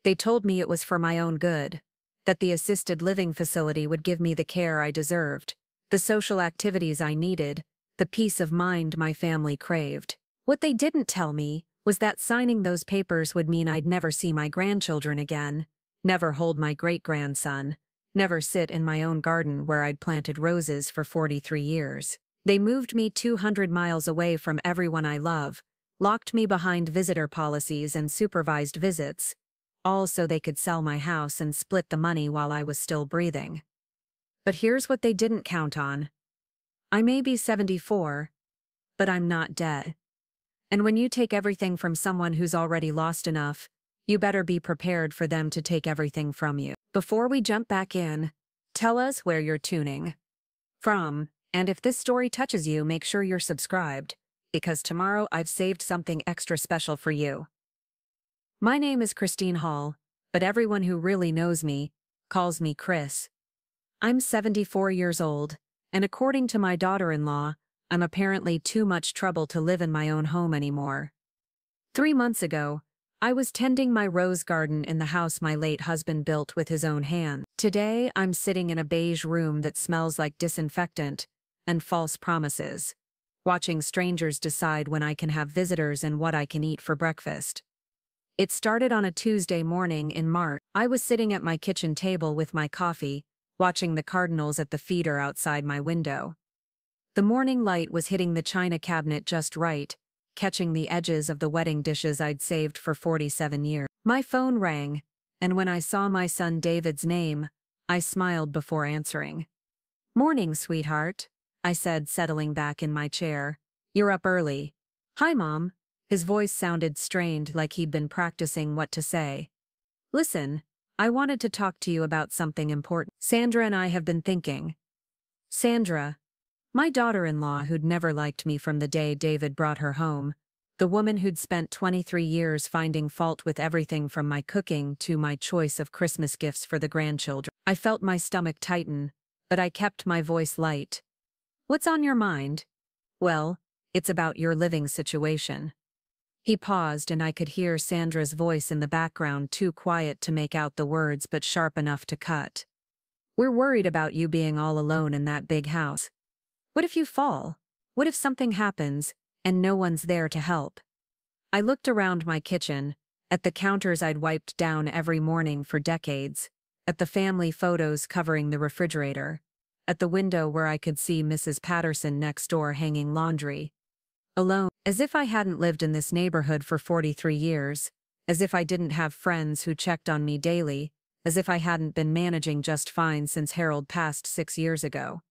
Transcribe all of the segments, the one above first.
They told me it was for my own good, that the assisted living facility would give me the care I deserved, the social activities I needed, the peace of mind my family craved. What they didn't tell me was that signing those papers would mean I'd never see my grandchildren again, never hold my great-grandson, never sit in my own garden where I'd planted roses for 43 years. They moved me 200 miles away from everyone I love, locked me behind visitor policies and supervised visits, all so they could sell my house and split the money while I was still breathing. But here's what they didn't count on. I may be 74, but I'm not dead. And when you take everything from someone who's already lost enough, you better be prepared for them to take everything from you. Before we jump back in, tell us where you're tuning from, and if this story touches you, make sure you're subscribed, because tomorrow I've saved something extra special for you. My name is Christine Hall, but everyone who really knows me calls me Chris. I'm 74 years old, and according to my daughter-in-law, I'm apparently too much trouble to live in my own home anymore. 3 months ago, I was tending my rose garden in the house my late husband built with his own hand. Today, I'm sitting in a beige room that smells like disinfectant and false promises, watching strangers decide when I can have visitors and what I can eat for breakfast. It started on a Tuesday morning in March. I was sitting at my kitchen table with my coffee, watching the cardinals at the feeder outside my window. The morning light was hitting the china cabinet just right, catching the edges of the wedding dishes I'd saved for 47 years. My phone rang, and when I saw my son David's name, I smiled before answering. "Morning, sweetheart," I said, settling back in my chair. "You're up early." "Hi, Mom." His voice sounded strained, like he'd been practicing what to say. "Listen, I wanted to talk to you about something important. Sandra and I have been thinking." Sandra, my daughter-in-law who'd never liked me from the day David brought her home, the woman who'd spent 23 years finding fault with everything from my cooking to my choice of Christmas gifts for the grandchildren. I felt my stomach tighten, but I kept my voice light. "What's on your mind?" "Well, it's about your living situation." He paused, and I could hear Sandra's voice in the background, too quiet to make out the words but sharp enough to cut. "We're worried about you being all alone in that big house. What if you fall? What if something happens, and no one's there to help?" I looked around my kitchen, at the counters I'd wiped down every morning for decades, at the family photos covering the refrigerator, at the window where I could see Mrs. Patterson next door hanging laundry. Alone, as if I hadn't lived in this neighborhood for 43 years, as if I didn't have friends who checked on me daily, as if I hadn't been managing just fine since Harold passed 6 years ago.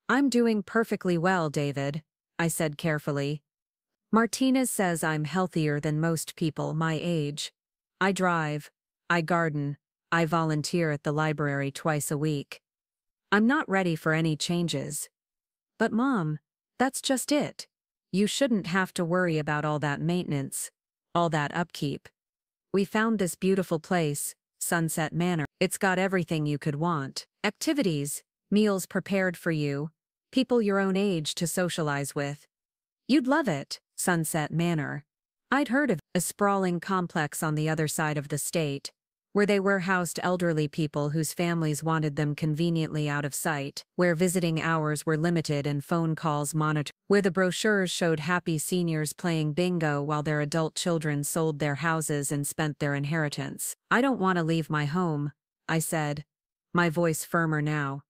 "I'm doing perfectly well, David," I said carefully. "Martinez says I'm healthier than most people my age. I drive, I garden, I volunteer at the library twice a week. I'm not ready for any changes." "But Mom, that's just it. You shouldn't have to worry about all that maintenance, all that upkeep. We found this beautiful place, Sunset Manor. It's got everything you could want. Activities, meals prepared for you, people your own age to socialize with. You'd love it." Sunset Manor. I'd heard of a sprawling complex on the other side of the state, where they warehoused elderly people whose families wanted them conveniently out of sight, where visiting hours were limited and phone calls monitored, where the brochures showed happy seniors playing bingo while their adult children sold their houses and spent their inheritance. "I don't want to leave my home," I said, my voice firmer now.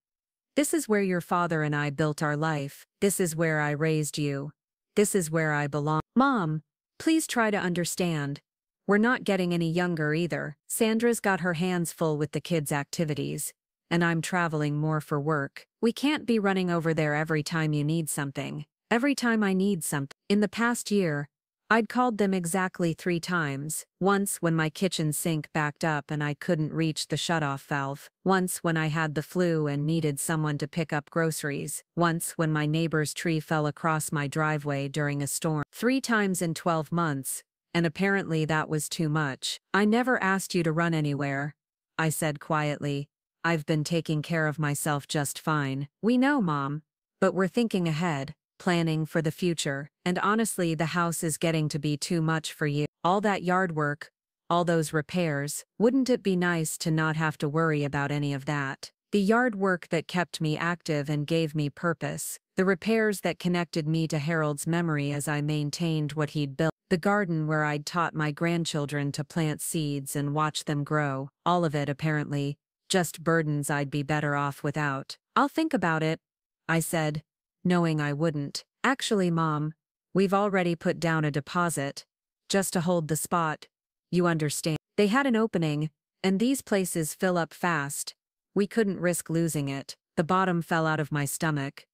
"This is where your father and I built our life. This is where I raised you. This is where I belong." "Mom, please try to understand. We're not getting any younger either. Sandra's got her hands full with the kids' activities, and I'm traveling more for work. We can't be running over there every time you need something, every time I need something." In the past year, I'd called them exactly 3 times. Once when my kitchen sink backed up and I couldn't reach the shutoff valve. Once when I had the flu and needed someone to pick up groceries. Once when my neighbor's tree fell across my driveway during a storm. 3 times in 12 months. And apparently that was too much. "I never asked you to run anywhere," I said quietly. "I've been taking care of myself just fine." "We know, Mom, but we're thinking ahead, planning for the future, and honestly the house is getting to be too much for you. All that yard work, All those repairs, wouldn't it be nice to not have to worry about any of that? The yard work that kept me active and gave me purpose. The repairs that connected me to Harold's memory as I maintained what he'd built. The garden where I'd taught my grandchildren to plant seeds and watch them grow. All of it, apparently, just burdens I'd be better off without. I'll think about it, I said, knowing I wouldn't. Actually, Mom, we've already put down a deposit. Just to hold the spot. You understand. They had an opening, and these places fill up fast. We couldn't risk losing it. The bottom fell out of my stomach.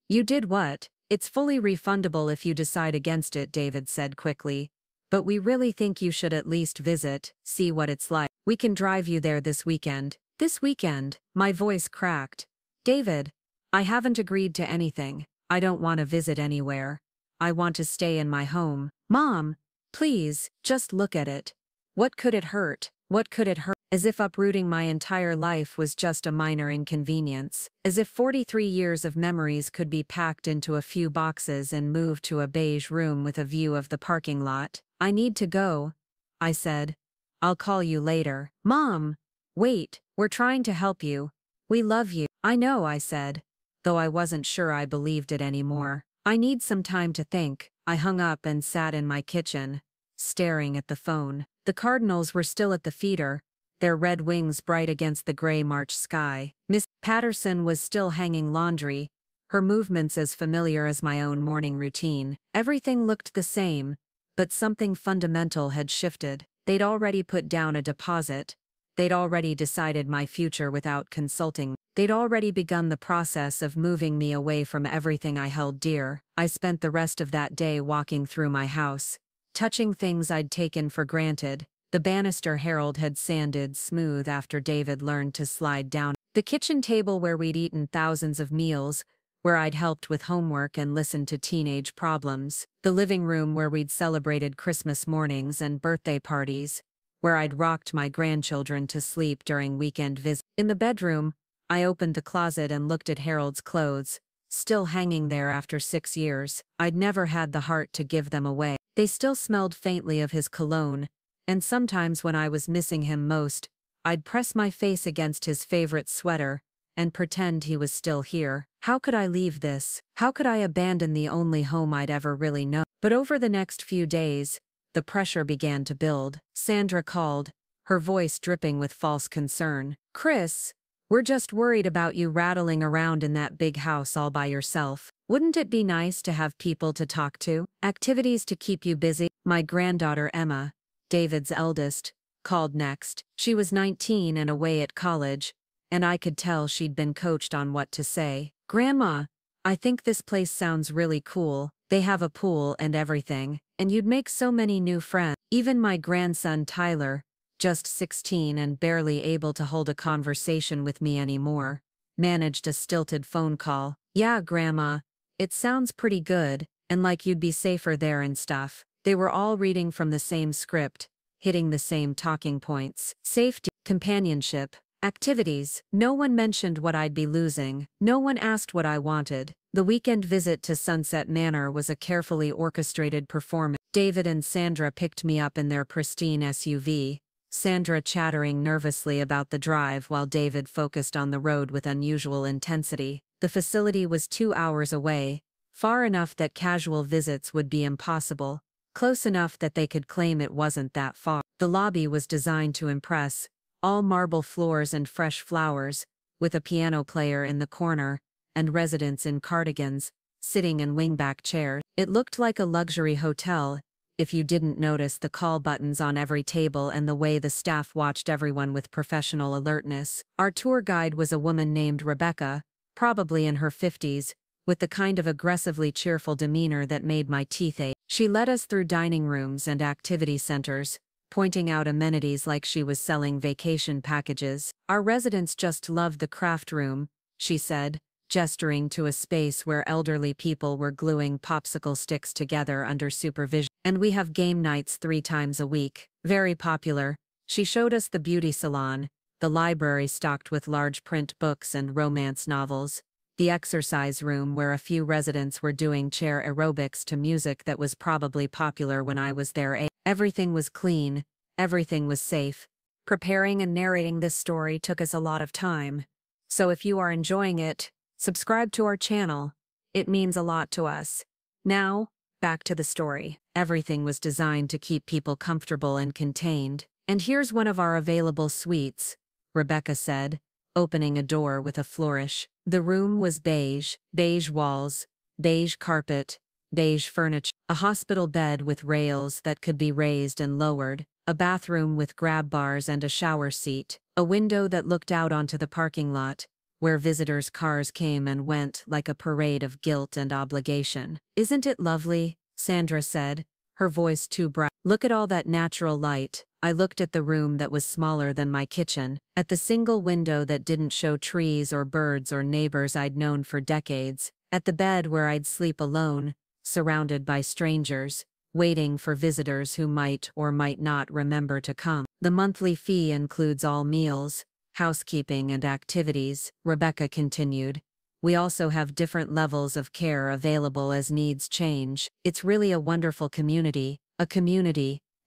You did what? It's fully refundable if you decide against it, David said quickly. But we really think you should at least visit, see what it's like. We can drive you there this weekend. This weekend? My voice cracked. David, I haven't agreed to anything. I don't want to visit anywhere. I want to stay in my home. Mom, please, just look at it. What could it hurt? What could it hurt? As if uprooting my entire life was just a minor inconvenience. As if 43 years of memories could be packed into a few boxes and moved to a beige room with a view of the parking lot. I need to go, I said. I'll call you later. Mom! Wait, we're trying to help you. We love you. I know, I said, though I wasn't sure I believed it anymore. I need some time to think. I hung up and sat in my kitchen, staring at the phone. The cardinals were still at the feeder, their red wings bright against the gray March sky. Miss Patterson was still hanging laundry, her movements as familiar as my own morning routine. Everything looked the same, but something fundamental had shifted. They'd already put down a deposit. They'd already decided my future without consulting. They'd already begun the process of moving me away from everything I held dear. I spent the rest of that day walking through my house, touching things I'd taken for granted. The banister Harold had sanded smooth after David learned to slide down. The kitchen table where we'd eaten thousands of meals, where I'd helped with homework and listened to teenage problems. The living room where we'd celebrated Christmas mornings and birthday parties, where I'd rocked my grandchildren to sleep during weekend visits. In the bedroom, I opened the closet and looked at Harold's clothes, still hanging there after 6 years. I'd never had the heart to give them away. They still smelled faintly of his cologne, and sometimes when I was missing him most, I'd press my face against his favorite sweater and pretend he was still here. How could I leave this? How could I abandon the only home I'd ever really known? But over the next few days, the pressure began to build. Sandra called, her voice dripping with false concern. Chris, we're just worried about you rattling around in that big house all by yourself. Wouldn't it be nice to have people to talk to? Activities to keep you busy? My granddaughter Emma, David's eldest, called next. She was 19 and away at college, and I could tell she'd been coached on what to say. Grandma, I think this place sounds really cool. They have a pool and everything, and you'd make so many new friends. Even my grandson Tyler, just 16 and barely able to hold a conversation with me anymore, managed a stilted phone call. Yeah, Grandma, it sounds pretty good, and like you'd be safer there and stuff. They were all reading from the same script, hitting the same talking points. Safety, companionship, activities. No one mentioned what I'd be losing. No one asked what I wanted. The weekend visit to Sunset Manor was a carefully orchestrated performance. David and Sandra picked me up in their pristine SUV, Sandra chattering nervously about the drive while David focused on the road with unusual intensity. The facility was 2 hours away, far enough that casual visits would be impossible, close enough that they could claim it wasn't that far. The lobby was designed to impress, all marble floors and fresh flowers, with a piano player in the corner, and residents in cardigans, sitting in wingback chairs. It looked like a luxury hotel, if you didn't notice the call buttons on every table and the way the staff watched everyone with professional alertness. Our tour guide was a woman named Rebecca, probably in her 50s, with the kind of aggressively cheerful demeanor that made my teeth ache. She led us through dining rooms and activity centers, pointing out amenities like she was selling vacation packages. Our residents just loved the craft room, she said, gesturing to a space where elderly people were gluing popsicle sticks together under supervision. And we have game nights 3 times a week. Very popular. She showed us the beauty salon, the library stocked with large print books and romance novels, the exercise room where a few residents were doing chair aerobics to music that was probably popular when I was their age. Everything was clean, Everything was safe. Preparing and narrating this story took us a lot of time. So if you are enjoying it, subscribe to our channel. It means a lot to us. Now, back to the story. Everything was designed to keep people comfortable and contained. And here's one of our available suites, Rebecca said, opening a door with a flourish. The room was beige, beige walls, beige carpet, beige furniture, a hospital bed with rails that could be raised and lowered, a bathroom with grab bars and a shower seat, a window that looked out onto the parking lot, where visitors' cars came and went like a parade of guilt and obligation. "Isn't it lovely?" Sandra said, her voice too bright. "Look at all that natural light." I looked at the room that was smaller than my kitchen, at the single window that didn't show trees or birds or neighbors I'd known for decades, at the bed where I'd sleep alone, surrounded by strangers, waiting for visitors who might or might not remember to come. "The monthly fee includes all meals, housekeeping and activities," Rebecca continued. "We also have different levels of care available as needs change. It's really a wonderful community,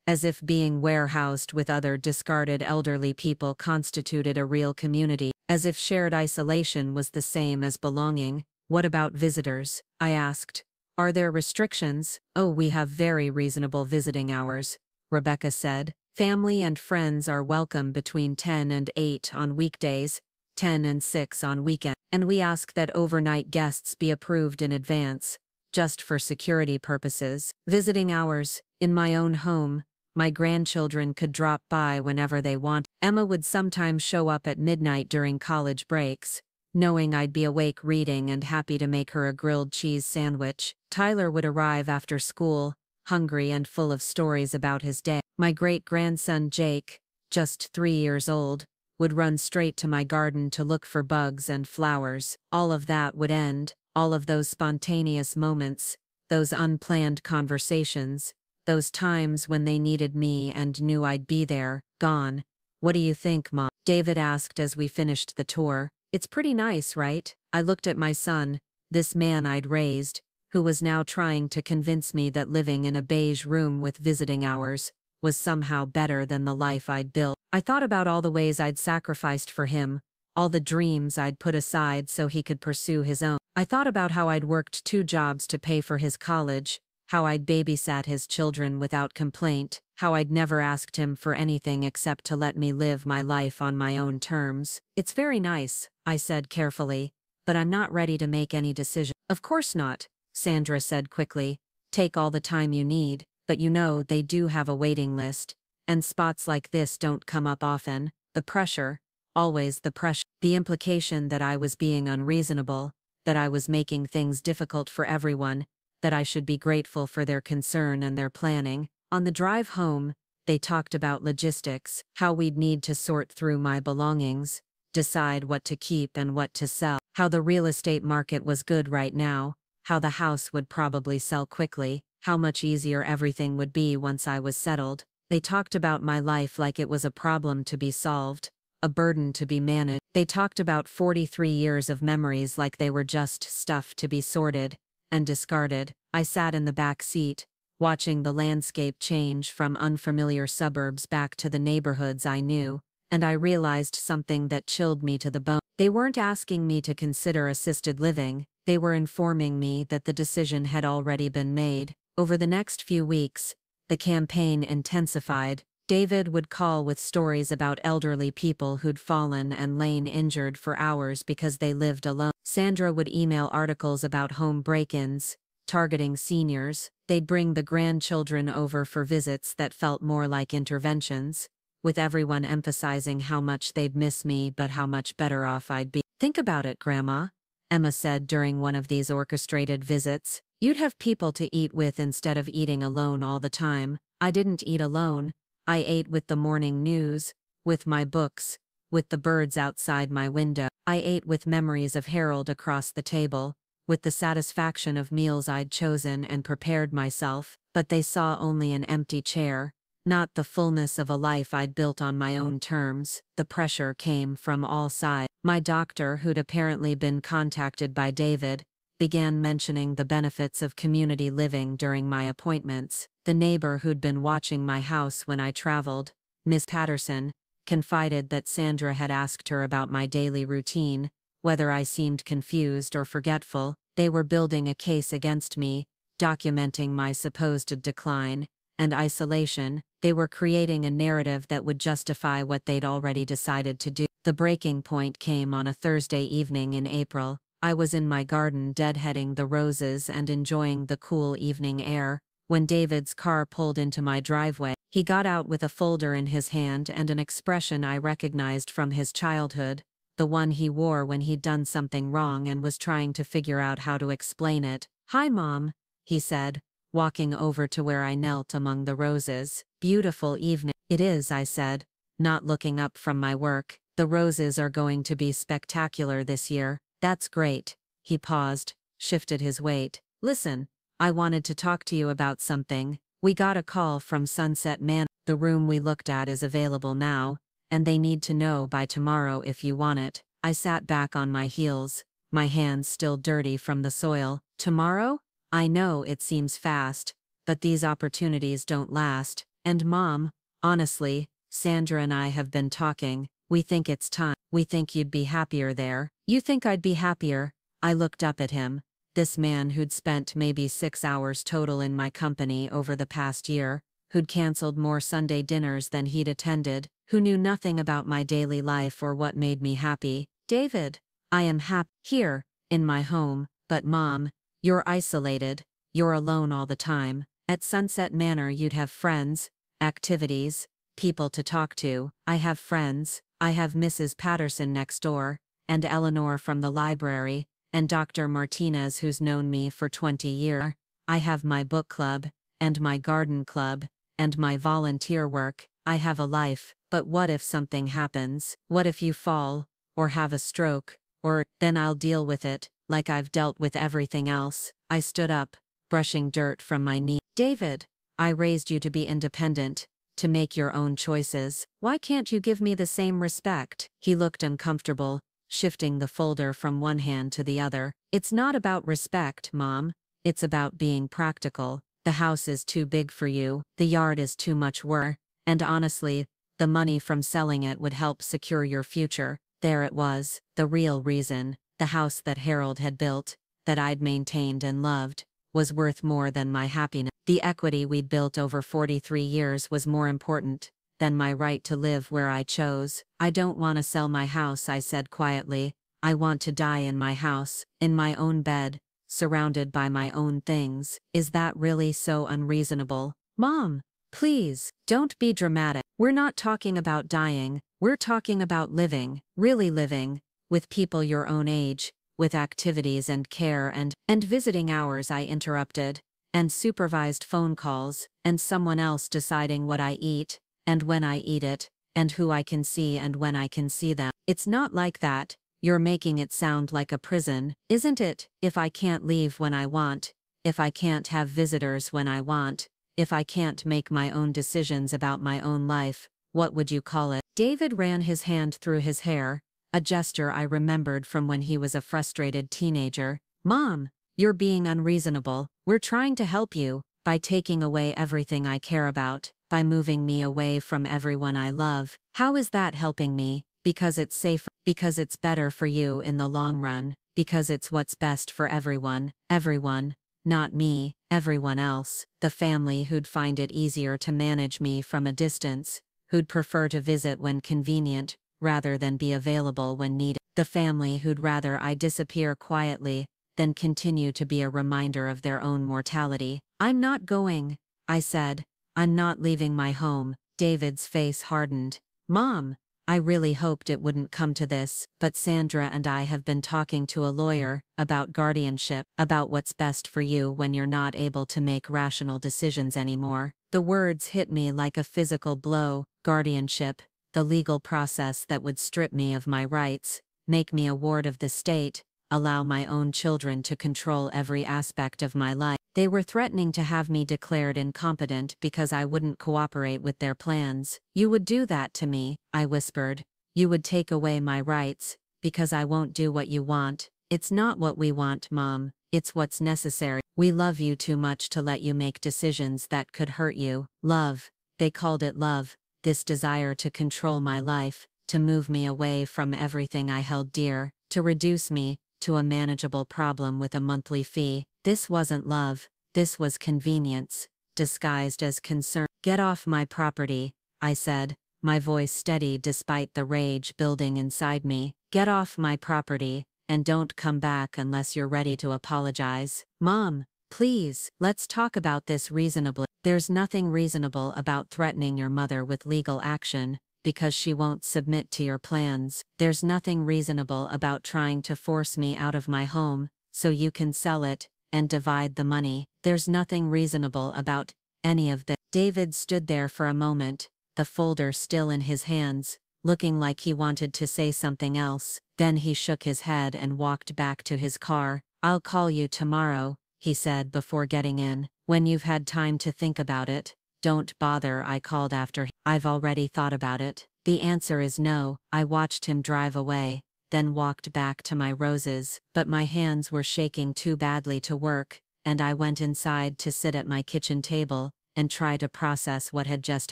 as if being warehoused with other discarded elderly people constituted a real community, as if shared isolation was the same as belonging." "What about visitors?" I asked. "Are there restrictions?" "Oh, we have very reasonable visiting hours," Rebecca said. "Family and friends are welcome between 10 and 8 on weekdays, 10 and 6 on weekends, and we ask that overnight guests be approved in advance, just for security purposes." Visiting hours. In my own home, my grandchildren could drop by whenever they want. Emma would sometimes show up at midnight during college breaks, knowing I'd be awake reading and happy to make her a grilled cheese sandwich. Tyler would arrive after school, hungry and full of stories about his day. My great-grandson Jake, just 3 years old, would run straight to my garden to look for bugs and flowers. All of that would end, all of those spontaneous moments, those unplanned conversations, those times when they needed me and knew I'd be there, gone. "What do you think, Mom?" David asked as we finished the tour. "It's pretty nice, right?" I looked at my son, this man I'd raised, who was now trying to convince me that living in a beige room with visiting hours was somehow better than the life I'd built. I thought about all the ways I'd sacrificed for him, all the dreams I'd put aside so he could pursue his own. I thought about how I'd worked 2 jobs to pay for his college, how I'd babysat his children without complaint, how I'd never asked him for anything except to let me live my life on my own terms. "It's very nice," I said carefully, "but I'm not ready to make any decision." "Of course not," Sandra said quickly. "Take all the time you need, but you know they do have a waiting list, and spots like this don't come up often. The pressure, always the pressure." The implication that I was being unreasonable, that I was making things difficult for everyone, that I should be grateful for their concern and their planning. On the drive home, they talked about logistics, how we'd need to sort through my belongings, decide what to keep and what to sell, how the real estate market was good right now, how the house would probably sell quickly, how much easier everything would be once I was settled. They talked about my life like it was a problem to be solved, a burden to be managed. They talked about 43 years of memories like they were just stuff to be sorted and discarded. I sat in the back seat, watching the landscape change from unfamiliar suburbs back to the neighborhoods I knew, and I realized something that chilled me to the bone. They weren't asking me to consider assisted living, they were informing me that the decision had already been made. Over the next few weeks, the campaign intensified. David would call with stories about elderly people who'd fallen and lain injured for hours because they lived alone. Sandra would email articles about home break-ins, targeting seniors. They'd bring the grandchildren over for visits that felt more like interventions, with everyone emphasizing how much they'd miss me but how much better off I'd be. "Think about it, Grandma," Emma said during one of these orchestrated visits. "You'd have people to eat with instead of eating alone all the time." I didn't eat alone. I ate with the morning news, with my books, with the birds outside my window. I ate with memories of Harold across the table, with the satisfaction of meals I'd chosen and prepared myself, but they saw only an empty chair, not the fullness of a life I'd built on my own terms. The pressure came from all sides. My doctor, who'd apparently been contacted by David, began mentioning the benefits of community living during my appointments. The neighbor who'd been watching my house when I traveled, Miss Patterson, confided that Sandra had asked her about my daily routine, whether I seemed confused or forgetful. They were building a case against me, documenting my supposed decline and isolation. They were creating a narrative that would justify what they'd already decided to do. The breaking point came on a Thursday evening in April. I was in my garden deadheading the roses and enjoying the cool evening air, when David's car pulled into my driveway. He got out with a folder in his hand and an expression I recognized from his childhood, the one he wore when he'd done something wrong and was trying to figure out how to explain it. "Hi, Mom," he said, walking over to where I knelt among the roses. "Beautiful evening." "It is," I said, not looking up from my work. "The roses are going to be spectacular this year." "That's great." He paused, shifted his weight. "Listen, I wanted to talk to you about something. We got a call from Sunset Manor. The room we looked at is available now, and they need to know by tomorrow if you want it." I sat back on my heels, my hands still dirty from the soil. "Tomorrow? I know it seems fast, but these opportunities don't last. And Mom, honestly, Sandra and I have been talking. We think it's time. We think you'd be happier there." "You think I'd be happier?" I looked up at him. This man who'd spent maybe 6 hours total in my company over the past year, who'd canceled more Sunday dinners than he'd attended, who knew nothing about my daily life or what made me happy. "David, I am happy here, in my home, but Mom, you're isolated, you're alone all the time. At Sunset Manor you'd have friends, activities, people to talk to." "I have friends. I have Mrs. Patterson next door, and Eleanor from the library, and Dr. Martinez who's known me for 20 years. I have my book club, and my garden club, and my volunteer work. I have a life. But what if something happens? What if you fall, or have a stroke, or then I'll deal with it, like I've dealt with everything else." I stood up, brushing dirt from my knee. "David, I raised you to be independent, to make your own choices. Why can't you give me the same respect?" He looked uncomfortable, shifting the folder from one hand to the other. "It's not about respect, Mom. It's about being practical. The house is too big for you, the yard is too much work, and honestly, the money from selling it would help secure your future." There it was, the real reason. The house that Harold had built, that I'd maintained and loved, was worth more than my happiness. The equity we'd built over 43 years was more important than my right to live where I chose. "I don't want to sell my house," I said quietly. "I want to die in my house, in my own bed, surrounded by my own things." "Is that really so unreasonable?" "Mom, please, don't be dramatic. We're not talking about dying, we're talking about living, really living, with people your own age, with activities and care and visiting hours," I interrupted, "and supervised phone calls, and someone else deciding what I eat, and when I eat it, and who I can see and when I can see them." "It's not like that. You're making it sound like a prison, isn't it? If I can't leave when I want, if I can't have visitors when I want, if I can't make my own decisions about my own life, what would you call it?" David ran his hand through his hair, a gesture I remembered from when he was a frustrated teenager. "Mom, you're being unreasonable. We're trying to help you, by taking away everything I care about, by moving me away from everyone I love." "How is that helping me?" "Because it's safer, because it's better for you in the long run, because it's what's best for everyone. Everyone, not me, everyone else. The family who'd find it easier to manage me from a distance, who'd prefer to visit when convenient, rather than be available when needed. The family who'd rather I disappear quietly, than continue to be a reminder of their own mortality." "I'm not going," I said. "I'm not leaving my home." David's face hardened. "Mom, I really hoped it wouldn't come to this, but Sandra and I have been talking to a lawyer, about guardianship, about what's best for you when you're not able to make rational decisions anymore." The words hit me like a physical blow. Guardianship, the legal process that would strip me of my rights, make me a ward of the state, allow my own children to control every aspect of my life. They were threatening to have me declared incompetent because I wouldn't cooperate with their plans. "You would do that to me," I whispered. "You would take away my rights, because I won't do what you want." "It's not what we want, Mom. It's what's necessary. We love you too much to let you make decisions that could hurt you. Love. They called it love. This desire to control my life, to move me away from everything I held dear, to reduce me to a manageable problem with a monthly fee. This wasn't love. This was convenience, disguised as concern. Get off my property, I said, my voice steady despite the rage building inside me. Get off my property, and don't come back unless you're ready to apologize. Mom, please, let's talk about this reasonably. There's nothing reasonable about threatening your mother with legal action, because she won't submit to your plans. There's nothing reasonable about trying to force me out of my home, so you can sell it, and divide the money. There's nothing reasonable about any of this. David stood there for a moment, the folder still in his hands, looking like he wanted to say something else. Then he shook his head and walked back to his car. I'll call you tomorrow, he said before getting in. When you've had time to think about it. Don't bother, I called after. I've already thought about it. The answer is no. I watched him drive away, then walked back to my roses, but my hands were shaking too badly to work, and I went inside to sit at my kitchen table and try to process what had just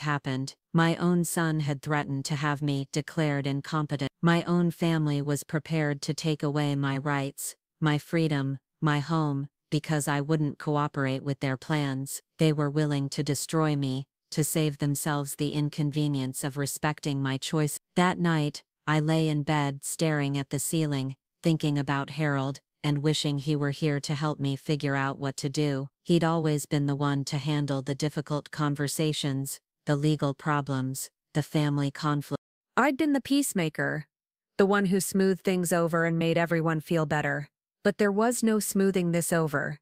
happened. My own son had threatened to have me declared incompetent. My own family was prepared to take away my rights, my freedom, my home, because I wouldn't cooperate with their plans. They were willing to destroy me, to save themselves the inconvenience of respecting my choice. That night, I lay in bed staring at the ceiling, thinking about Harold, and wishing he were here to help me figure out what to do. He'd always been the one to handle the difficult conversations, the legal problems, the family conflict. I'd been the peacemaker, the one who smoothed things over and made everyone feel better. But there was no smoothing this over.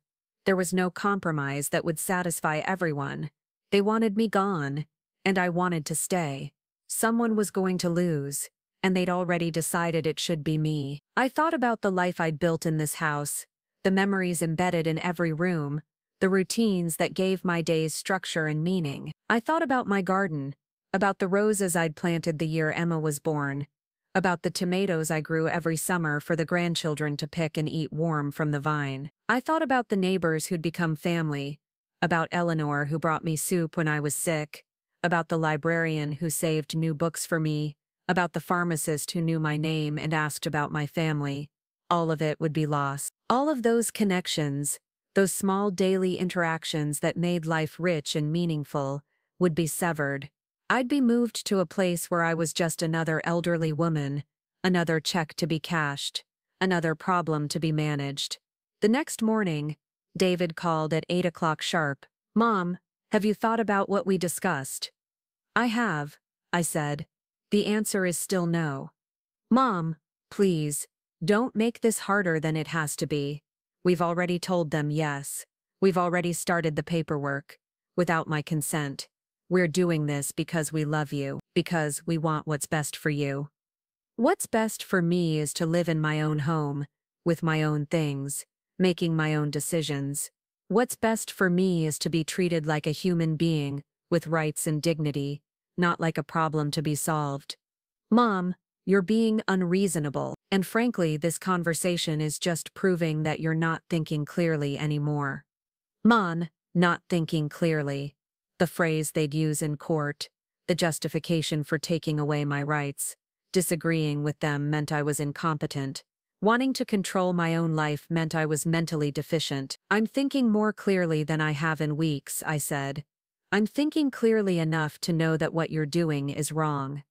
There was no compromise that would satisfy everyone. They wanted me gone, and I wanted to stay. Someone was going to lose, and they'd already decided it should be me. I thought about the life I'd built in this house, the memories embedded in every room, the routines that gave my days structure and meaning. I thought about my garden, about the roses I'd planted the year Emma was born, about the tomatoes I grew every summer for the grandchildren to pick and eat warm from the vine. I thought about the neighbors who'd become family, about Eleanor who brought me soup when I was sick, about the librarian who saved new books for me, about the pharmacist who knew my name and asked about my family. All of it would be lost. All of those connections, those small daily interactions that made life rich and meaningful, would be severed. I'd be moved to a place where I was just another elderly woman, another check to be cashed, another problem to be managed. The next morning, David called at 8 o'clock sharp. Mom, have you thought about what we discussed? I have, I said. The answer is still no. Mom, please, don't make this harder than it has to be. We've already told them yes. We've already started the paperwork. Without my consent. We're doing this because we love you, because we want what's best for you. What's best for me is to live in my own home, with my own things, making my own decisions. What's best for me is to be treated like a human being, with rights and dignity, not like a problem to be solved. Mom, you're being unreasonable, and frankly, this conversation is just proving that you're not thinking clearly anymore. Mom, not thinking clearly. The phrase they'd use in court, the justification for taking away my rights. Disagreeing with them meant I was incompetent. Wanting to control my own life meant I was mentally deficient. I'm thinking more clearly than I have in weeks, I said. I'm thinking clearly enough to know that what you're doing is wrong.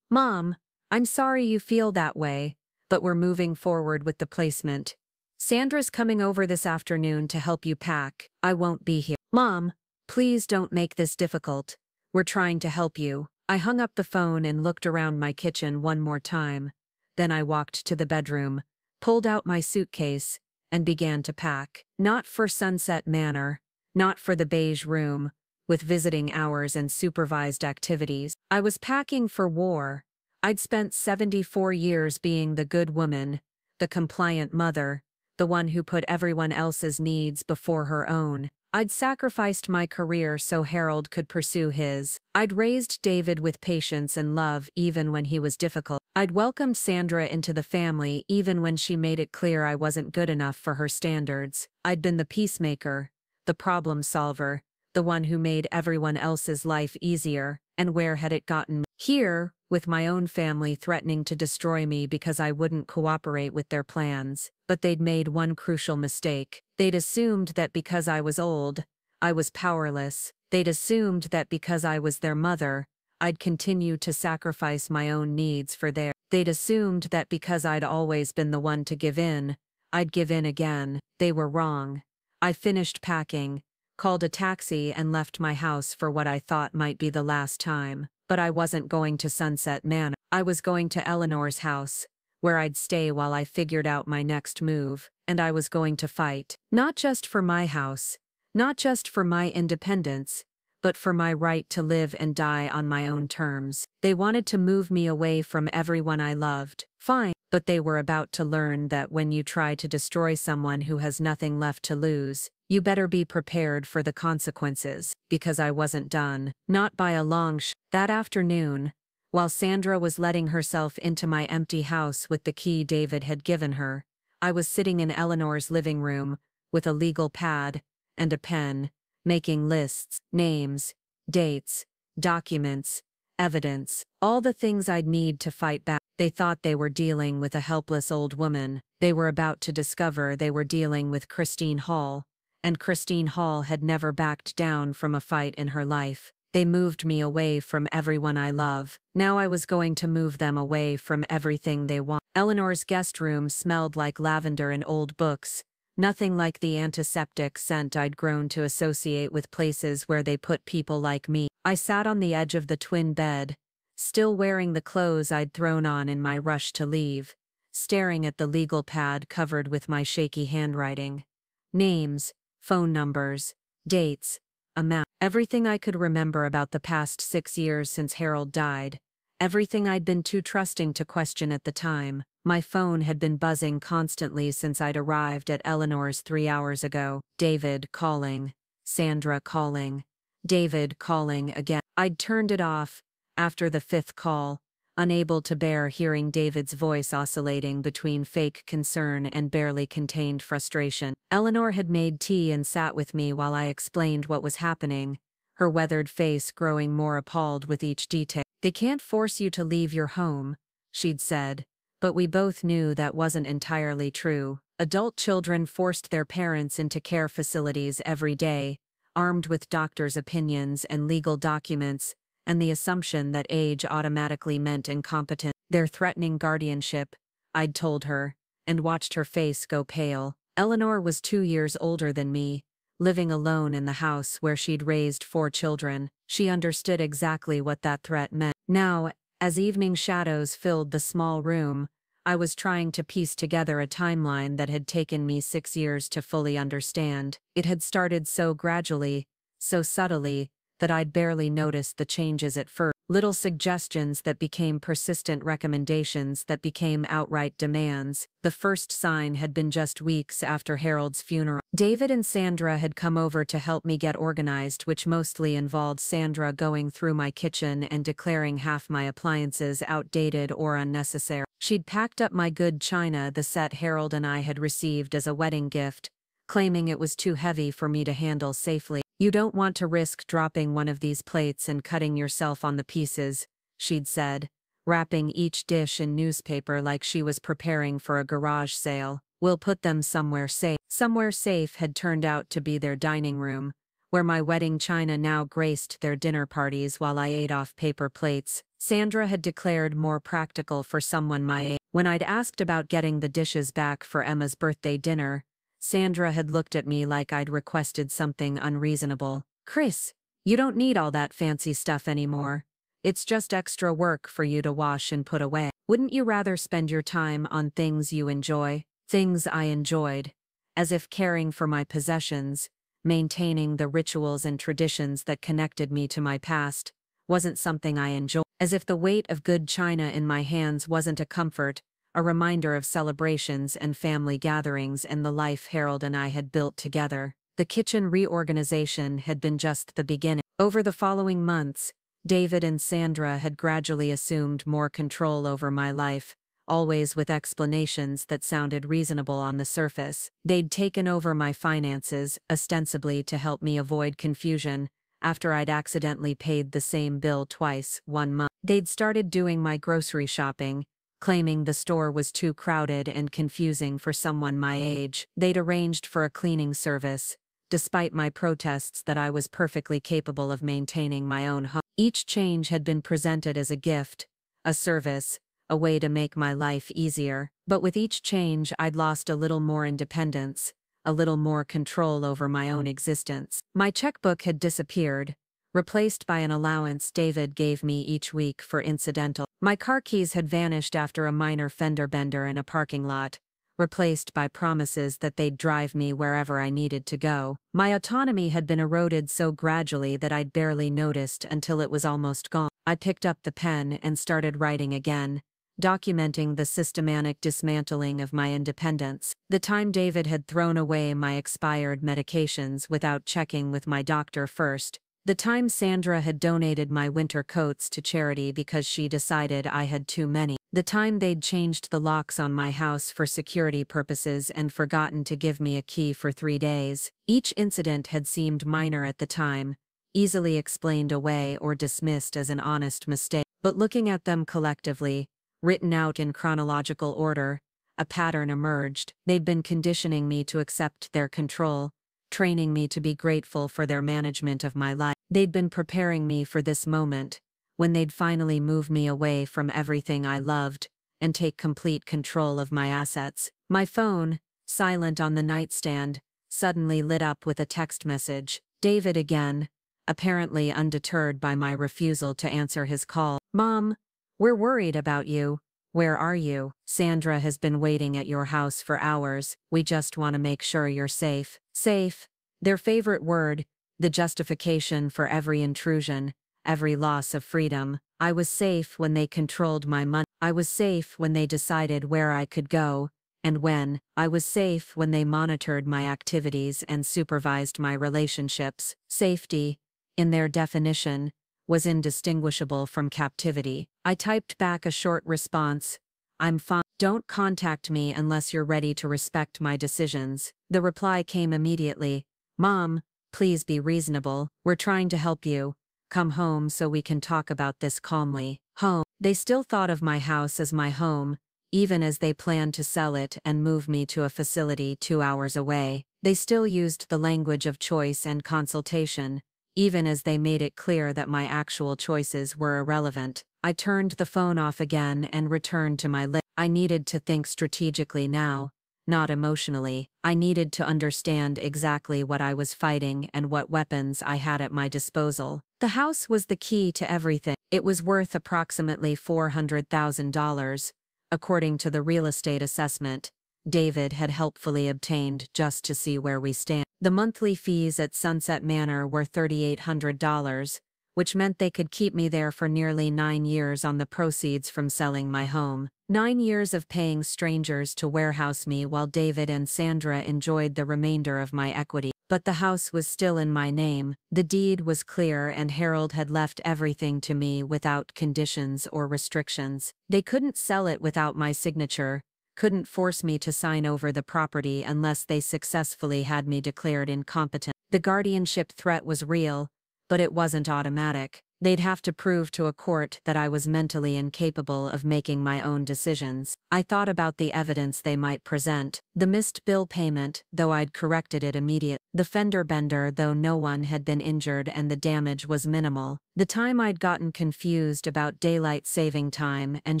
Mom, I'm sorry you feel that way, but we're moving forward with the placement. Sandra's coming over this afternoon to help you pack. I won't be here. Mom, please don't make this difficult. We're trying to help you. I hung up the phone and looked around my kitchen one more time. Then I walked to the bedroom, pulled out my suitcase, and began to pack. Not for Sunset Manor, not for the beige room, with visiting hours and supervised activities. I was packing for war. I'd spent 74 years being the good woman, the compliant mother, the one who put everyone else's needs before her own. I'd sacrificed my career so Harold could pursue his. I'd raised David with patience and love even when he was difficult. I'd welcomed Sandra into the family even when she made it clear I wasn't good enough for her standards. I'd been the peacemaker, the problem solver, the one who made everyone else's life easier, and where had it gotten me? Here, with my own family threatening to destroy me because I wouldn't cooperate with their plans. But they'd made one crucial mistake. They'd assumed that because I was old, I was powerless. They'd assumed that because I was their mother, I'd continue to sacrifice my own needs for theirs. They'd assumed that because I'd always been the one to give in, I'd give in again. They were wrong. I finished packing, called a taxi and left my house for what I thought might be the last time. But I wasn't going to Sunset Manor. I was going to Eleanor's house, where I'd stay while I figured out my next move, and I was going to fight. Not just for my house, not just for my independence, but for my right to live and die on my own terms. They wanted to move me away from everyone I loved. Fine, but they were about to learn that when you try to destroy someone who has nothing left to lose, you better be prepared for the consequences, because I wasn't done. Not by a long shot. That afternoon, while Sandra was letting herself into my empty house with the key David had given her, I was sitting in Eleanor's living room, with a legal pad and a pen, making lists, names, dates, documents, evidence, all the things I'd need to fight back. They thought they were dealing with a helpless old woman. They were about to discover they were dealing with Christine Hall, and Christine Hall had never backed down from a fight in her life. They moved me away from everyone I love. Now I was going to move them away from everything they want. Eleanor's guest room smelled like lavender and old books, nothing like the antiseptic scent I'd grown to associate with places where they put people like me. I sat on the edge of the twin bed, still wearing the clothes I'd thrown on in my rush to leave, staring at the legal pad covered with my shaky handwriting. Names, phone numbers, dates, amount. Everything I could remember about the past 6 years since Harold died. Everything I'd been too trusting to question at the time. My phone had been buzzing constantly since I'd arrived at Eleanor's 3 hours ago. David calling. Sandra calling. David calling again. I'd turned it off after the 5th call, unable to bear hearing David's voice oscillating between fake concern and barely contained frustration. Eleanor had made tea and sat with me while I explained what was happening, her weathered face growing more appalled with each detail. "They can't force you to leave your home," she'd said, but we both knew that wasn't entirely true. Adult children forced their parents into care facilities every day, armed with doctors' opinions and legal documents, and the assumption that age automatically meant incompetence. Their threatening guardianship, I'd told her, and watched her face go pale. Eleanor was 2 years older than me, living alone in the house where she'd raised 4 children. She understood exactly what that threat meant. Now, as evening shadows filled the small room, I was trying to piece together a timeline that had taken me 6 years to fully understand. It had started so gradually, so subtly, that I'd barely noticed the changes at first. Little suggestions that became persistent recommendations that became outright demands. The first sign had been just weeks after Harold's funeral. David and Sandra had come over to help me get organized, which mostly involved Sandra going through my kitchen and declaring half my appliances outdated or unnecessary. She'd packed up my good china, the set Harold and I had received as a wedding gift, claiming it was too heavy for me to handle safely. "You don't want to risk dropping one of these plates and cutting yourself on the pieces," she'd said, wrapping each dish in newspaper like she was preparing for a garage sale. "We'll put them somewhere safe." Somewhere safe had turned out to be their dining room, where my wedding china now graced their dinner parties while I ate off paper plates. Sandra had declared more practical for someone my age. When I'd asked about getting the dishes back for Emma's birthday dinner, Sandra had looked at me like I'd requested something unreasonable. "Chris, you don't need all that fancy stuff anymore. It's just extra work for you to wash and put away. Wouldn't you rather spend your time on things you enjoy?" Things I enjoyed. As if caring for my possessions, maintaining the rituals and traditions that connected me to my past, wasn't something I enjoyed. As if the weight of good china in my hands wasn't a comfort, a reminder of celebrations and family gatherings and the life Harold and I had built together. The kitchen reorganization had been just the beginning. Over the following months, David and Sandra had gradually assumed more control over my life, always with explanations that sounded reasonable on the surface. They'd taken over my finances, ostensibly to help me avoid confusion, after I'd accidentally paid the same bill twice, one month. They'd started doing my grocery shopping, claiming the store was too crowded and confusing for someone my age. They'd arranged for a cleaning service, despite my protests that I was perfectly capable of maintaining my own home. Each change had been presented as a gift, a service, a way to make my life easier. But with each change I'd lost a little more independence, a little more control over my own existence. My checkbook had disappeared, replaced by an allowance David gave me each week for incidental. My car keys had vanished after a minor fender bender in a parking lot, replaced by promises that they'd drive me wherever I needed to go. My autonomy had been eroded so gradually that I'd barely noticed until it was almost gone. I picked up the pen and started writing again, documenting the systematic dismantling of my independence. The time David had thrown away my expired medications without checking with my doctor first. The time Sandra had donated my winter coats to charity because she decided I had too many. The time they'd changed the locks on my house for security purposes and forgotten to give me a key for 3 days. Each incident had seemed minor at the time, easily explained away or dismissed as an honest mistake. But looking at them collectively, written out in chronological order, a pattern emerged. They'd been conditioning me to accept their control, training me to be grateful for their management of my life. They'd been preparing me for this moment, when they'd finally move me away from everything I loved, and take complete control of my assets. My phone, silent on the nightstand, suddenly lit up with a text message. David again, apparently undeterred by my refusal to answer his call. "Mom, we're worried about you. Where are you? Sandra has been waiting at your house for hours. We just want to make sure you're safe." Safe, their favorite word, the justification for every intrusion, every loss of freedom. I was safe when they controlled my money. I was safe when they decided where I could go, and when. I was safe when they monitored my activities and supervised my relationships. Safety, in their definition, was indistinguishable from captivity. I typed back a short response. "I'm fine. Don't contact me unless you're ready to respect my decisions." The reply came immediately. "Mom, please be reasonable. We're trying to help you. Come home so we can talk about this calmly." Home. They still thought of my house as my home, even as they planned to sell it and move me to a facility 2 hours away. They still used the language of choice and consultation, even as they made it clear that my actual choices were irrelevant. I turned the phone off again and returned to my list. I needed to think strategically now, not emotionally. I needed to understand exactly what I was fighting and what weapons I had at my disposal. The house was the key to everything. It was worth approximately $400,000, according to the real estate assessment David had helpfully obtained just to see where we stand. The monthly fees at Sunset Manor were $3,800, which meant they could keep me there for nearly 9 years on the proceeds from selling my home. 9 years of paying strangers to warehouse me while David and Sandra enjoyed the remainder of my equity. But the house was still in my name. The deed was clear and Harold had left everything to me without conditions or restrictions. They couldn't sell it without my signature, couldn't force me to sign over the property unless they successfully had me declared incompetent. The guardianship threat was real, but it wasn't automatic. They'd have to prove to a court that I was mentally incapable of making my own decisions. I thought about the evidence they might present. The missed bill payment, though I'd corrected it immediately. The fender bender, though no one had been injured and the damage was minimal. The time I'd gotten confused about daylight saving time and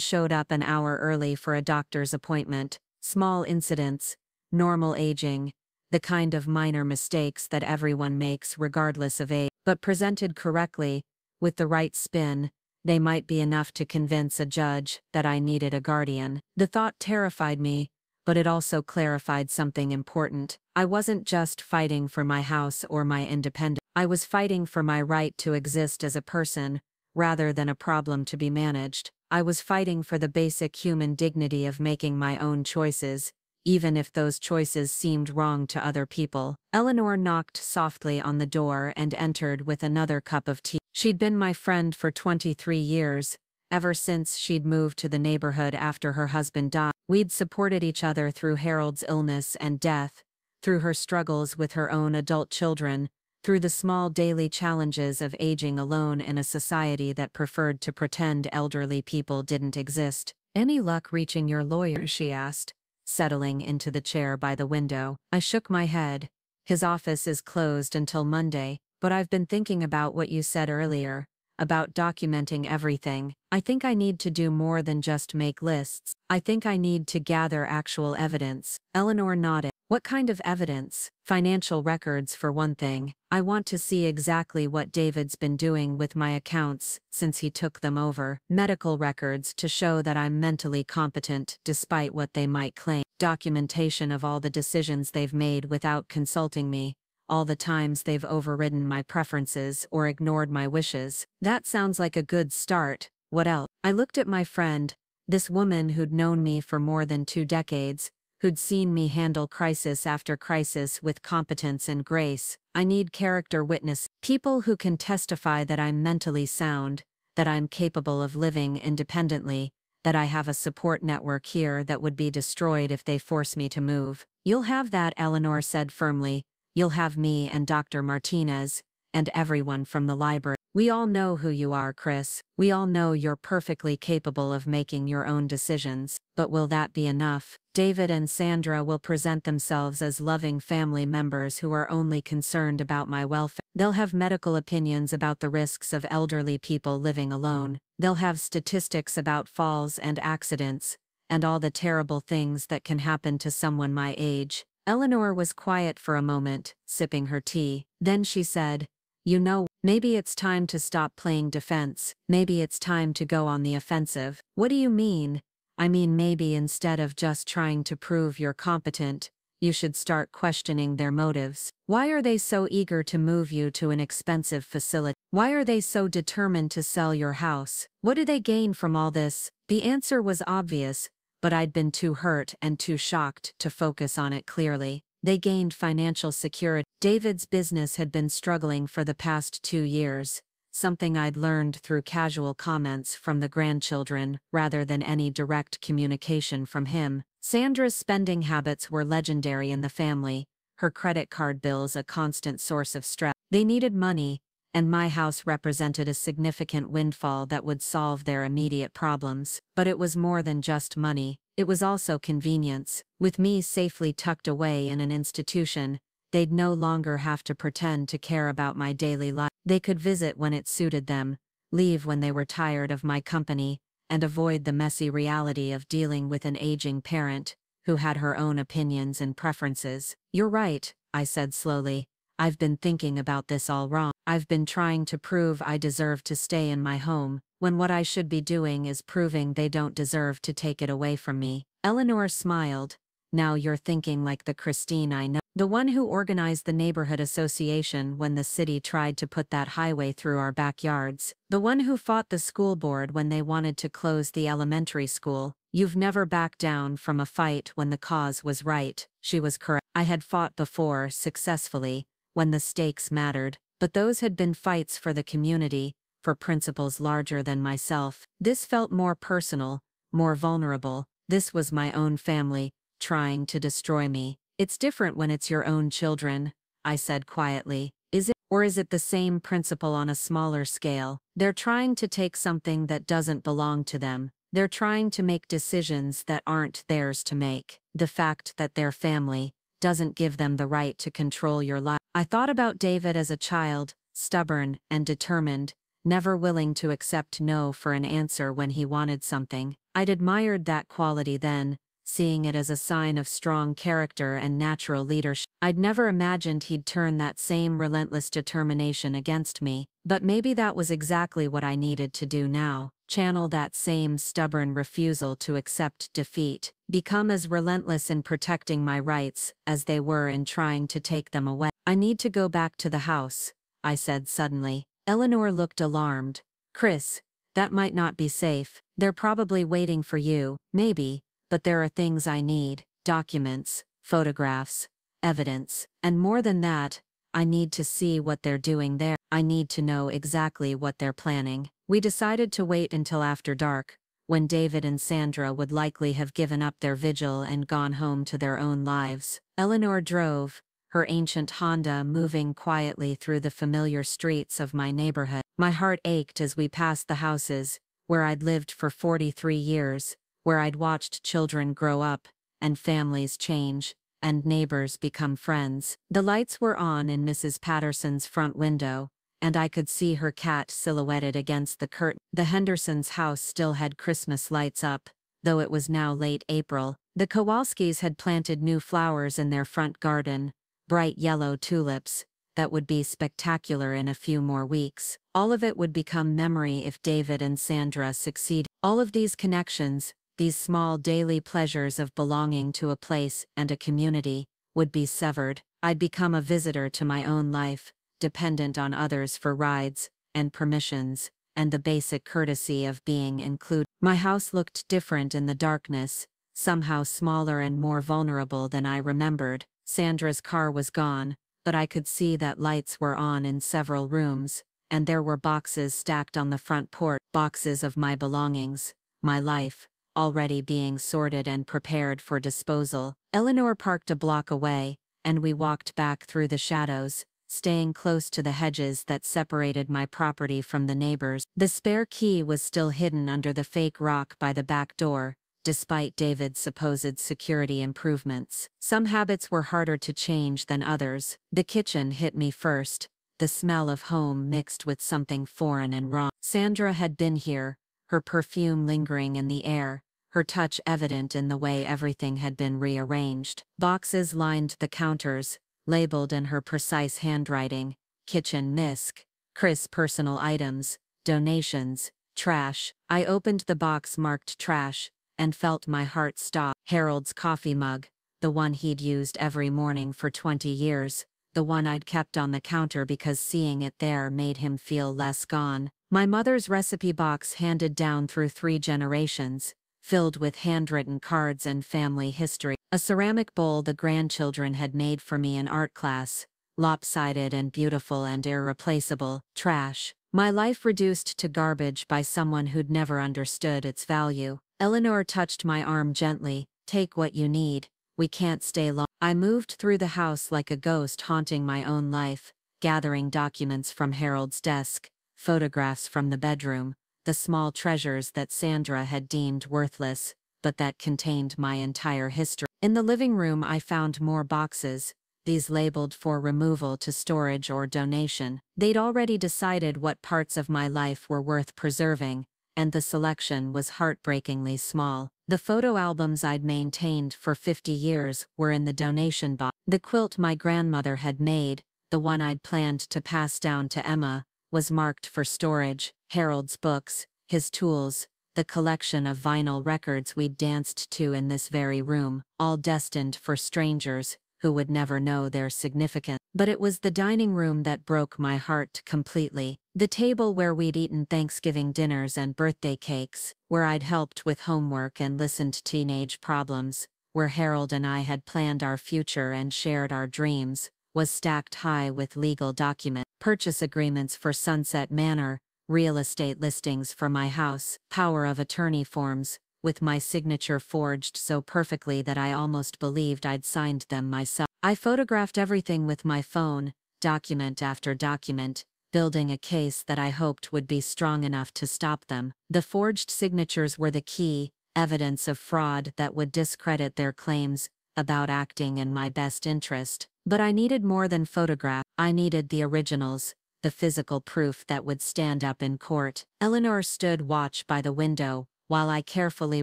showed up an hour early for a doctor's appointment. Small incidents, normal aging, the kind of minor mistakes that everyone makes regardless of age. But presented correctly, with the right spin, they might be enough to convince a judge that I needed a guardian. The thought terrified me, but it also clarified something important. I wasn't just fighting for my house or my independence. I was fighting for my right to exist as a person, rather than a problem to be managed. I was fighting for the basic human dignity of making my own choices, even if those choices seemed wrong to other people. Eleanor knocked softly on the door and entered with another cup of tea. She'd been my friend for 23 years, ever since she'd moved to the neighborhood after her husband died. We'd supported each other through Harold's illness and death, through her struggles with her own adult children, through the small daily challenges of aging alone in a society that preferred to pretend elderly people didn't exist. "Any luck reaching your lawyer?" she asked, settling into the chair by the window. I shook my head. "His office is closed until Monday, but I've been thinking about what you said earlier, about documenting everything. I think I need to do more than just make lists. I think I need to gather actual evidence." Eleanor nodded. "What kind of evidence?" "Financial records for one thing. I want to see exactly what David's been doing with my accounts since he took them over. Medical records to show that I'm mentally competent despite what they might claim. Documentation of all the decisions they've made without consulting me, all the times they've overridden my preferences or ignored my wishes." "That sounds like a good start. What else?" I looked at my friend, this woman who'd known me for more than 2 decades, who'd seen me handle crisis after crisis with competence and grace. "I need character witness, people who can testify that I'm mentally sound, that I'm capable of living independently, that I have a support network here that would be destroyed if they force me to move." "You'll have that," Eleanor said firmly. "You'll have me and Dr. Martinez, and everyone from the library. We all know who you are, Chris. We all know you're perfectly capable of making your own decisions. But will that be enough?" "David and Sandra will present themselves as loving family members who are only concerned about my welfare. They'll have medical opinions about the risks of elderly people living alone. They'll have statistics about falls and accidents, and all the terrible things that can happen to someone my age." Eleanor was quiet for a moment, sipping her tea. Then she said, "You know, maybe it's time to stop playing defense. Maybe it's time to go on the offensive." "What do you mean?" "I mean, maybe instead of just trying to prove you're competent, you should start questioning their motives. Why are they so eager to move you to an expensive facility? Why are they so determined to sell your house? What do they gain from all this?" The answer was obvious, but I'd been too hurt and too shocked to focus on it clearly. They gained financial security. David's business had been struggling for the past 2 years, something I'd learned through casual comments from the grandchildren rather than any direct communication from him. Sandra's spending habits were legendary in the family, her credit card bills a constant source of stress. They needed money, and my house represented a significant windfall that would solve their immediate problems. But it was more than just money. It was also convenience. With me safely tucked away in an institution, they'd no longer have to pretend to care about my daily life. They could visit when it suited them, leave when they were tired of my company, and avoid the messy reality of dealing with an aging parent who had her own opinions and preferences. "You're right," I said slowly. "I've been thinking about this all wrong. I've been trying to prove I deserve to stay in my home, when what I should be doing is proving they don't deserve to take it away from me." Eleanor smiled. "Now you're thinking like the Christine I know. The one who organized the neighborhood association when the city tried to put that highway through our backyards. The one who fought the school board when they wanted to close the elementary school. You've never backed down from a fight when the cause was right." She was correct. I had fought before, successfully, when the stakes mattered, but those had been fights for the community, for principles larger than myself. This felt more personal, more vulnerable. This was my own family, trying to destroy me. "It's different when it's your own children," I said quietly. "Is it? Or is it the same principle on a smaller scale? They're trying to take something that doesn't belong to them. They're trying to make decisions that aren't theirs to make. The fact that they're family doesn't give them the right to control your life." I thought about David as a child, stubborn and determined, never willing to accept no for an answer when he wanted something. I'd admired that quality then, seeing it as a sign of strong character and natural leadership. I'd never imagined he'd turn that same relentless determination against me. But maybe that was exactly what I needed to do now. Channel that same stubborn refusal to accept defeat. Become as relentless in protecting my rights as they were in trying to take them away. "I need to go back to the house," I said suddenly. Eleanor looked alarmed. "Chris, that might not be safe. They're probably waiting for you, maybe, but there are things I need." documents, photographs, evidence, and more than that, I need to see what they're doing there. I need to know exactly what they're planning. We decided to wait until after dark, when David and Sandra would likely have given up their vigil and gone home to their own lives. Eleanor drove, her ancient Honda moving quietly through the familiar streets of my neighborhood. My heart ached as we passed the houses, where I'd lived for 43 years, where I'd watched children grow up, and families change, and neighbors become friends. The lights were on in Mrs. Patterson's front window, and I could see her cat silhouetted against the curtain. The Hendersons' house still had Christmas lights up, though it was now late April. The Kowalskis had planted new flowers in their front garden, bright yellow tulips, that would be spectacular in a few more weeks. All of it would become memory if David and Sandra succeeded. All of these connections, these small daily pleasures of belonging to a place and a community, would be severed. I'd become a visitor to my own life, dependent on others for rides, and permissions, and the basic courtesy of being included. My house looked different in the darkness, somehow smaller and more vulnerable than I remembered. Sandra's car was gone, but I could see that lights were on in several rooms, and there were boxes stacked on the front porch, boxes of my belongings, my life, already being sorted and prepared for disposal. Eleanor parked a block away, and we walked back through the shadows, staying close to the hedges that separated my property from the neighbors. The spare key was still hidden under the fake rock by the back door, despite David's supposed security improvements. Some habits were harder to change than others. The kitchen hit me first, the smell of home mixed with something foreign and wrong. Sandra had been here, her perfume lingering in the air, her touch evident in the way everything had been rearranged. Boxes lined the counters, labeled in her precise handwriting: kitchen misc, Chris personal items, donations, trash. I opened the box marked trash, and felt my heart stop. Harold's coffee mug, the one he'd used every morning for 20 years, the one I'd kept on the counter because seeing it there made him feel less gone. My mother's recipe box handed down through 3 generations, filled with handwritten cards and family history. A ceramic bowl the grandchildren had made for me in art class, lopsided and beautiful and irreplaceable. Trash. My life reduced to garbage by someone who'd never understood its value. Eleanor touched my arm gently. Take what you need, we can't stay long. I moved through the house like a ghost haunting my own life, gathering documents from Harold's desk, photographs from the bedroom, the small treasures that Sandra had deemed worthless, but that contained my entire history. In the living room I found more boxes, these labeled for removal to storage or donation. They'd already decided what parts of my life were worth preserving, and the selection was heartbreakingly small. The photo albums I'd maintained for 50 years were in the donation box. The quilt my grandmother had made, the one I'd planned to pass down to Emma, was marked for storage. Harold's books, his tools, the collection of vinyl records we'd danced to in this very room, all destined for strangers who would never know their significance. But it was the dining room that broke my heart completely. The table where we'd eaten Thanksgiving dinners and birthday cakes, where I'd helped with homework and listened to teenage problems, where Harold and I had planned our future and shared our dreams, was stacked high with legal documents, purchase agreements for Sunset Manor, real estate listings for my house, power of attorney forms, with my signature forged so perfectly that I almost believed I'd signed them myself. I photographed everything with my phone, document after document, building a case that I hoped would be strong enough to stop them. The forged signatures were the key, evidence of fraud that would discredit their claims about acting in my best interest. But I needed more than photograph. I needed the originals, the physical proof that would stand up in court. Eleanor stood watch by the window, while I carefully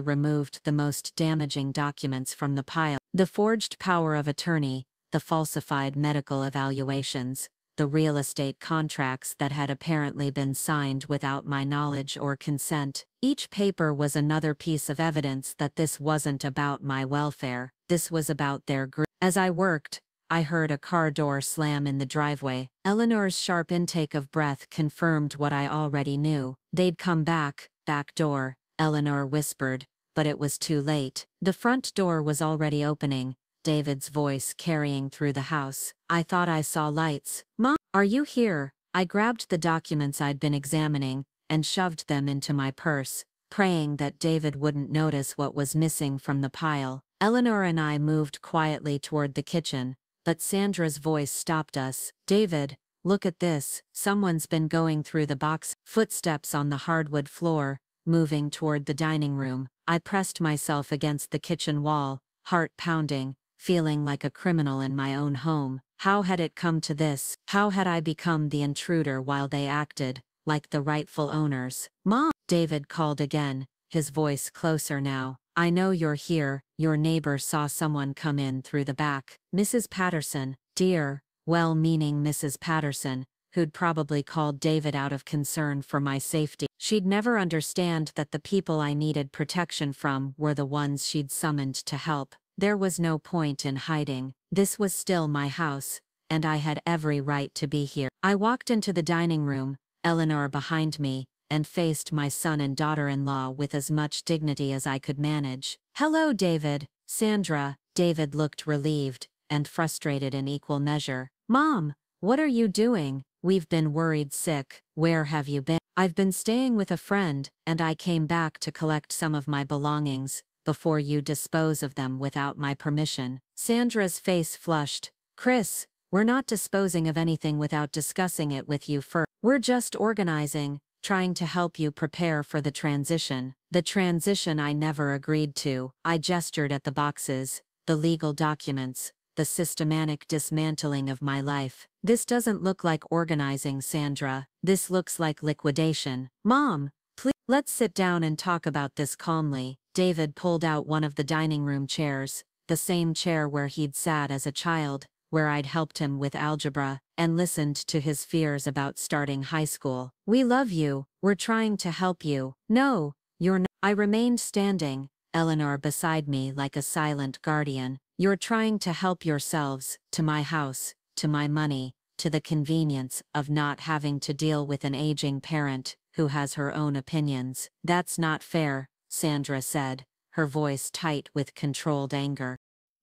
removed the most damaging documents from the pile. The forged power of attorney, the falsified medical evaluations, the real estate contracts that had apparently been signed without my knowledge or consent. Each paper was another piece of evidence that this wasn't about my welfare, this was about their group. As I worked, I heard a car door slam in the driveway. Eleanor's sharp intake of breath confirmed what I already knew. They'd come back door, Eleanor whispered, but it was too late. The front door was already opening, David's voice carrying through the house. I thought I saw lights. Mom, are you here? I grabbed the documents I'd been examining and shoved them into my purse, praying that David wouldn't notice what was missing from the pile. Eleanor and I moved quietly toward the kitchen, but Sandra's voice stopped us. David, look at this. Someone's been going through the box. Footsteps on the hardwood floor, moving toward the dining room. I pressed myself against the kitchen wall, heart pounding, feeling like a criminal in my own home. How had it come to this? How had I become the intruder while they acted like the rightful owners? Mom! David called again, his voice closer now. I know you're here. Your neighbor saw someone come in through the back. Mrs. Patterson, dear, well-meaning Mrs. Patterson, who'd probably called David out of concern for my safety. She'd never understand that the people I needed protection from were the ones she'd summoned to help. There was no point in hiding. This was still my house, and I had every right to be here. I walked into the dining room, Eleanor behind me, and faced my son and daughter-in-law with as much dignity as I could manage. Hello, David. Sandra. David looked relieved and frustrated in equal measure. Mom, what are you doing? We've been worried sick. Where have you been? I've been staying with a friend, and I came back to collect some of my belongings before you dispose of them without my permission. Sandra's face flushed. Chris, we're not disposing of anything without discussing it with you first. We're just organizing, trying to help you prepare for the transition. The transition I never agreed to. I gestured at the boxes, the legal documents, the systematic dismantling of my life. This doesn't look like organizing, Sandra. This looks like liquidation. Mom, please, let's sit down and talk about this calmly. David pulled out one of the dining room chairs, the same chair where he'd sat as a child, where I'd helped him with algebra, and listened to his fears about starting high school. We love you. We're trying to help you. No, you're not. I remained standing, Eleanor beside me like a silent guardian. You're trying to help yourselves, to my house, to my money, to the convenience of not having to deal with an aging parent who has her own opinions. That's not fair, Sandra said, her voice tight with controlled anger.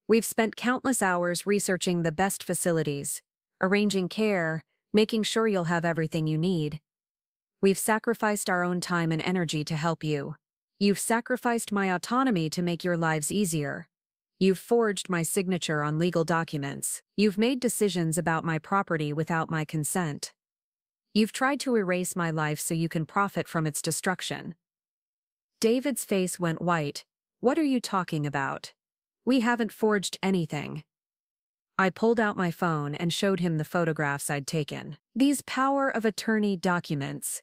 We've spent countless hours researching the best facilities, arranging care, making sure you'll have everything you need. We've sacrificed our own time and energy to help you. You've sacrificed my autonomy to make your lives easier. You've forged my signature on legal documents. You've made decisions about my property without my consent. You've tried to erase my life so you can profit from its destruction. David's face went white. What are you talking about? We haven't forged anything. I pulled out my phone and showed him the photographs I'd taken. These power of attorney documents.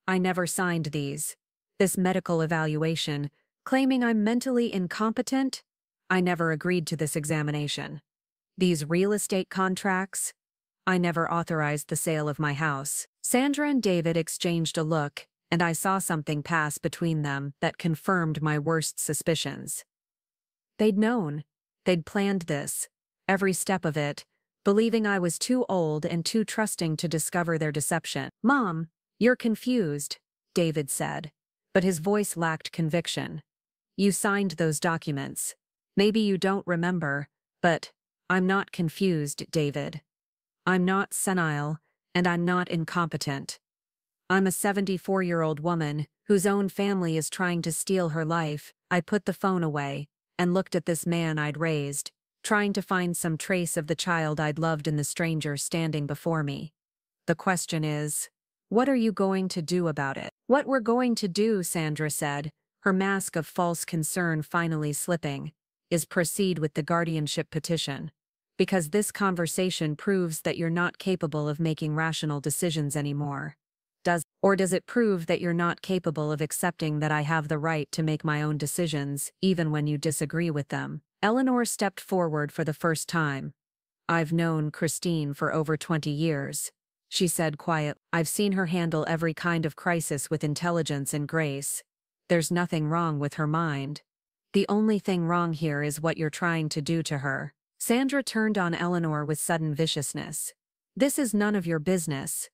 I never signed these. This medical evaluation, claiming I'm mentally incompetent. I never agreed to this examination. These real estate contracts. I never authorized the sale of my house. Sandra and David exchanged a look, and I saw something pass between them that confirmed my worst suspicions. They'd known. They'd planned this. Every step of it, believing I was too old and too trusting to discover their deception. Mom, you're confused, David said, but his voice lacked conviction. You signed those documents. Maybe you don't remember, but I'm not confused, David. I'm not senile, and I'm not incompetent. I'm a 74-year-old woman whose own family is trying to steal her life. I put the phone away and looked at this man I'd raised, trying to find some trace of the child I'd loved in the stranger standing before me. The question is, what are you going to do about it? What we're going to do, Sandra said, her mask of false concern finally slipping, is proceed with the guardianship petition. Because this conversation proves that you're not capable of making rational decisions anymore. Does it prove that you're not capable of accepting that I have the right to make my own decisions, even when you disagree with them? Eleanor stepped forward for the first time. I've known Christine for over 20 years, she said quietly. I've seen her handle every kind of crisis with intelligence and grace. There's nothing wrong with her mind. The only thing wrong here is what you're trying to do to her. Sandra turned on Eleanor with sudden viciousness. This is none of your business.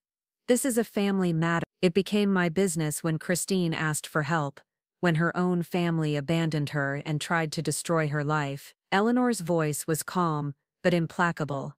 This is a family matter. It became my business when Christine asked for help, when her own family abandoned her and tried to destroy her life. Eleanor's voice was calm, but implacable.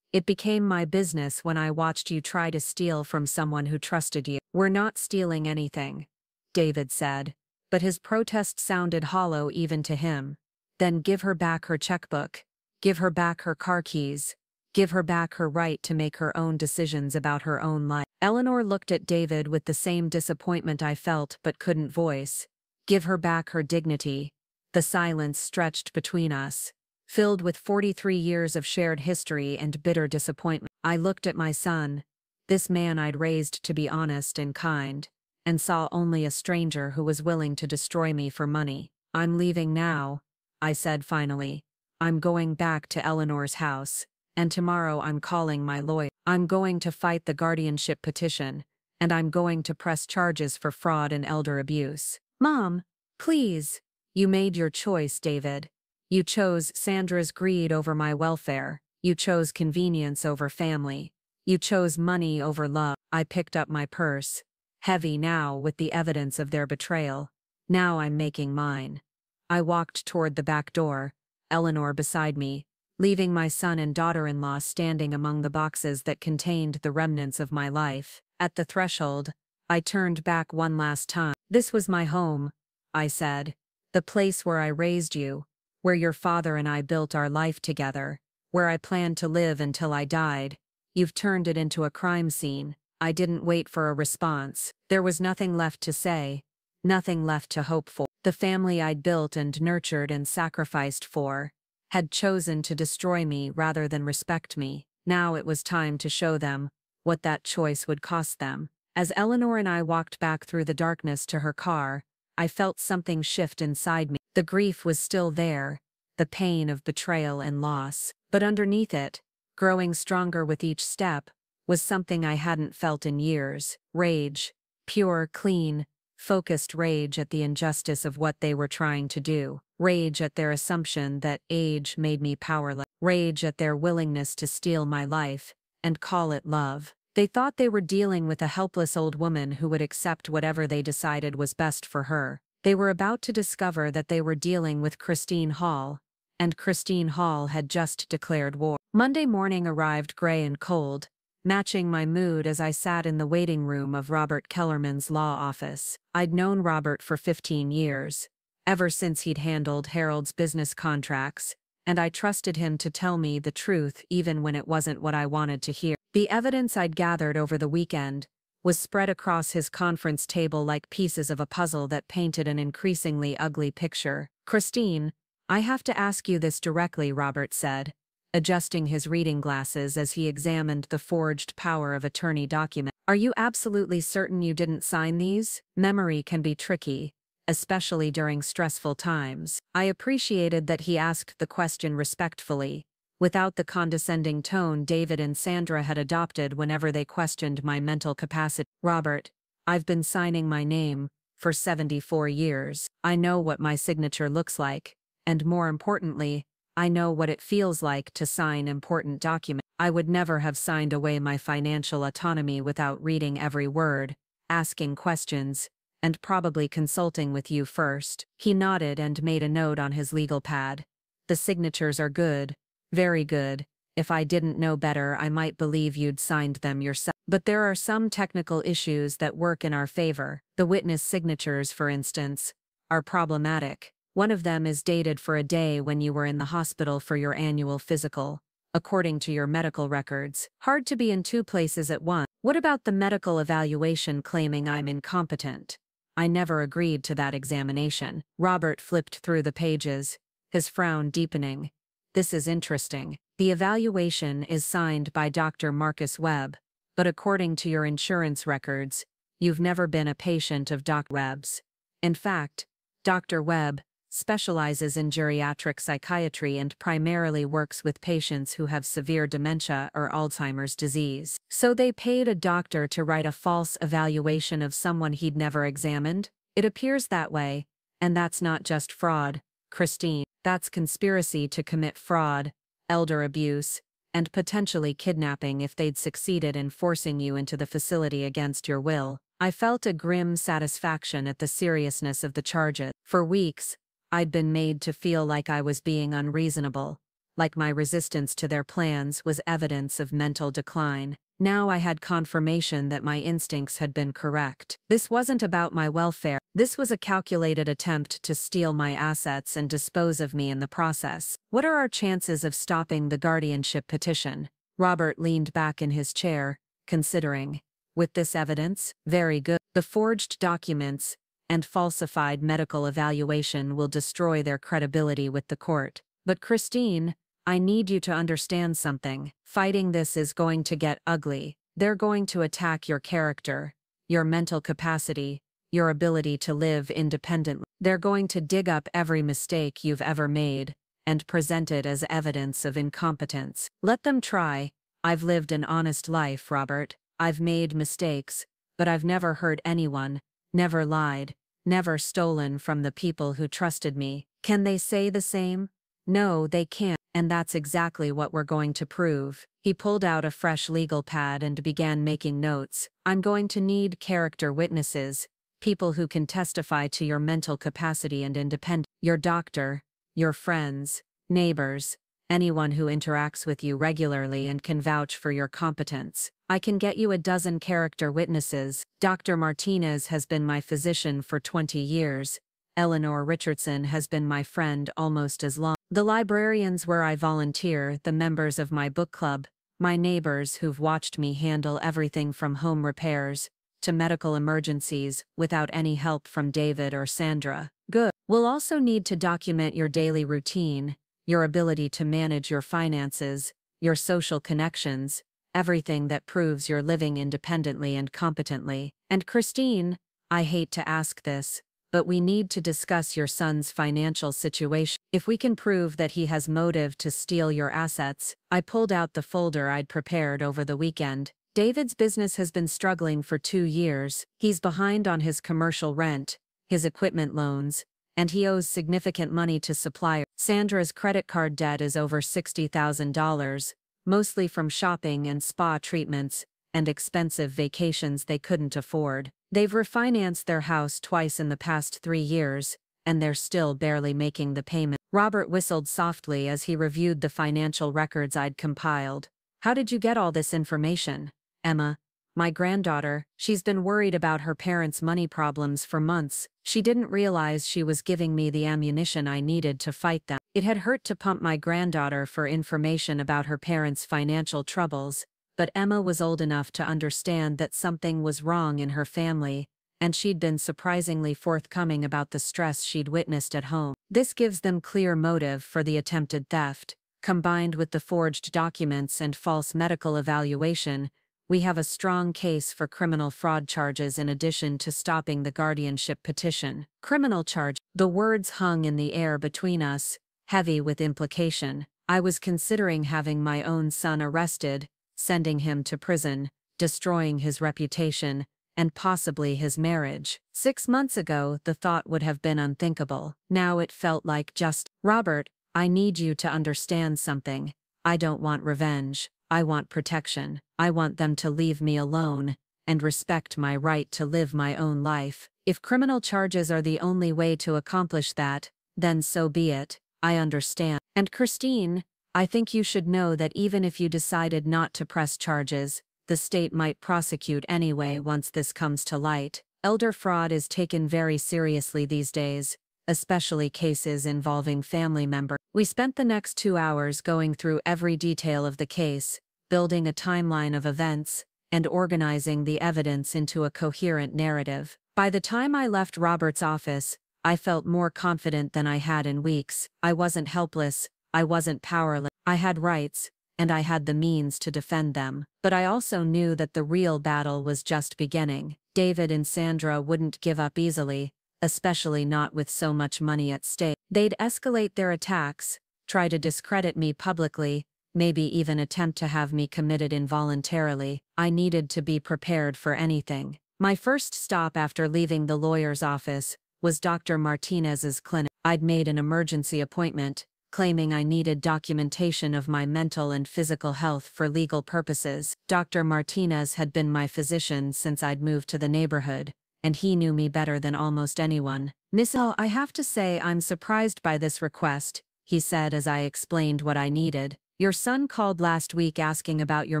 It became my business when I watched you try to steal from someone who trusted you. We're not stealing anything, David said, but his protest sounded hollow even to him. Then give her back her checkbook. Give her back her car keys. Give her back her right to make her own decisions about her own life. Eleanor looked at David with the same disappointment I felt but couldn't voice. Give her back her dignity. The silence stretched between us, filled with 43 years of shared history and bitter disappointment. I looked at my son, this man I'd raised to be honest and kind, and saw only a stranger who was willing to destroy me for money. I'm leaving now, I said finally. I'm going back to Eleanor's house, and tomorrow I'm calling my lawyer. I'm going to fight the guardianship petition, and I'm going to press charges for fraud and elder abuse. Mom, please. You made your choice, David. You chose Sandra's greed over my welfare. You chose convenience over family. You chose money over love. I picked up my purse, heavy now with the evidence of their betrayal. Now I'm making mine. I walked toward the back door, Eleanor beside me, leaving my son and daughter-in-law standing among the boxes that contained the remnants of my life. At the threshold, I turned back one last time. This was my home, I said. The place where I raised you, where your father and I built our life together, where I planned to live until I died. You've turned it into a crime scene. I didn't wait for a response. There was nothing left to say, nothing left to hope for. The family I'd built and nurtured and sacrificed for had chosen to destroy me rather than respect me. Now it was time to show them what that choice would cost them. As Eleanor and I walked back through the darkness to her car, I felt something shift inside me. The grief was still there, the pain of betrayal and loss, but underneath it, growing stronger with each step, was something I hadn't felt in years. Rage. Pure, clean, focused rage at the injustice of what they were trying to do. Rage at their assumption that age made me powerless. Rage at their willingness to steal my life and call it love. They thought they were dealing with a helpless old woman who would accept whatever they decided was best for her. They were about to discover that they were dealing with Christine Hall, and Christine Hall had just declared war. Monday morning arrived gray and cold, matching my mood as I sat in the waiting room of Robert Kellerman's law office. I'd known Robert for 15 years, ever since he'd handled Harold's business contracts, and I trusted him to tell me the truth even when it wasn't what I wanted to hear. The evidence I'd gathered over the weekend was spread across his conference table like pieces of a puzzle that painted an increasingly ugly picture. Christine, I have to ask you this directly, Robert said, adjusting his reading glasses as he examined the forged power of attorney document. Are you absolutely certain you didn't sign these? Memory can be tricky, especially during stressful times. I appreciated that he asked the question respectfully, without the condescending tone David and Sandra had adopted whenever they questioned my mental capacity. Robert, I've been signing my name for 74 years. I know what my signature looks like, and more importantly, I know what it feels like to sign important documents. I would never have signed away my financial autonomy without reading every word, asking questions, and probably consulting with you first. He nodded and made a note on his legal pad. The signatures are good. Very good. If I didn't know better, I might believe you'd signed them yourself. But there are some technical issues that work in our favor. The witness signatures, for instance, are problematic. One of them is dated for a day when you were in the hospital for your annual physical, according to your medical records. Hard to be in two places at once. What about the medical evaluation claiming I'm incompetent? I never agreed to that examination. Robert flipped through the pages, his frown deepening. This is interesting. The evaluation is signed by Dr. Marcus Webb, but according to your insurance records, you've never been a patient of Dr. Webb's. In fact, Dr. Webb specializes in geriatric psychiatry and primarily works with patients who have severe dementia or Alzheimer's disease. So they paid a doctor to write a false evaluation of someone he'd never examined? It appears that way, and that's not just fraud, Christine. That's conspiracy to commit fraud, elder abuse, and potentially kidnapping if they'd succeeded in forcing you into the facility against your will. I felt a grim satisfaction at the seriousness of the charges. For weeks, I'd been made to feel like I was being unreasonable, like my resistance to their plans was evidence of mental decline. Now I had confirmation that my instincts had been correct. This wasn't about my welfare. This was a calculated attempt to steal my assets and dispose of me in the process. What are our chances of stopping the guardianship petition? Robert leaned back in his chair, considering. With this evidence, very good. The forged documents and falsified medical evaluation will destroy their credibility with the court. But Christine, I need you to understand something. Fighting this is going to get ugly. They're going to attack your character, your mental capacity, your ability to live independently. They're going to dig up every mistake you've ever made and present it as evidence of incompetence. Let them try. I've lived an honest life, Robert. I've made mistakes, but I've never hurt anyone, never lied, never stolen from the people who trusted me. Can they say the same? No, they can't. And that's exactly what we're going to prove. He pulled out a fresh legal pad and began making notes. I'm going to need character witnesses, people who can testify to your mental capacity and independence. Your doctor, your friends, neighbors, anyone who interacts with you regularly and can vouch for your competence. I can get you a dozen character witnesses. Dr. Martinez has been my physician for 20 years. Eleanor Richardson has been my friend almost as long. The librarians where I volunteer, the members of my book club, my neighbors who've watched me handle everything from home repairs to medical emergencies without any help from David or Sandra. Good. We'll also need to document your daily routine, your ability to manage your finances, your social connections, everything that proves you're living independently and competently. And Christine, I hate to ask this, but we need to discuss your son's financial situation. If we can prove that he has motive to steal your assets. I pulled out the folder I'd prepared over the weekend. David's business has been struggling for 2 years. He's behind on his commercial rent, his equipment loans, and he owes significant money to suppliers. Sandra's credit card debt is over $60,000, mostly from shopping and spa treatments and expensive vacations they couldn't afford. They've refinanced their house twice in the past 3 years, and they're still barely making the payment. Robert whistled softly as he reviewed the financial records I'd compiled. How did you get all this information? Emma, my granddaughter, she's been worried about her parents' money problems for months. She didn't realize she was giving me the ammunition I needed to fight them. It had hurt to pump my granddaughter for information about her parents' financial troubles, but Emma was old enough to understand that something was wrong in her family, and she'd been surprisingly forthcoming about the stress she'd witnessed at home. This gives them clear motive for the attempted theft. Combined with the forged documents and false medical evaluation, we have a strong case for criminal fraud charges in addition to stopping the guardianship petition. Criminal charge. The words hung in the air between us, heavy with implication. I was considering having my own son arrested, sending him to prison, destroying his reputation, and possibly his marriage. 6 months ago, the thought would have been unthinkable. Now it felt like just, Robert, I need you to understand something. I don't want revenge. I want protection. I want them to leave me alone and respect my right to live my own life. If criminal charges are the only way to accomplish that, then so be it. I understand. And Christine, I think you should know that even if you decided not to press charges, the state might prosecute anyway once this comes to light. Elder fraud is taken very seriously these days, especially cases involving family members. We spent the next 2 hours going through every detail of the case, building a timeline of events, and organizing the evidence into a coherent narrative. By the time I left Robert's office, I felt more confident than I had in weeks. I wasn't helpless, I wasn't powerless. I had rights, and I had the means to defend them. But I also knew that the real battle was just beginning. David and Sandra wouldn't give up easily, especially not with so much money at stake. They'd escalate their attacks, try to discredit me publicly, maybe even attempt to have me committed involuntarily. I needed to be prepared for anything. My first stop after leaving the lawyer's office was Dr. Martinez's clinic. I'd made an emergency appointment, claiming I needed documentation of my mental and physical health for legal purposes. Dr. Martinez had been my physician since I'd moved to the neighborhood, and he knew me better than almost anyone. "Miss, I have to say I'm surprised by this request," he said as I explained what I needed. "Your son called last week asking about your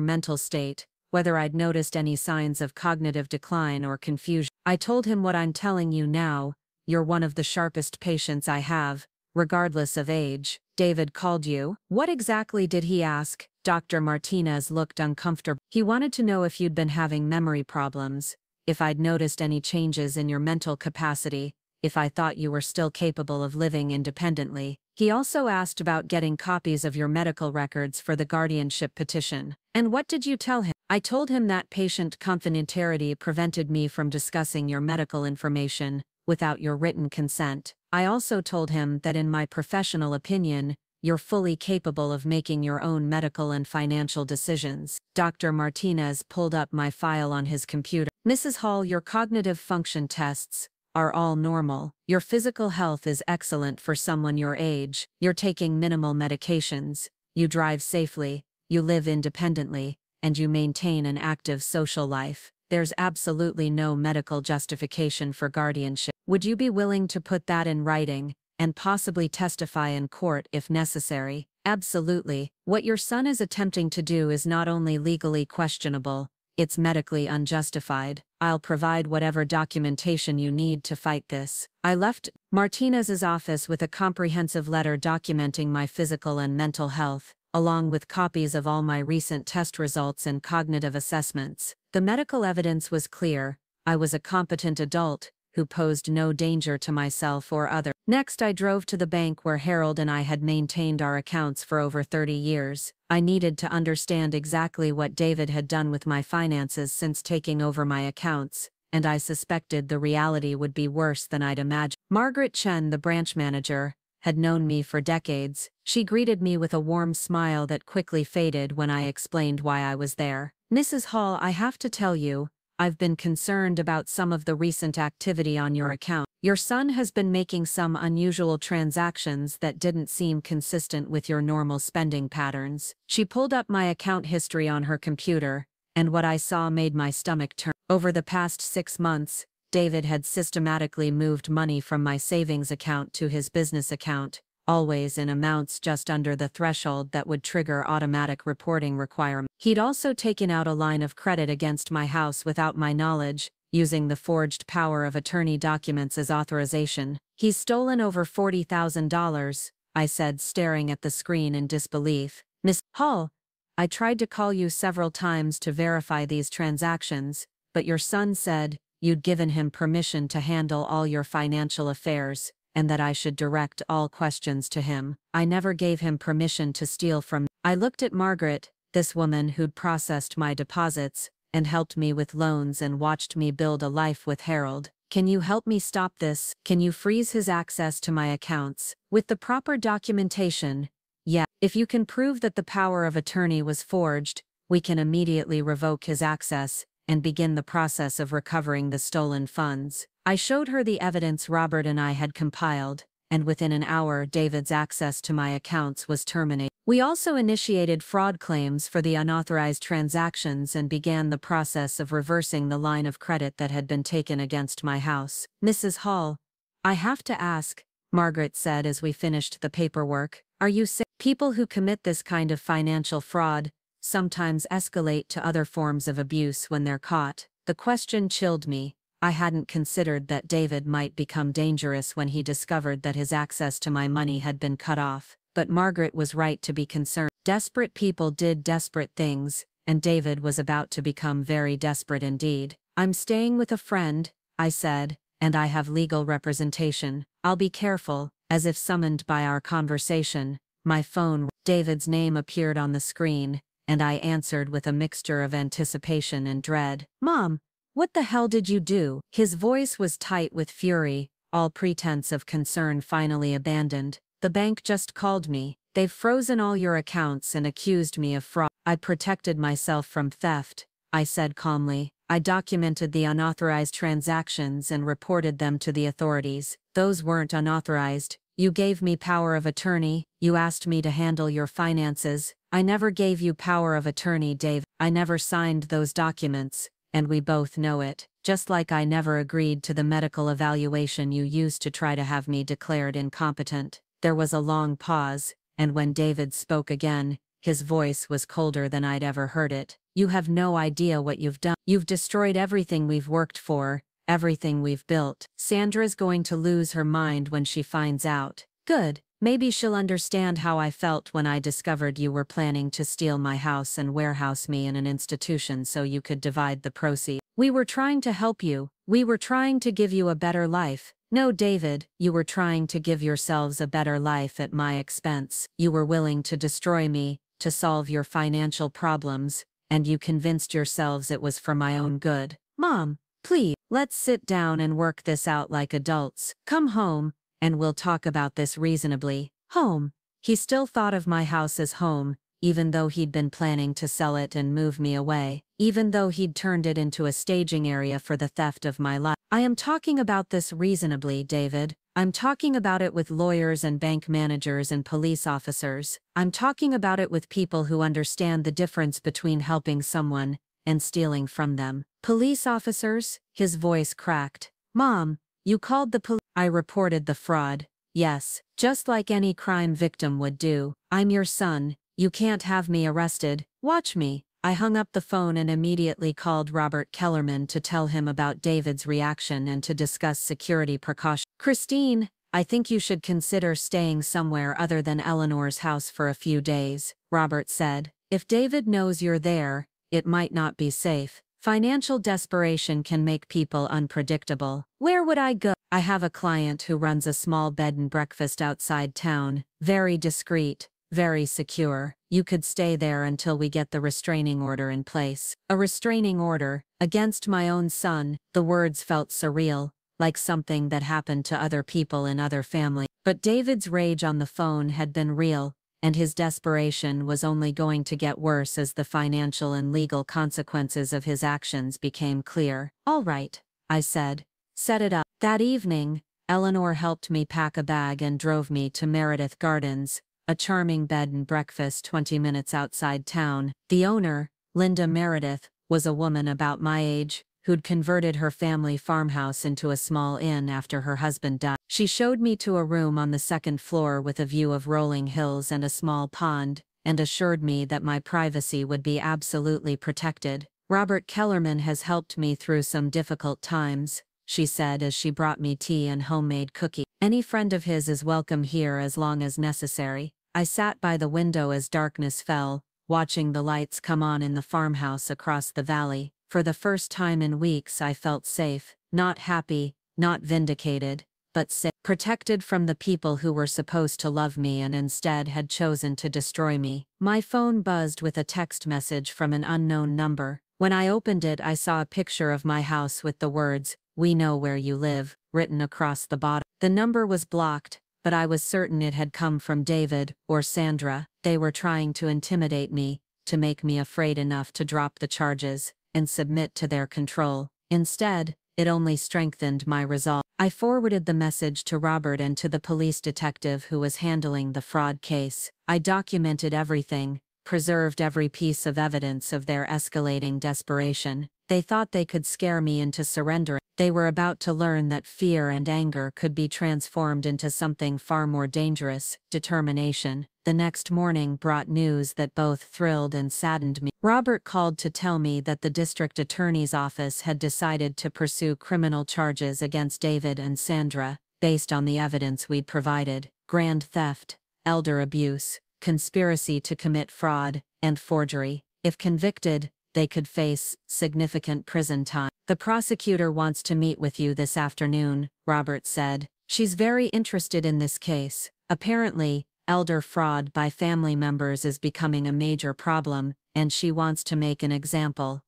mental state, whether I'd noticed any signs of cognitive decline or confusion. I told him what I'm telling you now. You're one of the sharpest patients I have, regardless of age." "David called you? What exactly did he ask?" Dr. Martinez looked uncomfortable. "He wanted to know if you'd been having memory problems, if I'd noticed any changes in your mental capacity, if I thought you were still capable of living independently. He also asked about getting copies of your medical records for the guardianship petition." "And what did you tell him?" "I told him that patient confidentiality prevented me from discussing your medical information without your written consent. I also told him that in my professional opinion, you're fully capable of making your own medical and financial decisions." Dr. Martinez pulled up my file on his computer. "Mrs. Hall, your cognitive function tests are all normal. Your physical health is excellent for someone your age. You're taking minimal medications, you drive safely, you live independently, and you maintain an active social life. There's absolutely no medical justification for guardianship. Would you be willing to put that in writing, and possibly testify in court if necessary?" "Absolutely. What your son is attempting to do is not only legally questionable, it's medically unjustified. I'll provide whatever documentation you need to fight this." I left Martinez's office with a comprehensive letter documenting my physical and mental health, along with copies of all my recent test results and cognitive assessments. The medical evidence was clear. I was a competent adult who posed no danger to myself or others. Next, I drove to the bank where Harold and I had maintained our accounts for over 30 years. I needed to understand exactly what David had done with my finances since taking over my accounts, and I suspected the reality would be worse than I'd imagined. Margaret Chen, the branch manager, had known me for decades. She greeted me with a warm smile that quickly faded when I explained why I was there. "Mrs. Hall, I have to tell you, I've been concerned about some of the recent activity on your account. Your son has been making some unusual transactions that didn't seem consistent with your normal spending patterns." She pulled up my account history on her computer, and what I saw made my stomach turn. Over the past 6 months, David had systematically moved money from my savings account to his business account, always in amounts just under the threshold that would trigger automatic reporting requirements. He'd also taken out a line of credit against my house without my knowledge, using the forged power of attorney documents as authorization. "He's stolen over $40,000, I said, staring at the screen in disbelief. "Miss Hall, I tried to call you several times to verify these transactions, but your son said you'd given him permission to handle all your financial affairs, and that I should direct all questions to him. I never gave him permission to steal from." I looked at Margaret, this woman who'd processed my deposits, and helped me with loans and watched me build a life with Harold. "Can you help me stop this? Can you freeze his access to my accounts? With the proper documentation, yeah. If you can prove that the power of attorney was forged, we can immediately revoke his access and begin the process of recovering the stolen funds." I showed her the evidence Robert and I had compiled, and within an hour David's access to my accounts was terminated. We also initiated fraud claims for the unauthorized transactions and began the process of reversing the line of credit that had been taken against my house. "Mrs. Hall, I have to ask," Margaret said as we finished the paperwork, "are you sick? People who commit this kind of financial fraud sometimes escalate to other forms of abuse when they're caught." The question chilled me. I hadn't considered that David might become dangerous when he discovered that his access to my money had been cut off. But Margaret was right to be concerned. Desperate people did desperate things, and David was about to become very desperate indeed. "I'm staying with a friend," I said, "and I have legal representation. I'll be careful." As if summoned by our conversation, my phone, David's name appeared on the screen, and I answered with a mixture of anticipation and dread. "Mom, what the hell did you do?" His voice was tight with fury, all pretense of concern finally abandoned. "The bank just called me. They've frozen all your accounts and accused me of fraud." "I protected myself from theft," I said calmly. "I documented the unauthorized transactions and reported them to the authorities." "Those weren't unauthorized. You gave me power of attorney, you asked me to handle your finances. I never gave you power of attorney, Dave. I never signed those documents, and we both know it. Just like I never agreed to the medical evaluation you used to try to have me declared incompetent. There was a long pause, and when David spoke again, his voice was colder than I'd ever heard it. You have no idea what you've done. You've destroyed everything we've worked for, everything we've built. Sandra's going to lose her mind when she finds out. Good. Maybe she'll understand how I felt when I discovered you were planning to steal my house and warehouse me in an institution so you could divide the proceeds. We were trying to help you. We were trying to give you a better life. No, David, you were trying to give yourselves a better life at my expense. You were willing to destroy me, to solve your financial problems, and you convinced yourselves it was for my own good. Mom, please, let's sit down and work this out like adults. Come home, and we'll talk about this reasonably. Home. He still thought of my house as home, even though he'd been planning to sell it and move me away, even though he'd turned it into a staging area for the theft of my life. I am talking about this reasonably, David. I'm talking about it with lawyers and bank managers and police officers. I'm talking about it with people who understand the difference between helping someone and stealing from them. Police officers? His voice cracked. Mom, you called the police. I reported the fraud. Yes, just like any crime victim would do. I'm your son. You can't have me arrested. Watch me. I hung up the phone and immediately called Robert Kellerman to tell him about David's reaction and to discuss security precautions. Christine, I think you should consider staying somewhere other than Eleanor's house for a few days, Robert said. If David knows you're there, it might not be safe. Financial desperation can make people unpredictable. Where would I go? I have a client who runs a small bed and breakfast outside town. Very discreet, very secure. You could stay there until we get the restraining order in place. A restraining order? Against my own son. The words felt surreal, like something that happened to other people in other families. But David's rage on the phone had been real, and his desperation was only going to get worse as the financial and legal consequences of his actions became clear. All right, I said. Set it up. That evening, Eleanor helped me pack a bag and drove me to Meredith Gardens, a charming bed and breakfast 20 minutes outside town. The owner, Linda Meredith, was a woman about my age, who'd converted her family farmhouse into a small inn after her husband died. She showed me to a room on the second floor with a view of rolling hills and a small pond, and assured me that my privacy would be absolutely protected. Robert Kellerman has helped me through some difficult times, she said as she brought me tea and homemade cookies. Any friend of his is welcome here as long as necessary. I sat by the window as darkness fell, watching the lights come on in the farmhouse across the valley. For the first time in weeks I felt safe, not happy, not vindicated, but safe. Protected from the people who were supposed to love me and instead had chosen to destroy me. My phone buzzed with a text message from an unknown number. When I opened it, I saw a picture of my house with the words, "We know where you live," written across the bottom. The number was blocked, but I was certain it had come from David or Sandra. They were trying to intimidate me, to make me afraid enough to drop the charges and submit to their control. Instead, it only strengthened my resolve. I forwarded the message to Robert and to the police detective who was handling the fraud case. I documented everything, preserved every piece of evidence of their escalating desperation. They thought they could scare me into surrendering. They were about to learn that fear and anger could be transformed into something far more dangerous, determination. The next morning brought news that both thrilled and saddened me. Robert called to tell me that the district attorney's office had decided to pursue criminal charges against David and Sandra, based on the evidence we'd provided: grand theft, elder abuse, conspiracy to commit fraud, and forgery. If convicted, they could face significant prison time. The prosecutor wants to meet with you this afternoon, Robert said. She's very interested in this case. Apparently, elder fraud by family members is becoming a major problem, and she wants to make an example.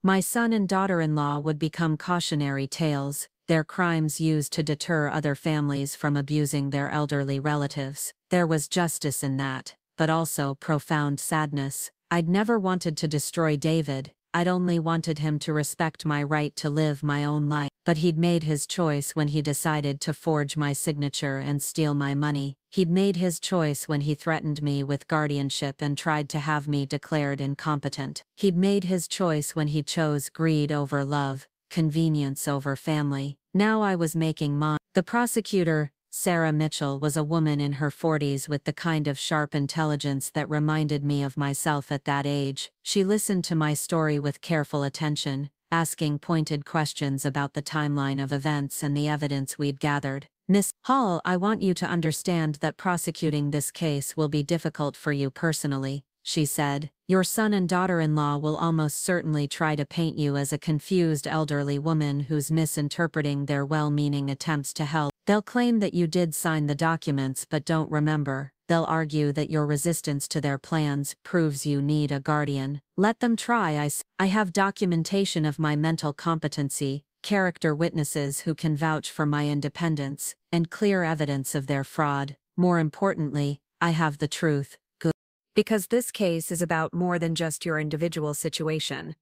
My son and daughter-in-law would become cautionary tales, their crimes used to deter other families from abusing their elderly relatives. There was justice in that, but also profound sadness. I'd never wanted to destroy David. I'd only wanted him to respect my right to live my own life. But he'd made his choice when he decided to forge my signature and steal my money. He'd made his choice when he threatened me with guardianship and tried to have me declared incompetent. He'd made his choice when he chose greed over love, convenience over family. Now I was making mine. The prosecutor, Sarah Mitchell, was a woman in her 40s with the kind of sharp intelligence that reminded me of myself at that age. She listened to my story with careful attention, asking pointed questions about the timeline of events and the evidence we'd gathered. "Miss Hall, I want you to understand that prosecuting this case will be difficult for you personally," she said. "Your son and daughter-in-law will almost certainly try to paint you as a confused elderly woman who's misinterpreting their well-meaning attempts to help. They'll claim that you did sign the documents but don't remember. They'll argue that your resistance to their plans proves you need a guardian. Let them try. I have documentation of my mental competency, character witnesses who can vouch for my independence, and clear evidence of their fraud. More importantly, I have the truth." Good. Because this case is about more than just your individual situation.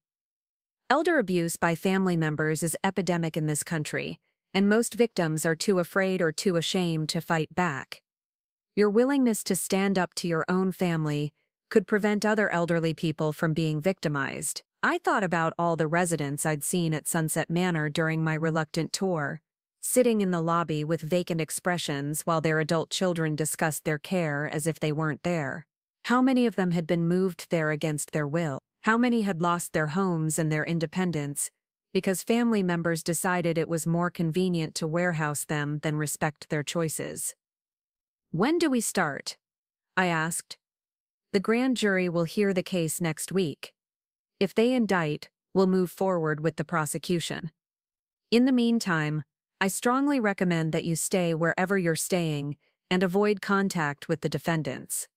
Elder abuse by family members is epidemic in this country, and most victims are too afraid or too ashamed to fight back. Your willingness to stand up to your own family could prevent other elderly people from being victimized. I thought about all the residents I'd seen at Sunset Manor during my reluctant tour, sitting in the lobby with vacant expressions while their adult children discussed their care as if they weren't there. How many of them had been moved there against their will? How many had lost their homes and their independence because family members decided it was more convenient to warehouse them than respect their choices? "When do we start?" I asked. "The grand jury will hear the case next week. If they indict, we'll move forward with the prosecution. In the meantime, I strongly recommend that you stay wherever you're staying and avoid contact with the defendants."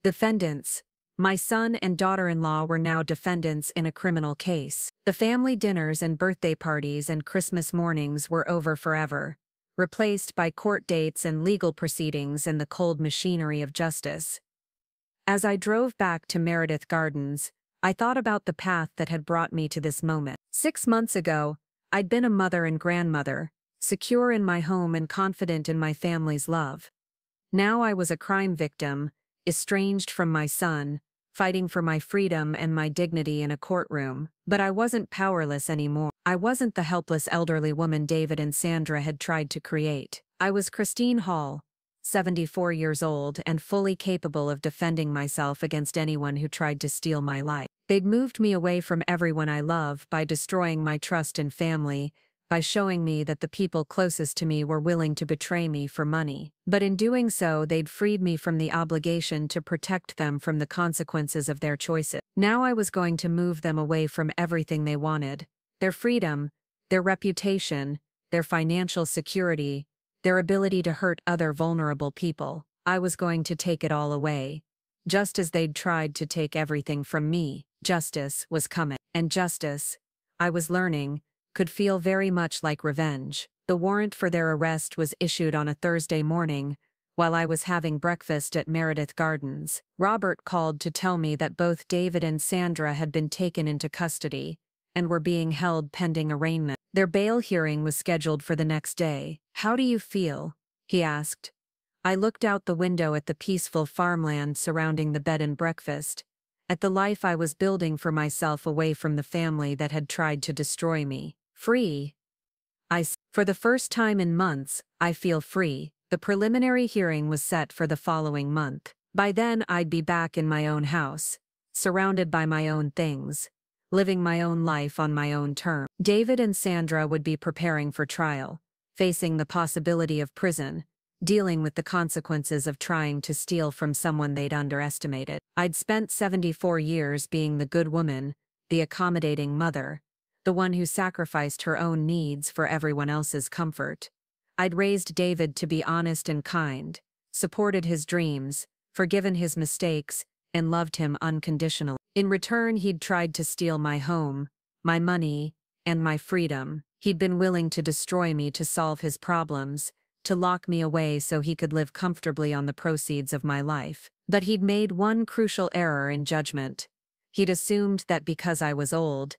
Defendants. My son and daughter-in-law were now defendants in a criminal case. The family dinners and birthday parties and Christmas mornings were over forever, replaced by court dates and legal proceedings and the cold machinery of justice. As I drove back to Meredith Gardens, I thought about the path that had brought me to this moment. 6 months ago, I'd been a mother and grandmother, secure in my home and confident in my family's love. Now I was a crime victim, estranged from my son, fighting for my freedom and my dignity in a courtroom. But I wasn't powerless anymore. I wasn't the helpless elderly woman David and Sandra had tried to create. I was Christine Hall, 74 years old and fully capable of defending myself against anyone who tried to steal my life. They'd moved me away from everyone I love by destroying my trust in family, by showing me that the people closest to me were willing to betray me for money. But in doing so, they'd freed me from the obligation to protect them from the consequences of their choices. Now I was going to move them away from everything they wanted: their freedom, their reputation, their financial security, their ability to hurt other vulnerable people. I was going to take it all away. Just as they'd tried to take everything from me, justice was coming. And justice, I was learning, could feel very much like revenge. The warrant for their arrest was issued on a Thursday morning, while I was having breakfast at Meredith Gardens. Robert called to tell me that both David and Sandra had been taken into custody and were being held pending arraignment. Their bail hearing was scheduled for the next day. "How do you feel?" he asked. I looked out the window at the peaceful farmland surrounding the bed and breakfast, at the life I was building for myself away from the family that had tried to destroy me. "Free." For the first time in months, I feel free. The preliminary hearing was set for the following month. By then I'd be back in my own house, surrounded by my own things, living my own life on my own terms. David and Sandra would be preparing for trial, facing the possibility of prison, dealing with the consequences of trying to steal from someone they'd underestimated. I'd spent 74 years being the good woman, the accommodating mother, the one who sacrificed her own needs for everyone else's comfort. I'd raised David to be honest and kind, supported his dreams, forgiven his mistakes, and loved him unconditionally. In return, he'd tried to steal my home, my money, and my freedom. He'd been willing to destroy me to solve his problems, to lock me away so he could live comfortably on the proceeds of my life. But he'd made one crucial error in judgment. He'd assumed that because I was old,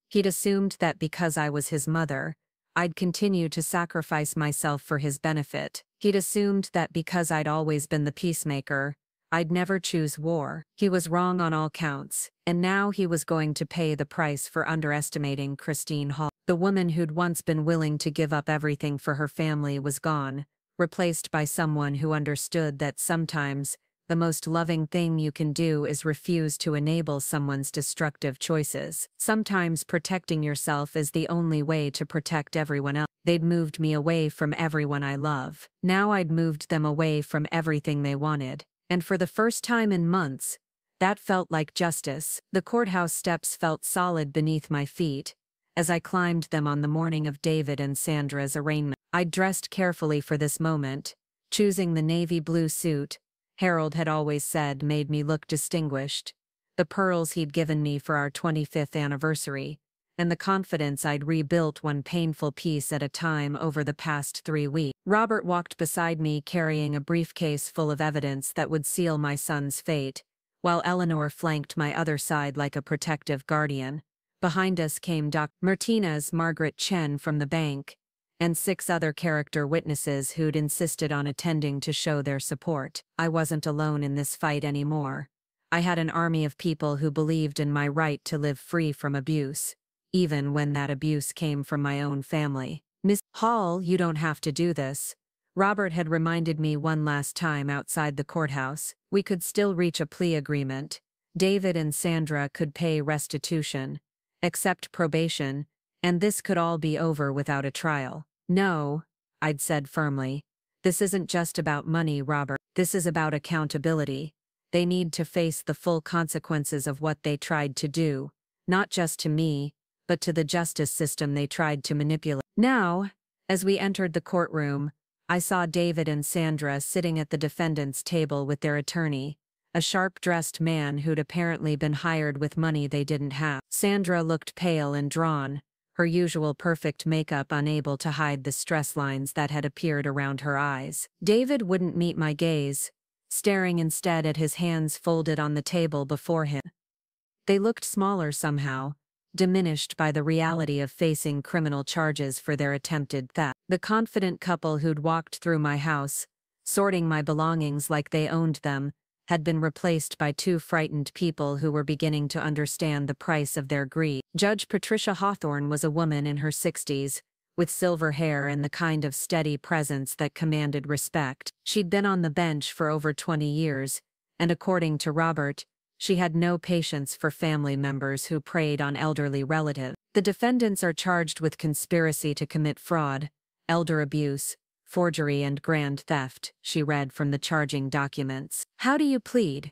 he'd assumed that because I was his mother, I'd continue to sacrifice myself for his benefit. He'd assumed that because I'd always been the peacemaker, I'd never choose war. He was wrong on all counts, and now he was going to pay the price for underestimating Christine Hall. The woman who'd once been willing to give up everything for her family was gone, replaced by someone who understood that sometimes the most loving thing you can do is refuse to enable someone's destructive choices. Sometimes protecting yourself is the only way to protect everyone else. They'd moved me away from everyone I love. Now I'd moved them away from everything they wanted. And for the first time in months, that felt like justice. The courthouse steps felt solid beneath my feet as I climbed them on the morning of David and Sandra's arraignment. I'd dressed carefully for this moment, choosing the navy blue suit Harold had always said made me look distinguished, the pearls he'd given me for our 25th anniversary, and the confidence I'd rebuilt one painful piece at a time over the past 3 weeks. Robert walked beside me carrying a briefcase full of evidence that would seal my son's fate, while Eleanor flanked my other side like a protective guardian. Behind us came Dr. Martinez, Margaret Chen from the bank, and 6 other character witnesses who'd insisted on attending to show their support. I wasn't alone in this fight anymore. I had an army of people who believed in my right to live free from abuse, even when that abuse came from my own family. Miss Hall, you don't have to do this. Robert had reminded me one last time outside the courthouse. We could still reach a plea agreement. David and Sandra could pay restitution, accept probation, and this could all be over without a trial. No, I'd said firmly. This isn't just about money, Robert. This is about accountability. They need to face the full consequences of what they tried to do, not just to me, but to the justice system they tried to manipulate. Now, as we entered the courtroom, I saw David and Sandra sitting at the defendant's table with their attorney, a sharp-dressed man who'd apparently been hired with money they didn't have. Sandra looked pale and drawn, her usual perfect makeup unable to hide the stress lines that had appeared around her eyes. David wouldn't meet my gaze, staring instead at his hands folded on the table before him. They looked smaller somehow, diminished by the reality of facing criminal charges for their attempted theft. The confident couple who'd walked through my house, sorting my belongings like they owned them, had been replaced by 2 frightened people who were beginning to understand the price of their greed. Judge Patricia Hawthorne was a woman in her 60s, with silver hair and the kind of steady presence that commanded respect. She'd been on the bench for over 20 years, and according to Robert, she had no patience for family members who preyed on elderly relatives. The defendants are charged with conspiracy to commit fraud, elder abuse, forgery and grand theft, she read from the charging documents. How do you plead?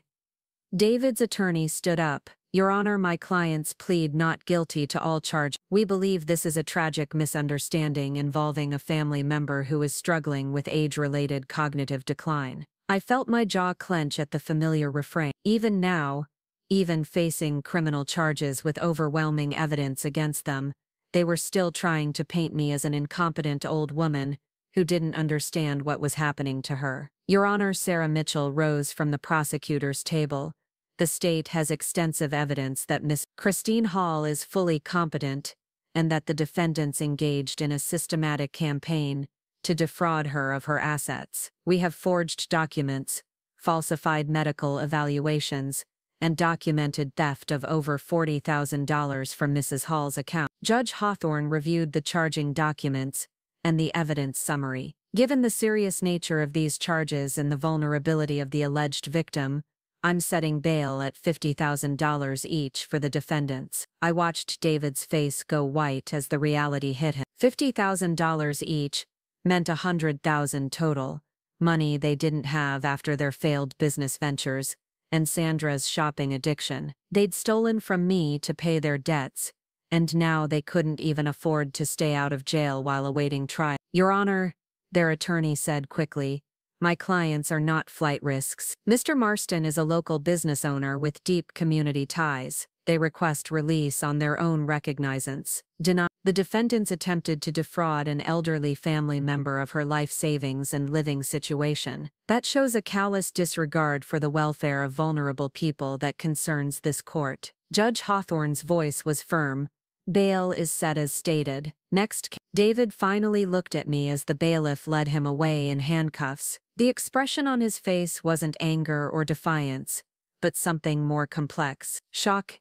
David's attorney stood up. Your Honor, my clients plead not guilty to all charges. We believe this is a tragic misunderstanding involving a family member who is struggling with age-related cognitive decline. I felt my jaw clench at the familiar refrain. Even now, even facing criminal charges with overwhelming evidence against them, they were still trying to paint me as an incompetent old woman who didn't understand what was happening to her. Your Honor, Sarah Mitchell rose from the prosecutor's table. The state has extensive evidence that Miss Christine Hall is fully competent and that the defendants engaged in a systematic campaign to defraud her of her assets. We have forged documents, falsified medical evaluations, and documented theft of over $40,000 from Mrs. Hall's account. Judge Hawthorne reviewed the charging documents and the evidence summary. Given the serious nature of these charges and the vulnerability of the alleged victim, I'm setting bail at $50,000 each for the defendants. I watched David's face go white as the reality hit him. $50,000 each meant $100,000 total, money they didn't have after their failed business ventures and Sandra's shopping addiction. They'd stolen from me to pay their debts, and now they couldn't even afford to stay out of jail while awaiting trial. Your Honor, their attorney said quickly, my clients are not flight risks. Mr. Marston is a local business owner with deep community ties. They request release on their own recognizance. The The defendants attempted to defraud an elderly family member of her life savings and living situation. That shows a callous disregard for the welfare of vulnerable people that concerns this court. Judge Hawthorne's voice was firm. Bail is set as stated. Next, David finally looked at me as the bailiff led him away in handcuffs. The expression on his face wasn't anger or defiance, but something more complex. Shock,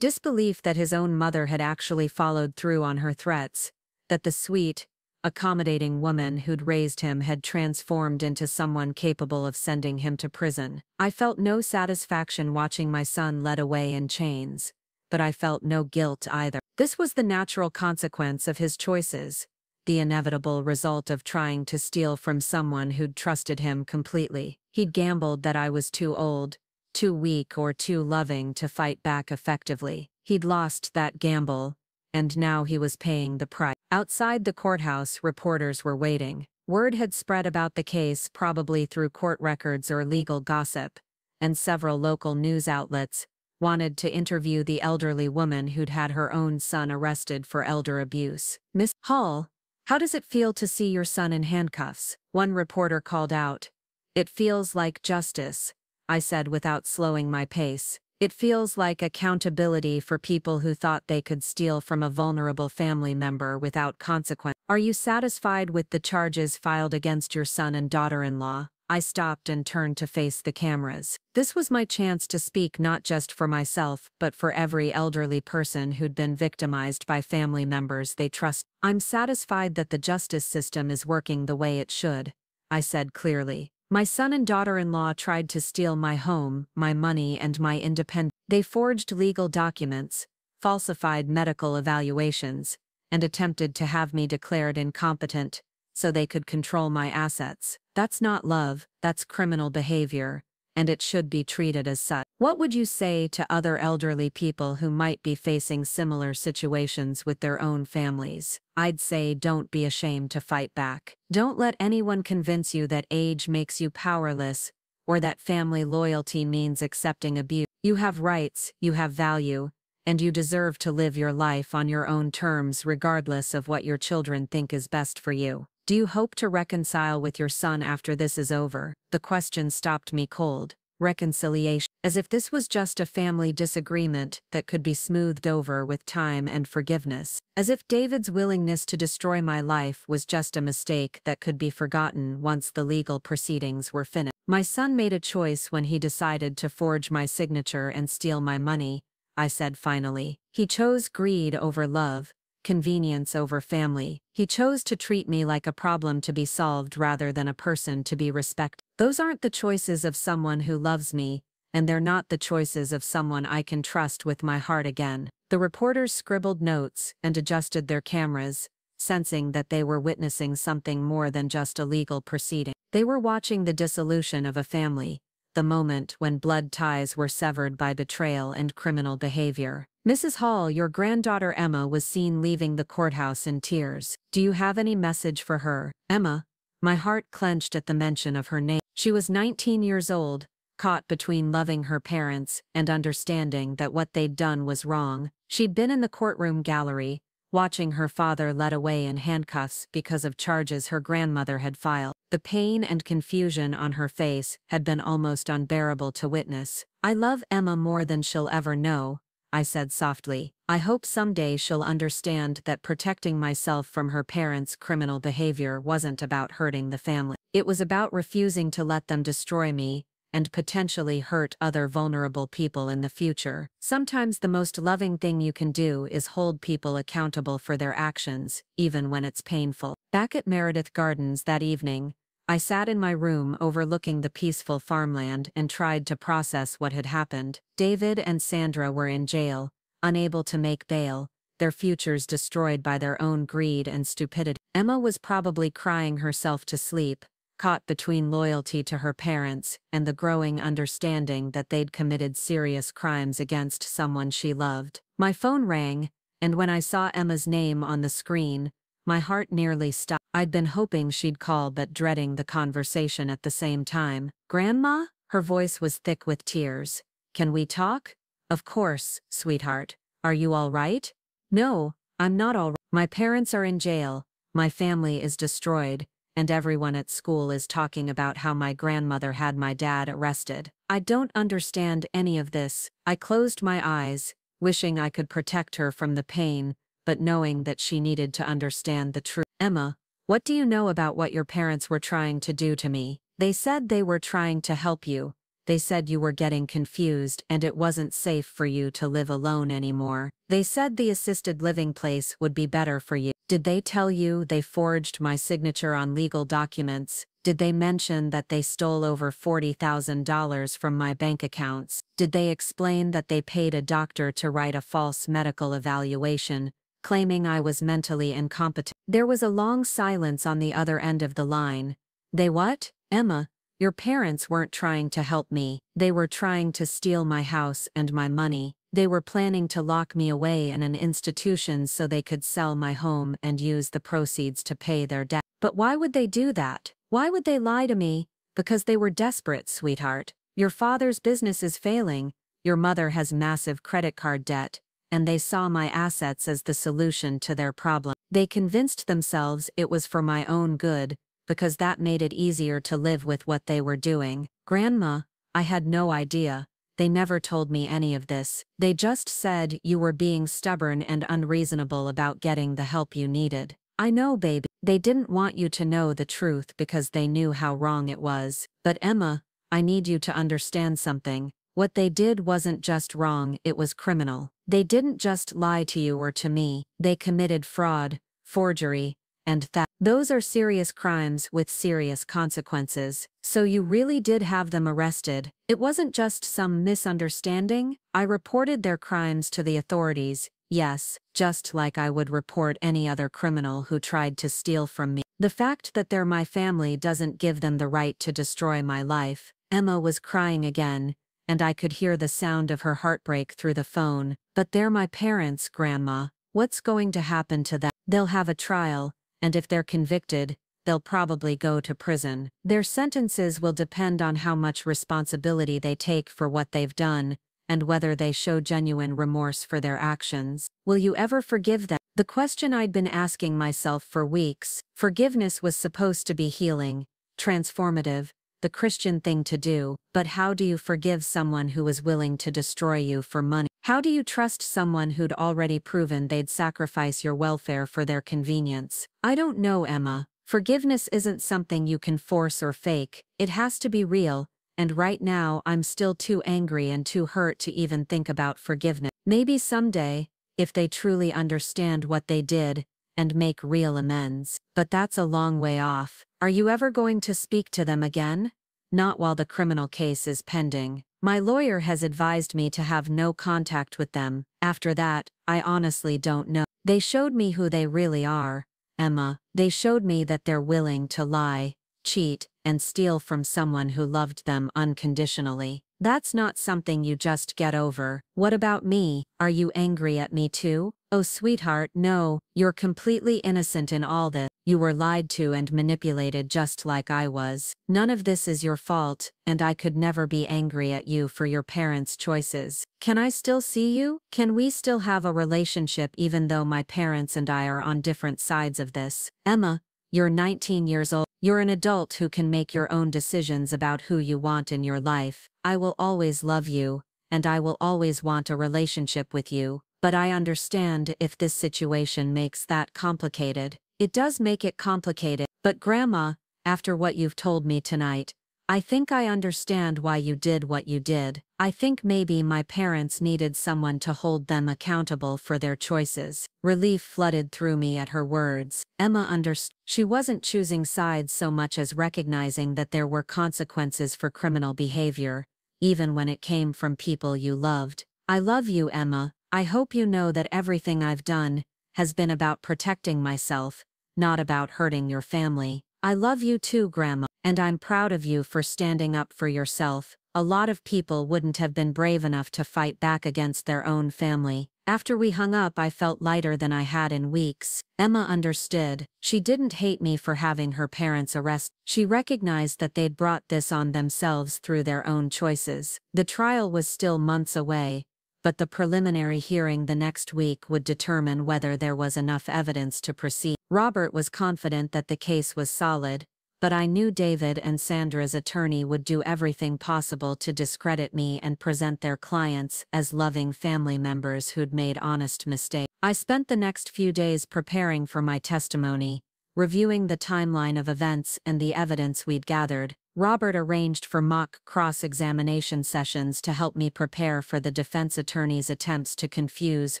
disbelief that his own mother had actually followed through on her threats, that the sweet, accommodating woman who'd raised him had transformed into someone capable of sending him to prison. I felt no satisfaction watching my son led away in chains, but I felt no guilt either. This was the natural consequence of his choices, the inevitable result of trying to steal from someone who'd trusted him completely. He'd gambled that I was too old, too weak or too loving to fight back effectively. He'd lost that gamble, and now he was paying the price. Outside the courthouse, reporters were waiting. Word had spread about the case, probably through court records or legal gossip, and several local news outlets wanted to interview the elderly woman who'd had her own son arrested for elder abuse. "Miss Hall, how does it feel to see your son in handcuffs?" one reporter called out. "It feels like justice," I said without slowing my pace. "It feels like accountability for people who thought they could steal from a vulnerable family member without consequence." "Are you satisfied with the charges filed against your son and daughter-in-law?" I stopped and turned to face the cameras. This was my chance to speak not just for myself but for every elderly person who'd been victimized by family members they trust. "I'm satisfied that the justice system is working the way it should," I said clearly. "My son and daughter-in-law tried to steal my home, my money, and my independence. They forged legal documents, falsified medical evaluations, and attempted to have me declared incompetent so they could control my assets. That's not love, that's criminal behavior, and it should be treated as such." What would you say to other elderly people who might be facing similar situations with their own families? I'd say don't be ashamed to fight back. Don't let anyone convince you that age makes you powerless or that family loyalty means accepting abuse. You have rights, you have value, and you deserve to live your life on your own terms regardless of what your children think is best for you. Do you hope to reconcile with your son after this is over? The question stopped me cold. Reconciliation. As if this was just a family disagreement that could be smoothed over with time and forgiveness. As if David's willingness to destroy my life was just a mistake that could be forgotten once the legal proceedings were finished. "My son made a choice when he decided to forge my signature and steal my money," I said finally. "He chose greed over love, convenience over family. He chose to treat me like a problem to be solved rather than a person to be respected. Those aren't the choices of someone who loves me, and they're not the choices of someone I can trust with my heart again." The reporters scribbled notes and adjusted their cameras, sensing that they were witnessing something more than just a legal proceeding. They were watching the dissolution of a family, the moment when blood ties were severed by betrayal and criminal behavior. "Mrs. Hall, your granddaughter Emma was seen leaving the courthouse in tears. Do you have any message for her?" Emma? My heart clenched at the mention of her name. She was 19 years old, caught between loving her parents and understanding that what they'd done was wrong. She'd been in the courtroom gallery, watching her father led away in handcuffs because of charges her grandmother had filed. The pain and confusion on her face had been almost unbearable to witness. "I love Emma more than she'll ever know," I said softly. "I hope someday she'll understand that protecting myself from her parents' criminal behavior wasn't about hurting the family. It was about refusing to let them destroy me and potentially hurt other vulnerable people in the future. Sometimes the most loving thing you can do is hold people accountable for their actions, even when it's painful." Back at Meredith Gardens that evening, I sat in my room overlooking the peaceful farmland and tried to process what had happened. David and Sandra were in jail, unable to make bail, their futures destroyed by their own greed and stupidity. Emma was probably crying herself to sleep, caught between loyalty to her parents and the growing understanding that they'd committed serious crimes against someone she loved. My phone rang, and when I saw Emma's name on the screen, my heart nearly stopped. I'd been hoping she'd call but dreading the conversation at the same time. "Grandma?" Her voice was thick with tears. "Can we talk?" "Of course, sweetheart. Are you all right?" "No, I'm not all right. My parents are in jail, my family is destroyed, and everyone at school is talking about how my grandmother had my dad arrested. I don't understand any of this. I closed my eyes, wishing I could protect her from the pain, but knowing that she needed to understand the truth. Emma, what do you know about what your parents were trying to do to me? They said they were trying to help you. They said you were getting confused and it wasn't safe for you to live alone anymore. They said the assisted living place would be better for you. Did they tell you they forged my signature on legal documents? Did they mention that they stole over $40,000 from my bank accounts? Did they explain that they paid a doctor to write a false medical evaluation, claiming I was mentally incompetent? There was a long silence on the other end of the line. They what? Emma, your parents weren't trying to help me. They were trying to steal my house and my money. They were planning to lock me away in an institution so they could sell my home and use the proceeds to pay their debt. But why would they do that? Why would they lie to me? Because they were desperate, sweetheart. Your father's business is failing. Your mother has massive credit card debt, and they saw my assets as the solution to their problem. They convinced themselves it was for my own good, because that made it easier to live with what they were doing. Grandma, I had no idea. They never told me any of this. They just said you were being stubborn and unreasonable about getting the help you needed. I know, baby. They didn't want you to know the truth because they knew how wrong it was. But Emma, I need you to understand something. What they did wasn't just wrong, it was criminal. They didn't just lie to you or to me. They committed fraud, forgery, and theft. Those are serious crimes with serious consequences. So you really did have them arrested. It wasn't just some misunderstanding. I reported their crimes to the authorities, yes, just like I would report any other criminal who tried to steal from me. The fact that they're my family doesn't give them the right to destroy my life. Emma was crying again, and I could hear the sound of her heartbreak through the phone. But they're my parents, Grandma. What's going to happen to them? They'll have a trial, and if they're convicted, they'll probably go to prison. Their sentences will depend on how much responsibility they take for what they've done, and whether they show genuine remorse for their actions. Will you ever forgive them? The question I'd been asking myself for weeks. Forgiveness was supposed to be healing, transformative, the Christian thing to do, but how do you forgive someone who was willing to destroy you for money? How do you trust someone who'd already proven they'd sacrifice your welfare for their convenience? I don't know, Emma. Forgiveness isn't something you can force or fake. It has to be real, and right now I'm still too angry and too hurt to even think about forgiveness. Maybe someday, if they truly understand what they did, and make real amends. But that's a long way off. Are you ever going to speak to them again? Not while the criminal case is pending. My lawyer has advised me to have no contact with them. After that, I honestly don't know. They showed me who they really are, Emma. They showed me that they're willing to lie, cheat, and steal from someone who loved them unconditionally. That's not something you just get over. What about me? Are you angry at me too? Oh, sweetheart, no. You're completely innocent in all this. You were lied to and manipulated just like I was. None of this is your fault, and I could never be angry at you for your parents' choices. Can I still see you? Can we still have a relationship even though my parents and I are on different sides of this? Emma, you're 19 years old. You're an adult who can make your own decisions about who you want in your life. I will always love you, and I will always want a relationship with you, but I understand if this situation makes that complicated. It does make it complicated, but Grandma, after what you've told me tonight, I think I understand why you did what you did. I think maybe my parents needed someone to hold them accountable for their choices. Relief flooded through me at her words. Emma understood. She wasn't choosing sides so much as recognizing that there were consequences for criminal behavior, even when it came from people you loved. I love you, Emma. I hope you know that everything I've done has been about protecting myself, not about hurting your family. I love you too, Grandma, and I'm proud of you for standing up for yourself. A lot of people wouldn't have been brave enough to fight back against their own family. After we hung up, I felt lighter than I had in weeks. Emma understood. She didn't hate me for having her parents arrested. She recognized that they'd brought this on themselves through their own choices. The trial was still months away, but the preliminary hearing the next week would determine whether there was enough evidence to proceed. Robert was confident that the case was solid, but I knew David and Sandra's attorney would do everything possible to discredit me and present their clients as loving family members who'd made honest mistakes. I spent the next few days preparing for my testimony, reviewing the timeline of events and the evidence we'd gathered. Robert arranged for mock cross-examination sessions to help me prepare for the defense attorney's attempts to confuse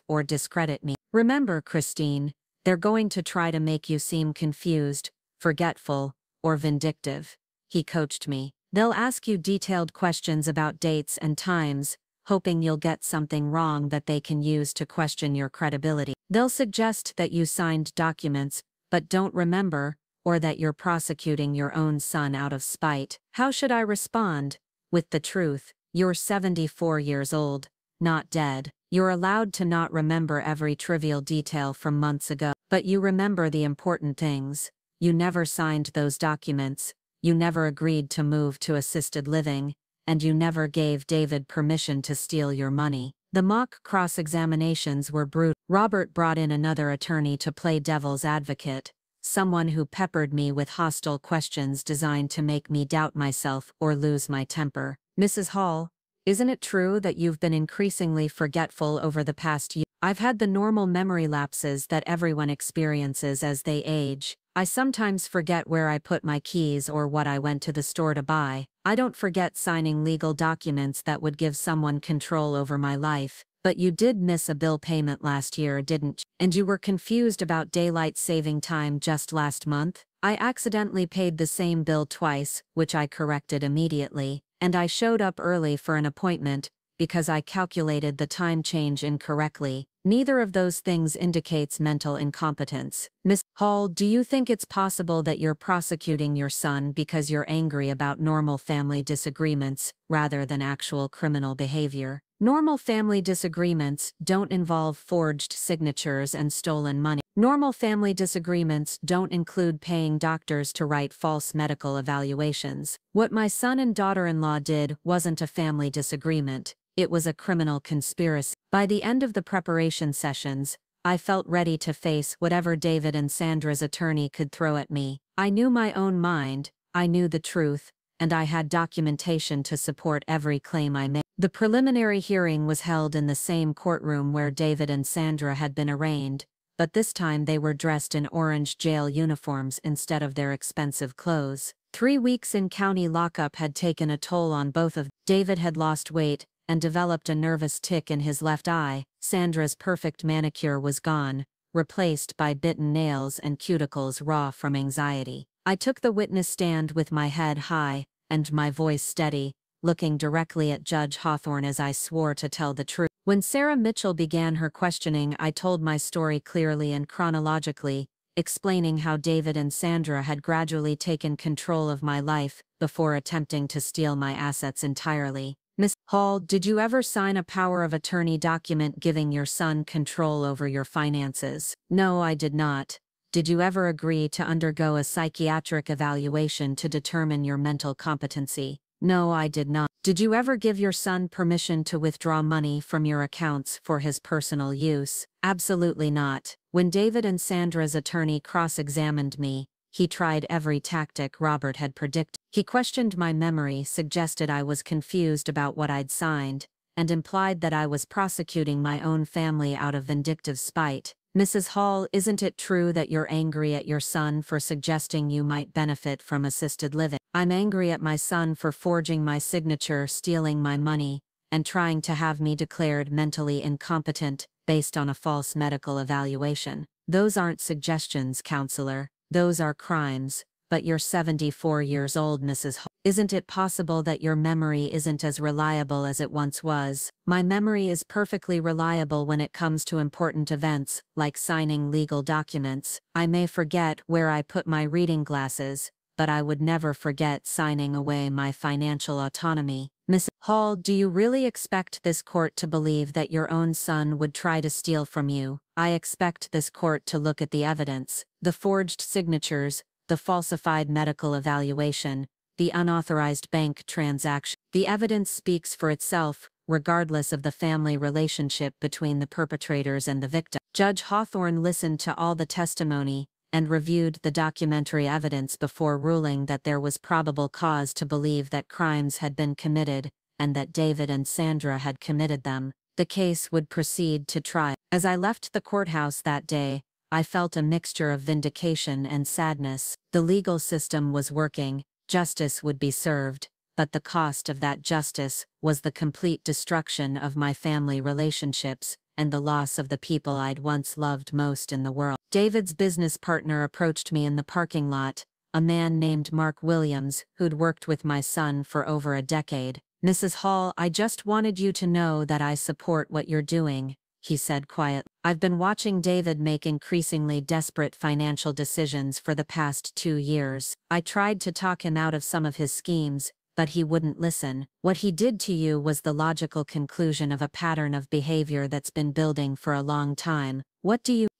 or discredit me. Remember, Christine, they're going to try to make you seem confused, forgetful, or vindictive, he coached me. They'll ask you detailed questions about dates and times, hoping you'll get something wrong that they can use to question your credibility. They'll suggest that you signed documents, but don't remember, or that you're prosecuting your own son out of spite. How should I respond? With the truth. You're 74 years old, not dead. You're allowed to not remember every trivial detail from months ago, but you remember the important things. You never signed those documents, you never agreed to move to assisted living, and you never gave David permission to steal your money. The mock cross-examinations were brutal. Robert brought in another attorney to play devil's advocate, someone who peppered me with hostile questions designed to make me doubt myself or lose my temper. Mrs. Hall, isn't it true that you've been increasingly forgetful over the past year? I've had the normal memory lapses that everyone experiences as they age. I sometimes forget where I put my keys or what I went to the store to buy. I don't forget signing legal documents that would give someone control over my life. But you did miss a bill payment last year, didn't you? And you were confused about daylight saving time just last month? I accidentally paid the same bill twice, which I corrected immediately, and I showed up early for an appointment, because I calculated the time change incorrectly. Neither of those things indicates mental incompetence. Miss Hall, do you think it's possible that you're prosecuting your son because you're angry about normal family disagreements, rather than actual criminal behavior? Normal family disagreements don't involve forged signatures and stolen money. Normal family disagreements don't include paying doctors to write false medical evaluations. What my son and daughter-in-law did wasn't a family disagreement. It was a criminal conspiracy. By the end of the preparation sessions, I felt ready to face whatever David and Sandra's attorney could throw at me. I knew my own mind, I knew the truth, and I had documentation to support every claim I made. The preliminary hearing was held in the same courtroom where David and Sandra had been arraigned, but this time they were dressed in orange jail uniforms instead of their expensive clothes. 3 weeks in county lockup had taken a toll on both of them. David had lost weight and developed a nervous tic in his left eye. Sandra's perfect manicure was gone, replaced by bitten nails and cuticles raw from anxiety. I took the witness stand with my head high and my voice steady, looking directly at Judge Hawthorne as I swore to tell the truth. When Sarah Mitchell began her questioning, I told my story clearly and chronologically, explaining how David and Sandra had gradually taken control of my life before attempting to steal my assets entirely. Miss Hall, did you ever sign a power of attorney document giving your son control over your finances? No, I did not. Did you ever agree to undergo a psychiatric evaluation to determine your mental competency? No, I did not. Did you ever give your son permission to withdraw money from your accounts for his personal use? Absolutely not. When David and Sandra's attorney cross-examined me, he tried every tactic Robert had predicted. He questioned my memory, suggested I was confused about what I'd signed, and implied that I was prosecuting my own family out of vindictive spite. Mrs. Hall, isn't it true that you're angry at your son for suggesting you might benefit from assisted living? I'm angry at my son for forging my signature, stealing my money, and trying to have me declared mentally incompetent based on a false medical evaluation. Those aren't suggestions, counselor. Those are crimes. But you're 74 years old, Mrs. Hall. Isn't it possible that your memory isn't as reliable as it once was? My memory is perfectly reliable when it comes to important events, like signing legal documents. I may forget where I put my reading glasses, but I would never forget signing away my financial autonomy. Miss Hall, do you really expect this court to believe that your own son would try to steal from you? I expect this court to look at the evidence, the forged signatures, the falsified medical evaluation, the unauthorized bank transaction. The evidence speaks for itself, regardless of the family relationship between the perpetrators and the victim. Judge Hawthorne listened to all the testimony and reviewed the documentary evidence before ruling that there was probable cause to believe that crimes had been committed and that David and Sandra had committed them. The case would proceed to trial. As I left the courthouse that day, I felt a mixture of vindication and sadness. The legal system was working, justice would be served, but the cost of that justice was the complete destruction of my family relationships and the loss of the people I'd once loved most in the world. David's business partner approached me in the parking lot, a man named Mark Williams who'd worked with my son for over a decade. "Mrs. Hall, I just wanted you to know that I support what you're doing," he said quietly. "I've been watching David make increasingly desperate financial decisions for the past 2 years. I tried to talk him out of some of his schemes, but he wouldn't listen. What he did to you was the logical conclusion of a pattern of behavior that's been building for a long time.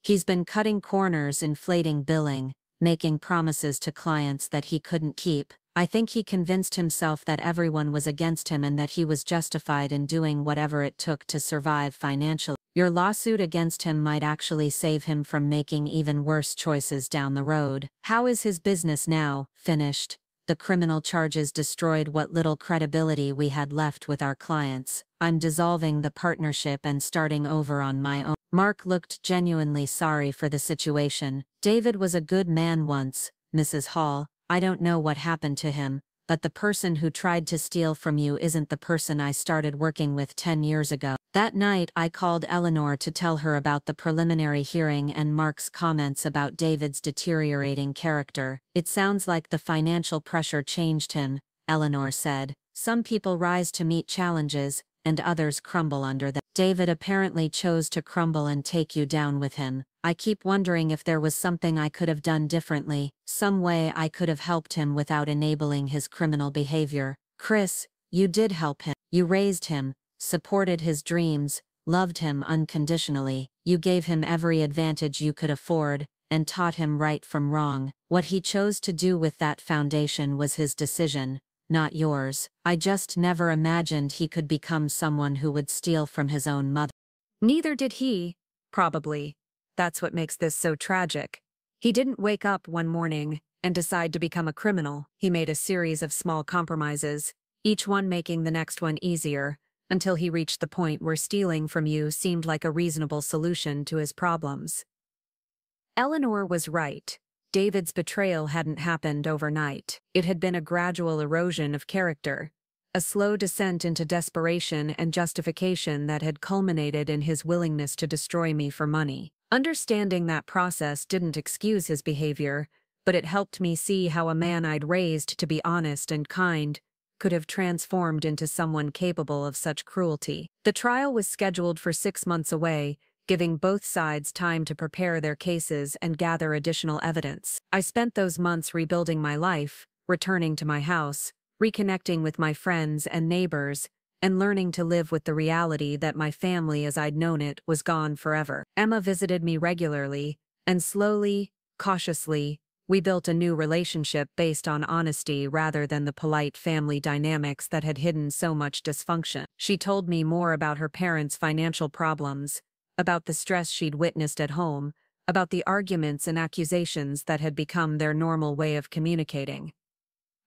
He's been cutting corners, inflating billing, making promises to clients that he couldn't keep. I think he convinced himself that everyone was against him and that he was justified in doing whatever it took to survive financially. Your lawsuit against him might actually save him from making even worse choices down the road." "How is his business now?" "Finished. The criminal charges destroyed what little credibility we had left with our clients. I'm dissolving the partnership and starting over on my own." Mark looked genuinely sorry for the situation. "David was a good man once, Mrs. Hall. I don't know what happened to him, but the person who tried to steal from you isn't the person I started working with 10 years ago." That night I called Eleanor to tell her about the preliminary hearing and Mark's comments about David's deteriorating character. "It sounds like the financial pressure changed him," Eleanor said. "Some people rise to meet challenges, and others crumble under them. David apparently chose to crumble and take you down with him. I keep wondering if there was something I could have done differently, some way I could have helped him without enabling his criminal behavior." "Chris, you did help him. You raised him, supported his dreams, loved him unconditionally. You gave him every advantage you could afford, and taught him right from wrong. What he chose to do with that foundation was his decision, not yours. I just never imagined he could become someone who would steal from his own mother." Neither did he, probably. That's what makes this so tragic. He didn't wake up one morning and decide to become a criminal. He made a series of small compromises, each one making the next one easier, until he reached the point where stealing from you seemed like a reasonable solution to his problems. Eleanor was right. David's betrayal hadn't happened overnight. It had been a gradual erosion of character, a slow descent into desperation and justification that had culminated in his willingness to destroy me for money. Understanding that process didn't excuse his behavior, but it helped me see how a man I'd raised to be honest and kind could have transformed into someone capable of such cruelty. The trial was scheduled for 6 months away, giving both sides time to prepare their cases and gather additional evidence. I spent those months rebuilding my life, returning to my house, reconnecting with my friends and neighbors, and learning to live with the reality that my family as I'd known it was gone forever. Emma visited me regularly, and slowly, cautiously, we built a new relationship based on honesty rather than the polite family dynamics that had hidden so much dysfunction. She told me more about her parents' financial problems, about the stress she'd witnessed at home, about the arguments and accusations that had become their normal way of communicating.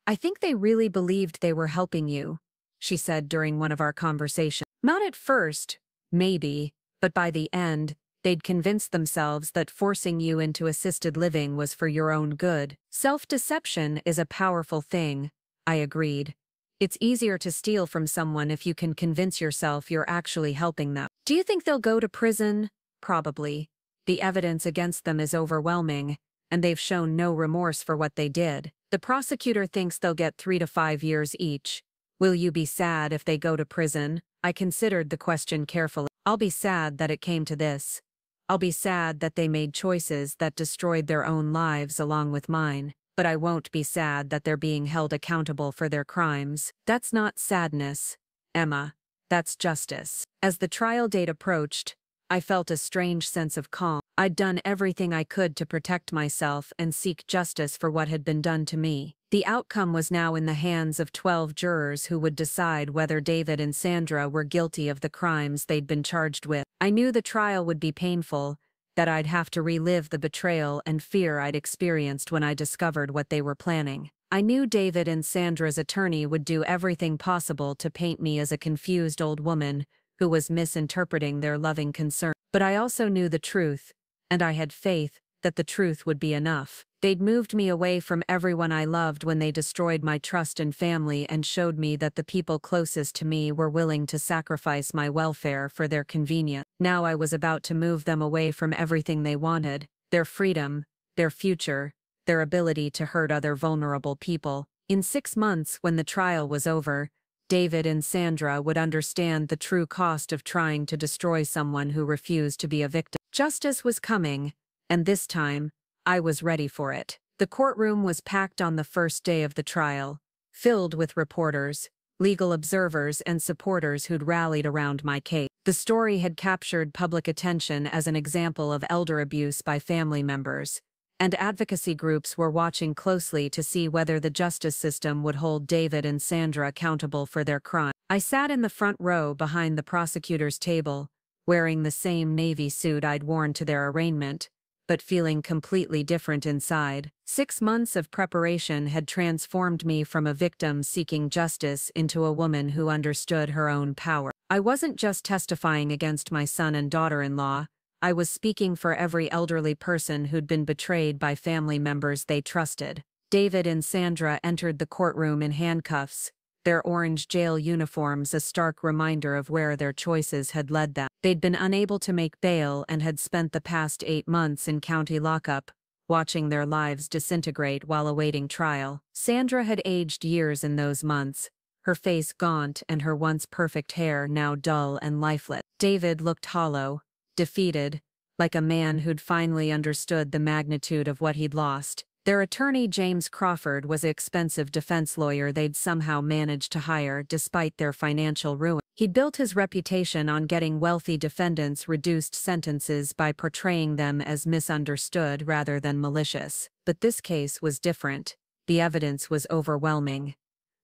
"I think they really believed they were helping you," she said during one of our conversations. "Not at first, maybe, but by the end, they'd convinced themselves that forcing you into assisted living was for your own good." "Self-deception is a powerful thing," I agreed. "It's easier to steal from someone if you can convince yourself you're actually helping them." "Do you think they'll go to prison?" "Probably. The evidence against them is overwhelming, and they've shown no remorse for what they did. The prosecutor thinks they'll get 3 to 5 years each. Will you be sad if they go to prison?" I considered the question carefully. "I'll be sad that it came to this. I'll be sad that they made choices that destroyed their own lives along with mine. But I won't be sad that they're being held accountable for their crimes." "That's not sadness, Emma. That's justice." As the trial date approached, I felt a strange sense of calm. I'd done everything I could to protect myself and seek justice for what had been done to me. The outcome was now in the hands of 12 jurors who would decide whether David and Sandra were guilty of the crimes they'd been charged with. I knew the trial would be painful, that I'd have to relive the betrayal and fear I'd experienced when I discovered what they were planning. I knew David and Sandra's attorney would do everything possible to paint me as a confused old woman who was misinterpreting their loving concern. But I also knew the truth, and I had faith that the truth would be enough. They'd moved me away from everyone I loved when they destroyed my trust and family and showed me that the people closest to me were willing to sacrifice my welfare for their convenience. Now I was about to move them away from everything they wanted, their freedom, their future, their ability to hurt other vulnerable people. In 6 months, when the trial was over, David and Sandra would understand the true cost of trying to destroy someone who refused to be a victim. Justice was coming, and this time, I was ready for it. The courtroom was packed on the first day of the trial, filled with reporters, legal observers, and supporters who'd rallied around my case. The story had captured public attention as an example of elder abuse by family members, and advocacy groups were watching closely to see whether the justice system would hold David and Sandra accountable for their crime. I sat in the front row behind the prosecutor's table, wearing the same navy suit I'd worn to their arraignment, but feeling completely different inside. 6 months of preparation had transformed me from a victim seeking justice into a woman who understood her own power. I wasn't just testifying against my son and daughter-in-law, I was speaking for every elderly person who'd been betrayed by family members they trusted. David and Sandra entered the courtroom in handcuffs, their orange jail uniforms a stark reminder of where their choices had led them. They'd been unable to make bail and had spent the past 8 months in county lockup, watching their lives disintegrate while awaiting trial. Sandra had aged years in those months, her face gaunt and her once perfect hair now dull and lifeless. David looked hollow, defeated, like a man who'd finally understood the magnitude of what he'd lost. Their attorney James Crawford was an expensive defense lawyer they'd somehow managed to hire despite their financial ruin. He'd built his reputation on getting wealthy defendants reduced sentences by portraying them as misunderstood rather than malicious. But this case was different. The evidence was overwhelming.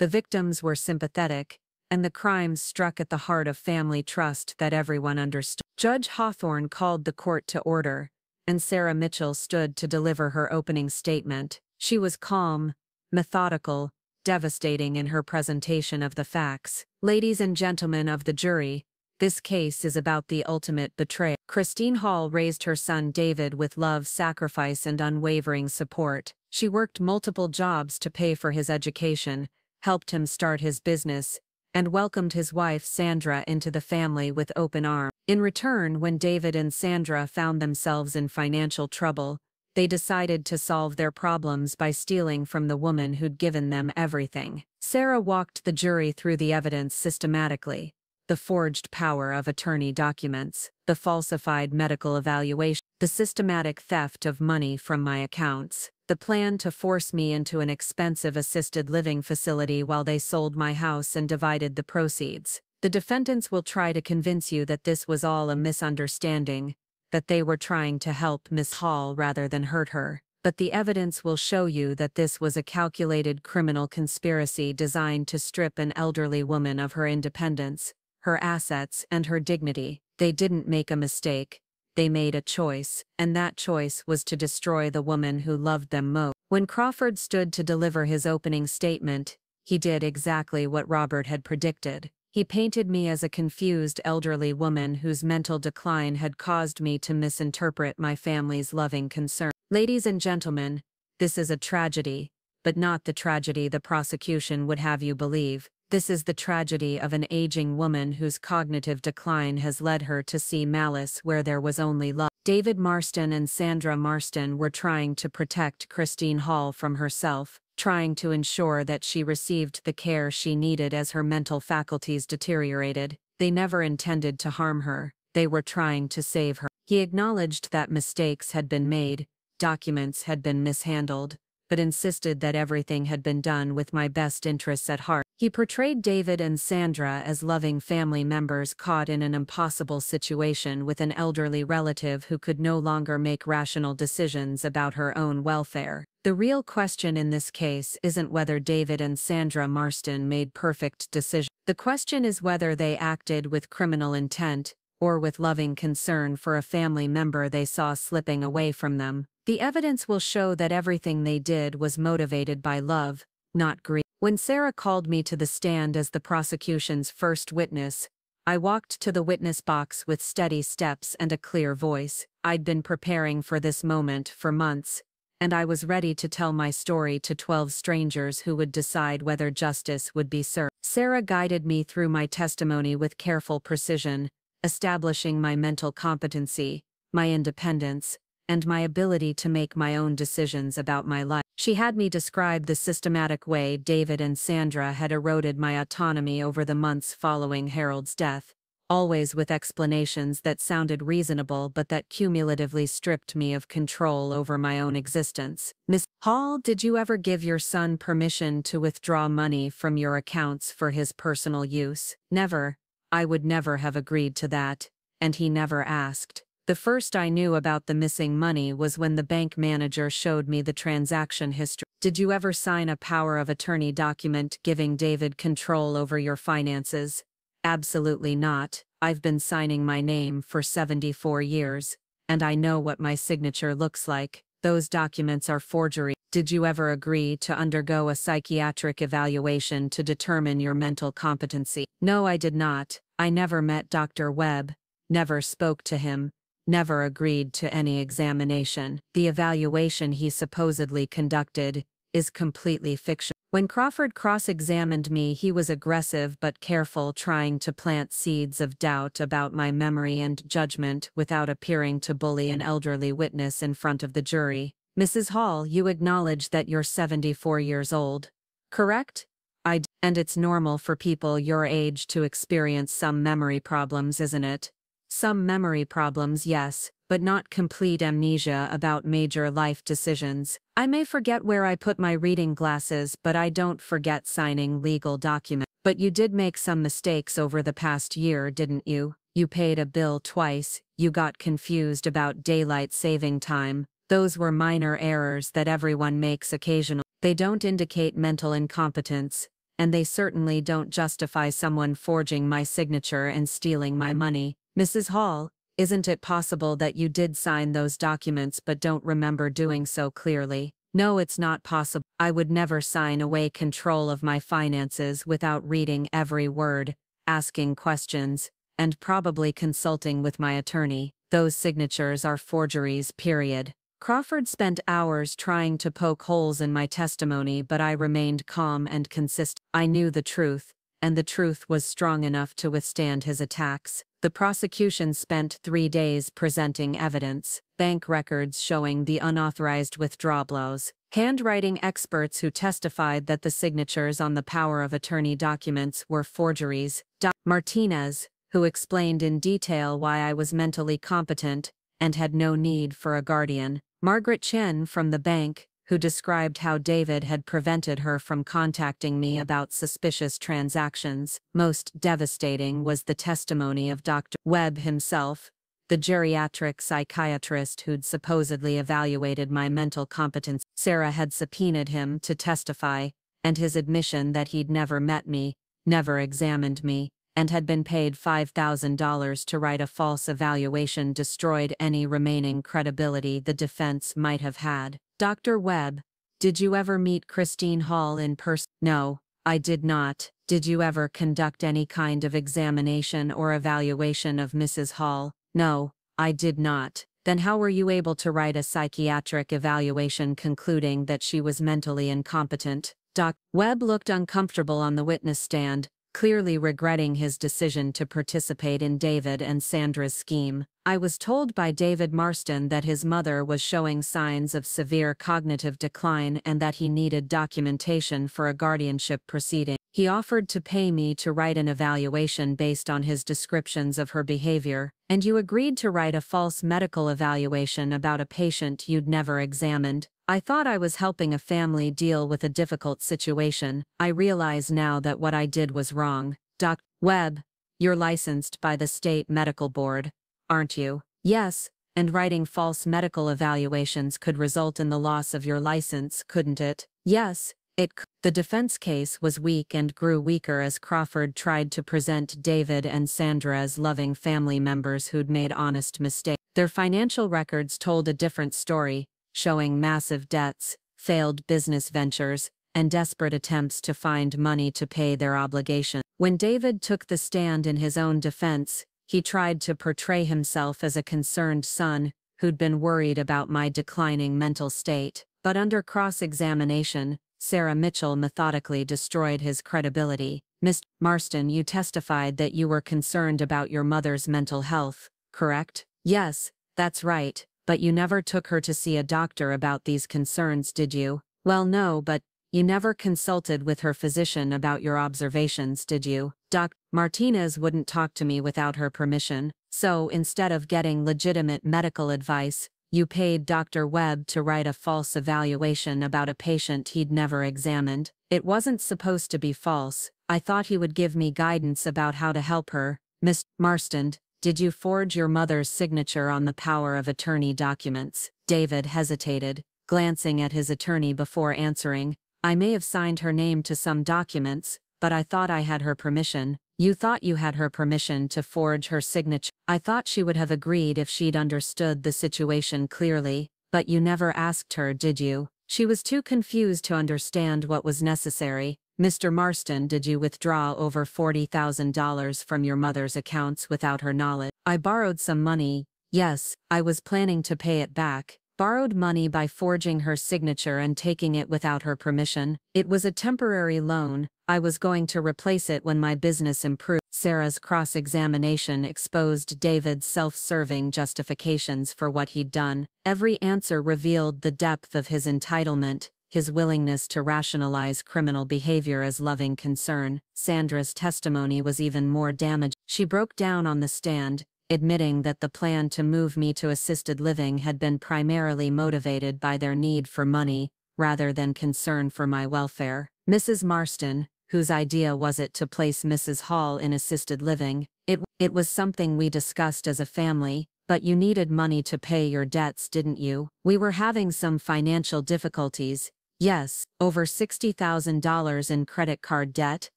The victims were sympathetic, and the crimes struck at the heart of family trust that everyone understood. Judge Hawthorne called the court to order, and Sarah Mitchell stood to deliver her opening statement. She was calm, methodical, devastating in her presentation of the facts. Ladies and gentlemen of the jury, this case is about the ultimate betrayal. Christine Hall raised her son David with love, sacrifice, and unwavering support. She worked multiple jobs to pay for his education, helped him start his business, and welcomed his wife Sandra into the family with open arms. In return, when David and Sandra found themselves in financial trouble, they decided to solve their problems by stealing from the woman who'd given them everything. Sarah walked the jury through the evidence systematically: the forged power of attorney documents, the falsified medical evaluation, the systematic theft of money from my accounts, the plan to force me into an expensive assisted living facility while they sold my house and divided the proceeds. The defendants will try to convince you that this was all a misunderstanding, that they were trying to help Miss Hall rather than hurt her. But the evidence will show you that this was a calculated criminal conspiracy designed to strip an elderly woman of her independence, her assets, and her dignity. They didn't make a mistake. They made a choice, and that choice was to destroy the woman who loved them most. When Crawford stood to deliver his opening statement, he did exactly what Robert had predicted. He painted me as a confused elderly woman whose mental decline had caused me to misinterpret my family's loving concern. Ladies and gentlemen, this is a tragedy, but not the tragedy the prosecution would have you believe. This is the tragedy of an aging woman whose cognitive decline has led her to see malice where there was only love. David Marston and Sandra Marston were trying to protect Christine Hall from herself, trying to ensure that she received the care she needed as her mental faculties deteriorated. They never intended to harm her. They were trying to save her. He acknowledged that mistakes had been made, documents had been mishandled, but insisted that everything had been done with my best interests at heart. He portrayed David and Sandra as loving family members caught in an impossible situation with an elderly relative who could no longer make rational decisions about her own welfare. The real question in this case isn't whether David and Sandra Marston made perfect decisions. The question is whether they acted with criminal intent or with loving concern for a family member they saw slipping away from them. The evidence will show that everything they did was motivated by love, not greed. When Sarah called me to the stand as the prosecution's first witness, I walked to the witness box with steady steps and a clear voice. I'd been preparing for this moment for months, and I was ready to tell my story to 12 strangers who would decide whether justice would be served. Sarah guided me through my testimony with careful precision, establishing my mental competency, my independence, and my ability to make my own decisions about my life. She had me describe the systematic way David and Sandra had eroded my autonomy over the months following Harold's death, always with explanations that sounded reasonable but that cumulatively stripped me of control over my own existence. Miss Hall, did you ever give your son permission to withdraw money from your accounts for his personal use? Never. I would never have agreed to that, and he never asked. The first I knew about the missing money was when the bank manager showed me the transaction history. Did you ever sign a power of attorney document giving David control over your finances? Absolutely not. I've been signing my name for 74 years, and I know what my signature looks like. Those documents are forgery. Did you ever agree to undergo a psychiatric evaluation to determine your mental competency? No, I did not. I never met Dr. Webb, never spoke to him, never agreed to any examination. The evaluation he supposedly conducted is completely fictional. When Crawford cross-examined me, he was aggressive but careful, trying to plant seeds of doubt about my memory and judgment without appearing to bully an elderly witness in front of the jury. Mrs. Hall, you acknowledge that you're 74 years old, correct? And it's normal for people your age to experience some memory problems, isn't it? Some memory problems, yes, but not complete amnesia about major life decisions. I may forget where I put my reading glasses, but I don't forget signing legal documents. But you did make some mistakes over the past year, didn't you? You paid a bill twice, you got confused about daylight saving time. Those were minor errors that everyone makes occasionally. They don't indicate mental incompetence, and they certainly don't justify someone forging my signature and stealing my money. Mrs. Hall, isn't it possible that you did sign those documents but don't remember doing so clearly? No, it's not possible. I would never sign away control of my finances without reading every word, asking questions, and probably consulting with my attorney. Those signatures are forgeries, period. Crawford spent hours trying to poke holes in my testimony, but I remained calm and consistent. I knew the truth, and the truth was strong enough to withstand his attacks. The prosecution spent 3 days presenting evidence, bank records showing the unauthorized withdrawals, handwriting experts who testified that the signatures on the power of attorney documents were forgeries, Dr. Martinez, who explained in detail why I was mentally competent and had no need for a guardian, Margaret Chen from the bank, who described how David had prevented her from contacting me about suspicious transactions. Most devastating was the testimony of Dr. Webb himself, the geriatric psychiatrist who'd supposedly evaluated my mental competence. Sarah had subpoenaed him to testify, and his admission that he'd never met me, never examined me, and had been paid $5,000 to write a false evaluation destroyed any remaining credibility the defense might have had. Dr. Webb, did you ever meet Christine Hall in person? No, I did not. Did you ever conduct any kind of examination or evaluation of Mrs. Hall? No, I did not. Then how were you able to write a psychiatric evaluation concluding that she was mentally incompetent? Dr. Webb looked uncomfortable on the witness stand, clearly regretting his decision to participate in David and Sandra's scheme. I was told by David Marston that his mother was showing signs of severe cognitive decline and that he needed documentation for a guardianship proceeding. He offered to pay me to write an evaluation based on his descriptions of her behavior, and you agreed to write a false medical evaluation about a patient you'd never examined. I thought I was helping a family deal with a difficult situation. I realize now that what I did was wrong. Dr. Webb, you're licensed by the state medical board, aren't you? Yes, and writing false medical evaluations could result in the loss of your license, couldn't it? Yes, it could. The defense case was weak and grew weaker as Crawford tried to present David and Sandra as loving family members who'd made honest mistakes. Their financial records told a different story, showing massive debts, failed business ventures, and desperate attempts to find money to pay their obligations. When David took the stand in his own defense, he tried to portray himself as a concerned son who'd been worried about my declining mental state. But under cross-examination, Sarah Mitchell methodically destroyed his credibility. Mr. Marston, you testified that you were concerned about your mother's mental health, correct? Yes, that's right, but you never took her to see a doctor about these concerns, did you? Well, no, but you never consulted with her physician about your observations, did you? Dr. Martinez wouldn't talk to me without her permission, so instead of getting legitimate medical advice, you paid Dr. Webb to write a false evaluation about a patient he'd never examined. It wasn't supposed to be false. I thought he would give me guidance about how to help her. Miss Marston, did you forge your mother's signature on the power of attorney documents? David hesitated, glancing at his attorney before answering. I may have signed her name to some documents, but I thought I had her permission. You thought you had her permission to forge her signature. I thought she would have agreed if she'd understood the situation clearly, but you never asked her, did you? She was too confused to understand what was necessary. Mr. Marston, did you withdraw over $40,000 from your mother's accounts without her knowledge? I borrowed some money. Yes, I was planning to pay it back. Borrowed money by forging her signature and taking it without her permission. It was a temporary loan. I was going to replace it when my business improved. Sarah's cross-examination exposed David's self-serving justifications for what he'd done. Every answer revealed the depth of his entitlement, his willingness to rationalize criminal behavior as loving concern. Sandra's testimony was even more damaging. She broke down on the stand, admitting that the plan to move me to assisted living had been primarily motivated by their need for money, rather than concern for my welfare. Mrs. Marston, whose idea was it to place Mrs. Hall in assisted living, it was something we discussed as a family, but you needed money to pay your debts, didn't you? We were having some financial difficulties. Yes, over $60,000 in credit card debt,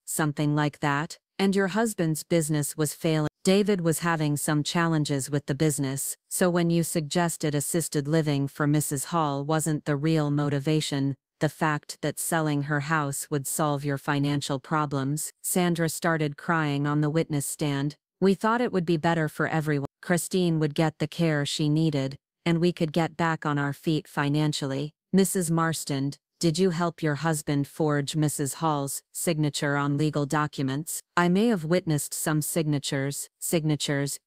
something like that, and your husband's business was failing. David was having some challenges with the business, so when you suggested assisted living for Mrs. Hall wasn't the real motivation, the fact that selling her house would solve your financial problems. Sandra started crying on the witness stand. We thought it would be better for everyone. Christine would get the care she needed, and we could get back on our feet financially. Mrs. Marston, did you help your husband forge Mrs. Hall's signature on legal documents? I may have witnessed some signatures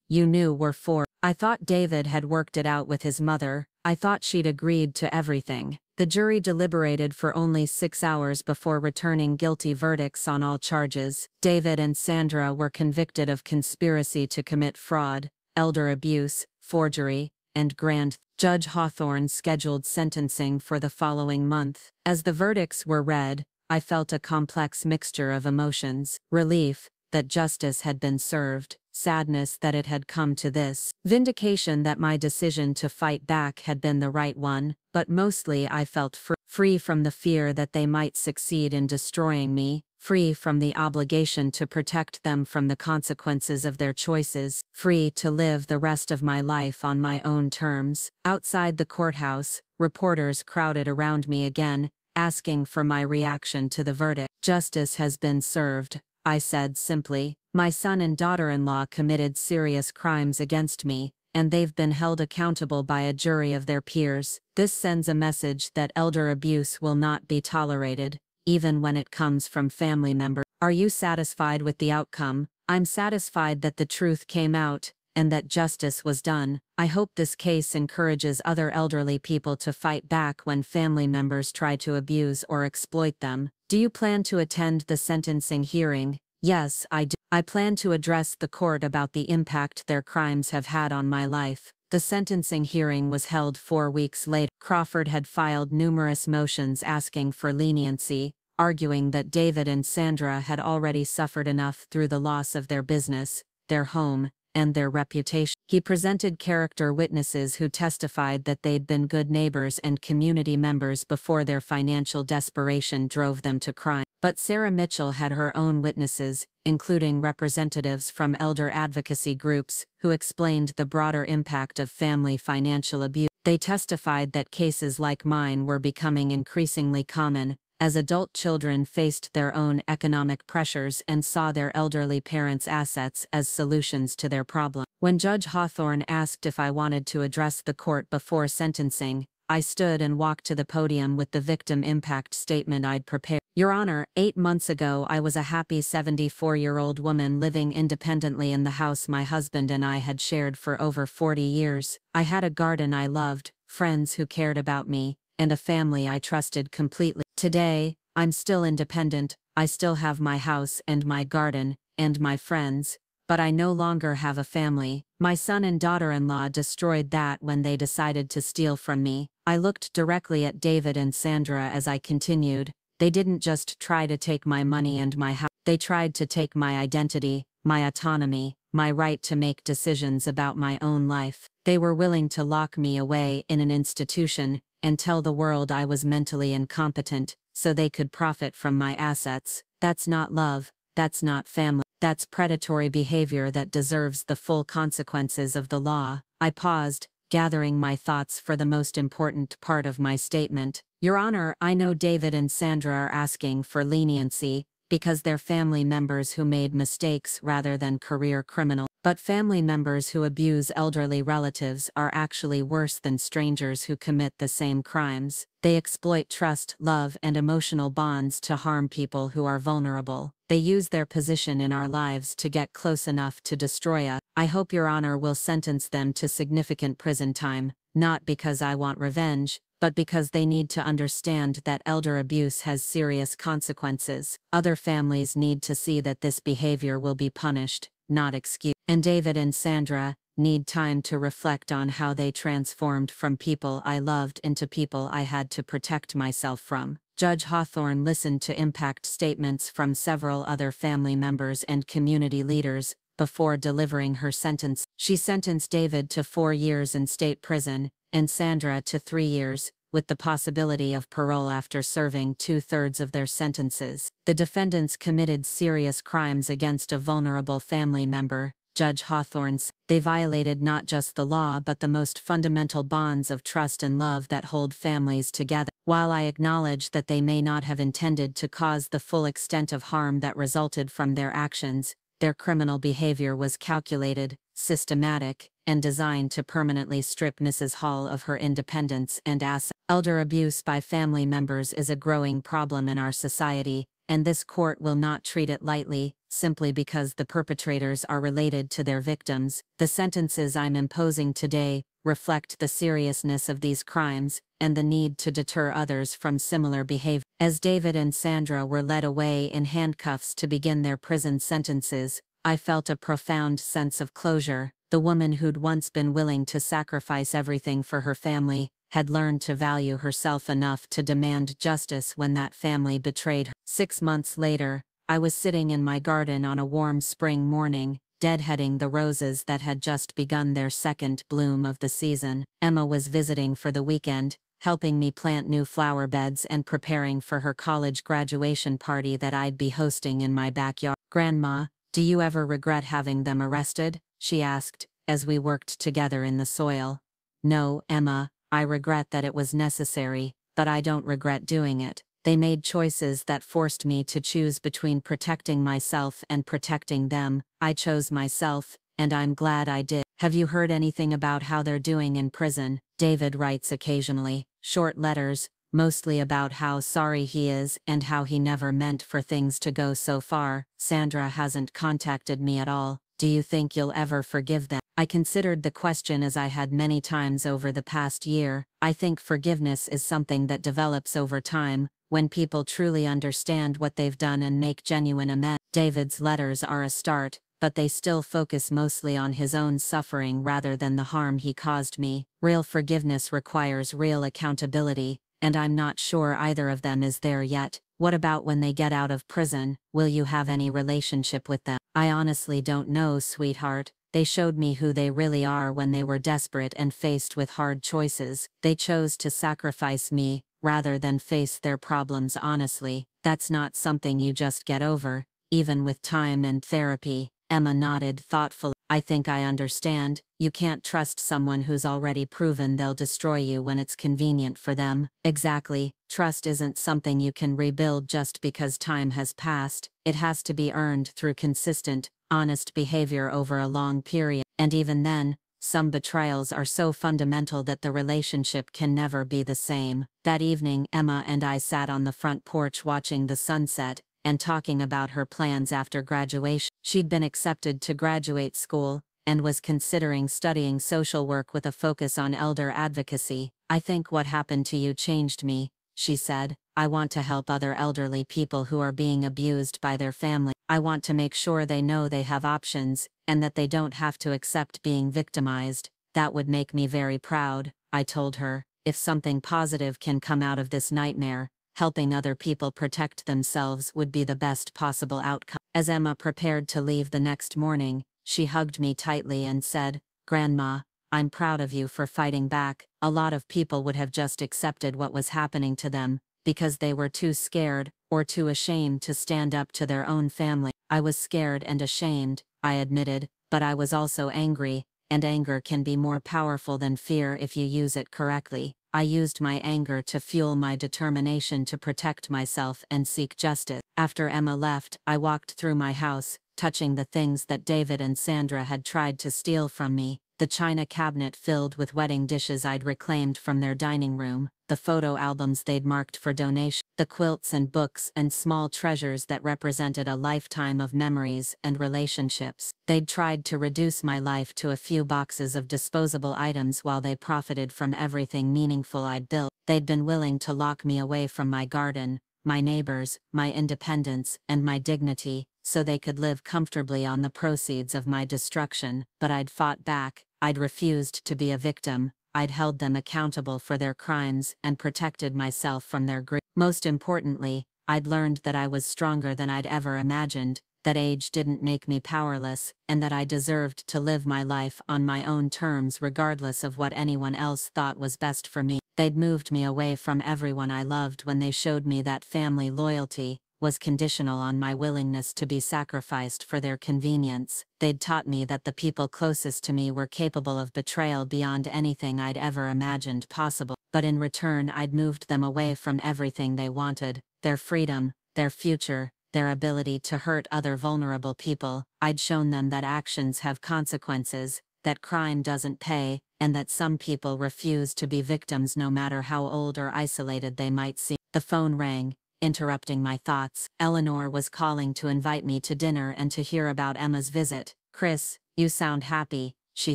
you knew were forged. I thought David had worked it out with his mother. I thought she'd agreed to everything. The jury deliberated for only 6 hours before returning guilty verdicts on all charges. David and Sandra were convicted of conspiracy to commit fraud, elder abuse, forgery, and grand theft. Judge Hawthorne scheduled sentencing for the following month. As the verdicts were read, I felt a complex mixture of emotions: relief that justice had been served, sadness that it had come to this, vindication that my decision to fight back had been the right one, but mostly I felt free from the fear that they might succeed in destroying me, free from the obligation to protect them from the consequences of their choices, free to live the rest of my life on my own terms. Outside the courthouse, reporters crowded around me again, asking for my reaction to the verdict. Justice has been served, I said simply. My son and daughter-in-law committed serious crimes against me, and they've been held accountable by a jury of their peers. This sends a message that elder abuse will not be tolerated, even when it comes from family members. Are you satisfied with the outcome? I'm satisfied that the truth came out, and that justice was done. I hope this case encourages other elderly people to fight back when family members try to abuse or exploit them. Do you plan to attend the sentencing hearing? Yes, I do. I plan to address the court about the impact their crimes have had on my life. The sentencing hearing was held 4 weeks later. Crawford had filed numerous motions asking for leniency, arguing that David and Sandra had already suffered enough through the loss of their business, their home, and their reputation. He presented character witnesses who testified that they'd been good neighbors and community members before their financial desperation drove them to crime. But Sarah Mitchell had her own witnesses, including representatives from elder advocacy groups, who explained the broader impact of family financial abuse. They testified that cases like mine were becoming increasingly common, as adult children faced their own economic pressures and saw their elderly parents' assets as solutions to their problems. When Judge Hawthorne asked if I wanted to address the court before sentencing, I stood and walked to the podium with the victim impact statement I'd prepared. Your Honor, 8 months ago I was a happy 74-year-old woman living independently in the house my husband and I had shared for over 40 years. I had a garden I loved, friends who cared about me, and a family I trusted completely. Today, I'm still independent, I still have my house and my garden, and my friends, but I no longer have a family. My son and daughter-in-law destroyed that when they decided to steal from me. I looked directly at David and Sandra as I continued. They didn't just try to take my money and my house, they tried to take my identity, my autonomy, my right to make decisions about my own life. They were willing to lock me away in an institution and tell the world I was mentally incompetent, so they could profit from my assets. That's not love, that's not family, that's predatory behavior that deserves the full consequences of the law. I paused, gathering my thoughts for the most important part of my statement. Your Honor, I know David and Sandra are asking for leniency, because they're family members who made mistakes rather than career criminals. But family members who abuse elderly relatives are actually worse than strangers who commit the same crimes. They exploit trust, love, and emotional bonds to harm people who are vulnerable. They use their position in our lives to get close enough to destroy us. I hope Your Honor will sentence them to significant prison time, not because I want revenge, but because they need to understand that elder abuse has serious consequences. Other families need to see that this behavior will be punished, not excused. And David and Sandra need time to reflect on how they transformed from people I loved into people I had to protect myself from. Judge Hawthorne listened to impact statements from several other family members and community leaders before delivering her sentence. She sentenced David to 4 years in state prison, and Sandra to 3 years, with the possibility of parole after serving 2/3 of their sentences. The defendants committed serious crimes against a vulnerable family member, Judge Hawthorne said. They violated not just the law but the most fundamental bonds of trust and love that hold families together. While I acknowledge that they may not have intended to cause the full extent of harm that resulted from their actions, their criminal behavior was calculated, systematic, and designed to permanently strip Mrs. Hall of her independence and assets. Elder abuse by family members is a growing problem in our society, and this court will not treat it lightly, simply because the perpetrators are related to their victims. The sentences I'm imposing today reflect the seriousness of these crimes and the need to deter others from similar behavior. As David and Sandra were led away in handcuffs to begin their prison sentences, I felt a profound sense of closure. The woman who'd once been willing to sacrifice everything for her family had learned to value herself enough to demand justice when that family betrayed her. 6 months later, I was sitting in my garden on a warm spring morning, deadheading the roses that had just begun their second bloom of the season. Emma was visiting for the weekend, helping me plant new flower beds and preparing for her college graduation party that I'd be hosting in my backyard. "Grandma, do you ever regret having them arrested?" she asked, as we worked together in the soil. "No, Emma, I regret that it was necessary, but I don't regret doing it. They made choices that forced me to choose between protecting myself and protecting them. I chose myself, and I'm glad I did." "Have you heard anything about how they're doing in prison?" David writes occasionally, short letters, mostly about how sorry he is and how he never meant for things to go so far. "Sandra hasn't contacted me at all. Do you think you'll ever forgive them? I considered the question as I had many times over the past year. I think forgiveness is something that develops over time, when people truly understand what they've done and make genuine amends. David's letters are a start, but they still focus mostly on his own suffering rather than the harm he caused me. Real forgiveness requires real accountability, and I'm not sure either of them is there yet. What about when they get out of prison? Will you have any relationship with them? I honestly don't know, sweetheart. They showed me who they really are when they were desperate and faced with hard choices. They chose to sacrifice me, rather than face their problems honestly. That's not something you just get over, even with time and therapy. Emma nodded thoughtfully. I think I understand. You can't trust someone who's already proven they'll destroy you when it's convenient for them. Exactly. Trust isn't something you can rebuild just because time has passed. It has to be earned through consistent, honest behavior over a long period. And even then, some betrayals are so fundamental that the relationship can never be the same. That evening, Emma and I sat on the front porch watching the sunset and talking about her plans after graduation. She'd been accepted to graduate school and was considering studying social work with a focus on elder advocacy. I think what happened to you changed me, she said. I want to help other elderly people who are being abused by their family. I want to make sure they know they have options, and that they don't have to accept being victimized. That would make me very proud, I told her. If something positive can come out of this nightmare, helping other people protect themselves would be the best possible outcome. As Emma prepared to leave the next morning, she hugged me tightly and said, "Grandma, I'm proud of you for fighting back. A lot of people would have just accepted what was happening to them, because they were too scared, or too ashamed to stand up to their own family." I was scared and ashamed, I admitted, but I was also angry, and anger can be more powerful than fear if you use it correctly. I used my anger to fuel my determination to protect myself and seek justice. After Emma left, I walked through my house, touching the things that David and Sandra had tried to steal from me. The china cabinet filled with wedding dishes I'd reclaimed from their dining room, the photo albums they'd marked for donation, the quilts and books and small treasures that represented a lifetime of memories and relationships. They'd tried to reduce my life to a few boxes of disposable items while they profited from everything meaningful I'd built. They'd been willing to lock me away from my garden, my neighbors, my independence, and my dignity, so they could live comfortably on the proceeds of my destruction. But I'd fought back. I'd refused to be a victim. I'd held them accountable for their crimes and protected myself from their grief. Most importantly, I'd learned that I was stronger than I'd ever imagined, that age didn't make me powerless, and that I deserved to live my life on my own terms regardless of what anyone else thought was best for me. They'd moved me away from everyone I loved when they showed me that family loyalty was conditional on my willingness to be sacrificed for their convenience. They'd taught me that the people closest to me were capable of betrayal beyond anything I'd ever imagined possible. But in return, I'd moved them away from everything they wanted: their freedom, their future, their ability to hurt other vulnerable people. I'd shown them that actions have consequences, that crime doesn't pay, and that some people refuse to be victims no matter how old or isolated they might seem. The phone rang, interrupting my thoughts. Eleanor was calling to invite me to dinner and to hear about Emma's visit. "Chris, you sound happy," she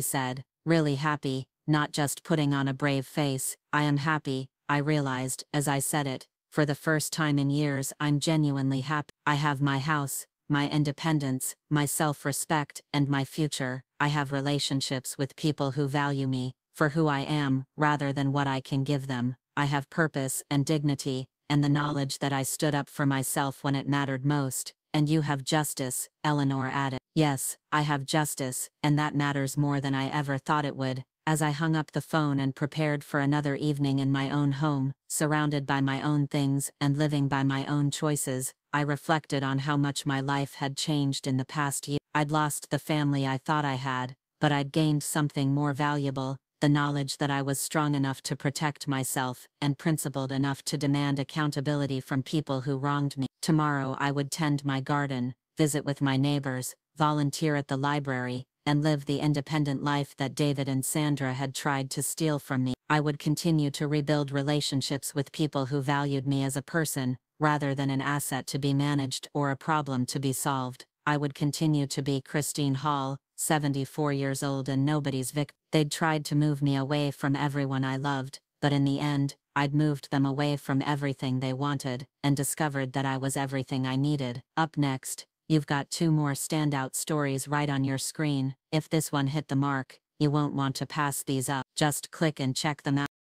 said. "Really happy, not just putting on a brave face." "I am happy," I realized as I said it. For the first time in years, I'm genuinely happy. I have my house, my independence, my self-respect, and my future. I have relationships with people who value me for who I am rather than what I can give them. I have purpose and dignity, and the knowledge that I stood up for myself when it mattered most. "And you have justice," Eleanor added. "Yes, I have justice, and that matters more than I ever thought it would." As I hung up the phone and prepared for another evening in my own home, surrounded by my own things and living by my own choices, I reflected on how much my life had changed in the past year. I'd lost the family I thought I had, but I'd gained something more valuable: the knowledge that I was strong enough to protect myself and principled enough to demand accountability from people who wronged me. Tomorrow I would tend my garden, visit with my neighbors, volunteer at the library, and live the independent life that David and Sandra had tried to steal from me. I would continue to rebuild relationships with people who valued me as a person, rather than an asset to be managed or a problem to be solved. I would continue to be Christine Hall, 74 years old and nobody's victim. They'd tried to move me away from everyone I loved, but in the end, I'd moved them away from everything they wanted, and discovered that I was everything I needed. Up next, you've got 2 more standout stories right on your screen. If this one hit the mark, you won't want to pass these up. Just click and check them out.